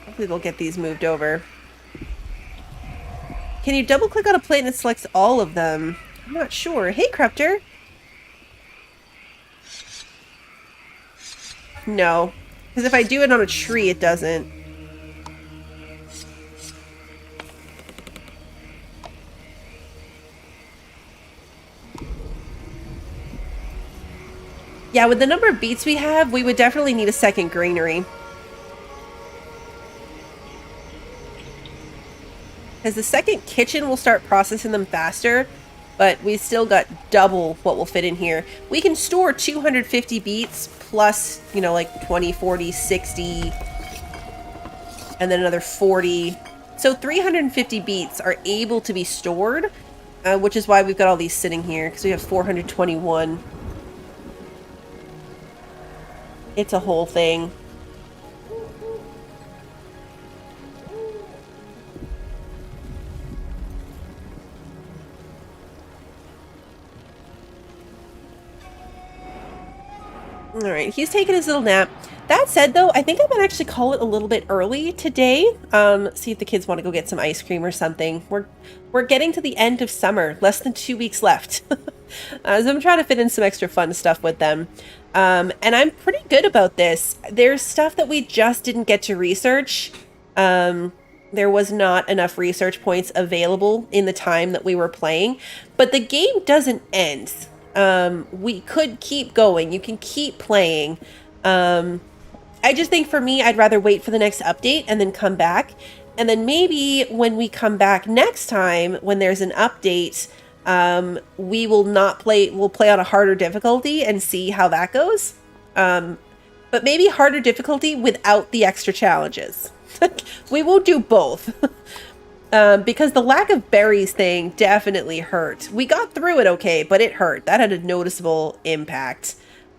Hopefully they'll get these moved over. Can you double click on a plant and it selects all of them? I'm not sure. Hey, Crupter. No. Because if I do it on a tree, it doesn't. Yeah, with the number of beets we have, we would definitely need a second granary. Because the second kitchen will start processing them faster, but we still got double what will fit in here. We can store 250 beets plus, you know, like 20, 40, 60, and then another 40. So 350 beets are able to be stored, which is why we've got all these sitting here, because we have 421. It's a whole thing. All right, he's taking his little nap. That said, though, I think I'm gonna actually call it a little bit early today. See if the kids want to go get some ice cream or something. We're getting to the end of summer, less than 2 weeks left. So I'm trying to fit in some extra fun stuff with them. And I'm pretty good about this. There's stuff that we just didn't get to research. There was not enough research points available in the time that we were playing, but the game doesn't end. We could keep going. You can keep playing. I just think for me, I'd rather wait for the next update and then come back. And then maybe when we come back next time, when there's an update, we will not play, we'll play on a harder difficulty and see how that goes. But maybe harder difficulty without the extra challenges. We won't do both. Because the lack of berries thing definitely hurt. We got through it okay, but it hurt. That had a noticeable impact.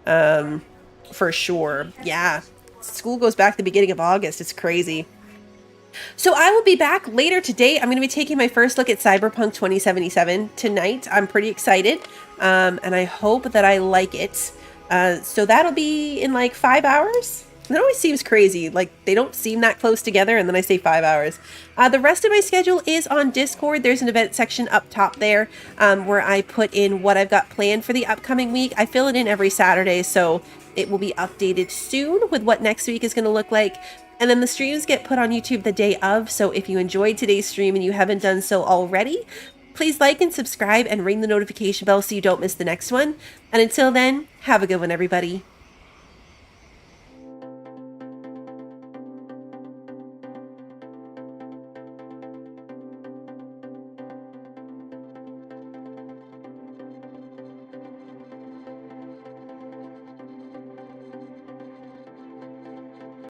For sure. Yeah. School goes back to the beginning of August. It's crazy. So I will be back later today. I'm going to be taking my first look at Cyberpunk 2077 tonight. I'm pretty excited. And I hope that I like it. So that'll be in like 5 hours. It always seems crazy. Like they don't seem that close together, and then I say 5 hours. The rest of my schedule is on Discord. There's an event section up top there where I put in what I've got planned for the upcoming week. I fill it in every Saturday, so it will be updated soon with what next week is going to look like. And then the streams get put on YouTube the day of. So if you enjoyed today's stream and you haven't done so already, please like and subscribe and ring the notification bell so you don't miss the next one. And until then, have a good one, everybody.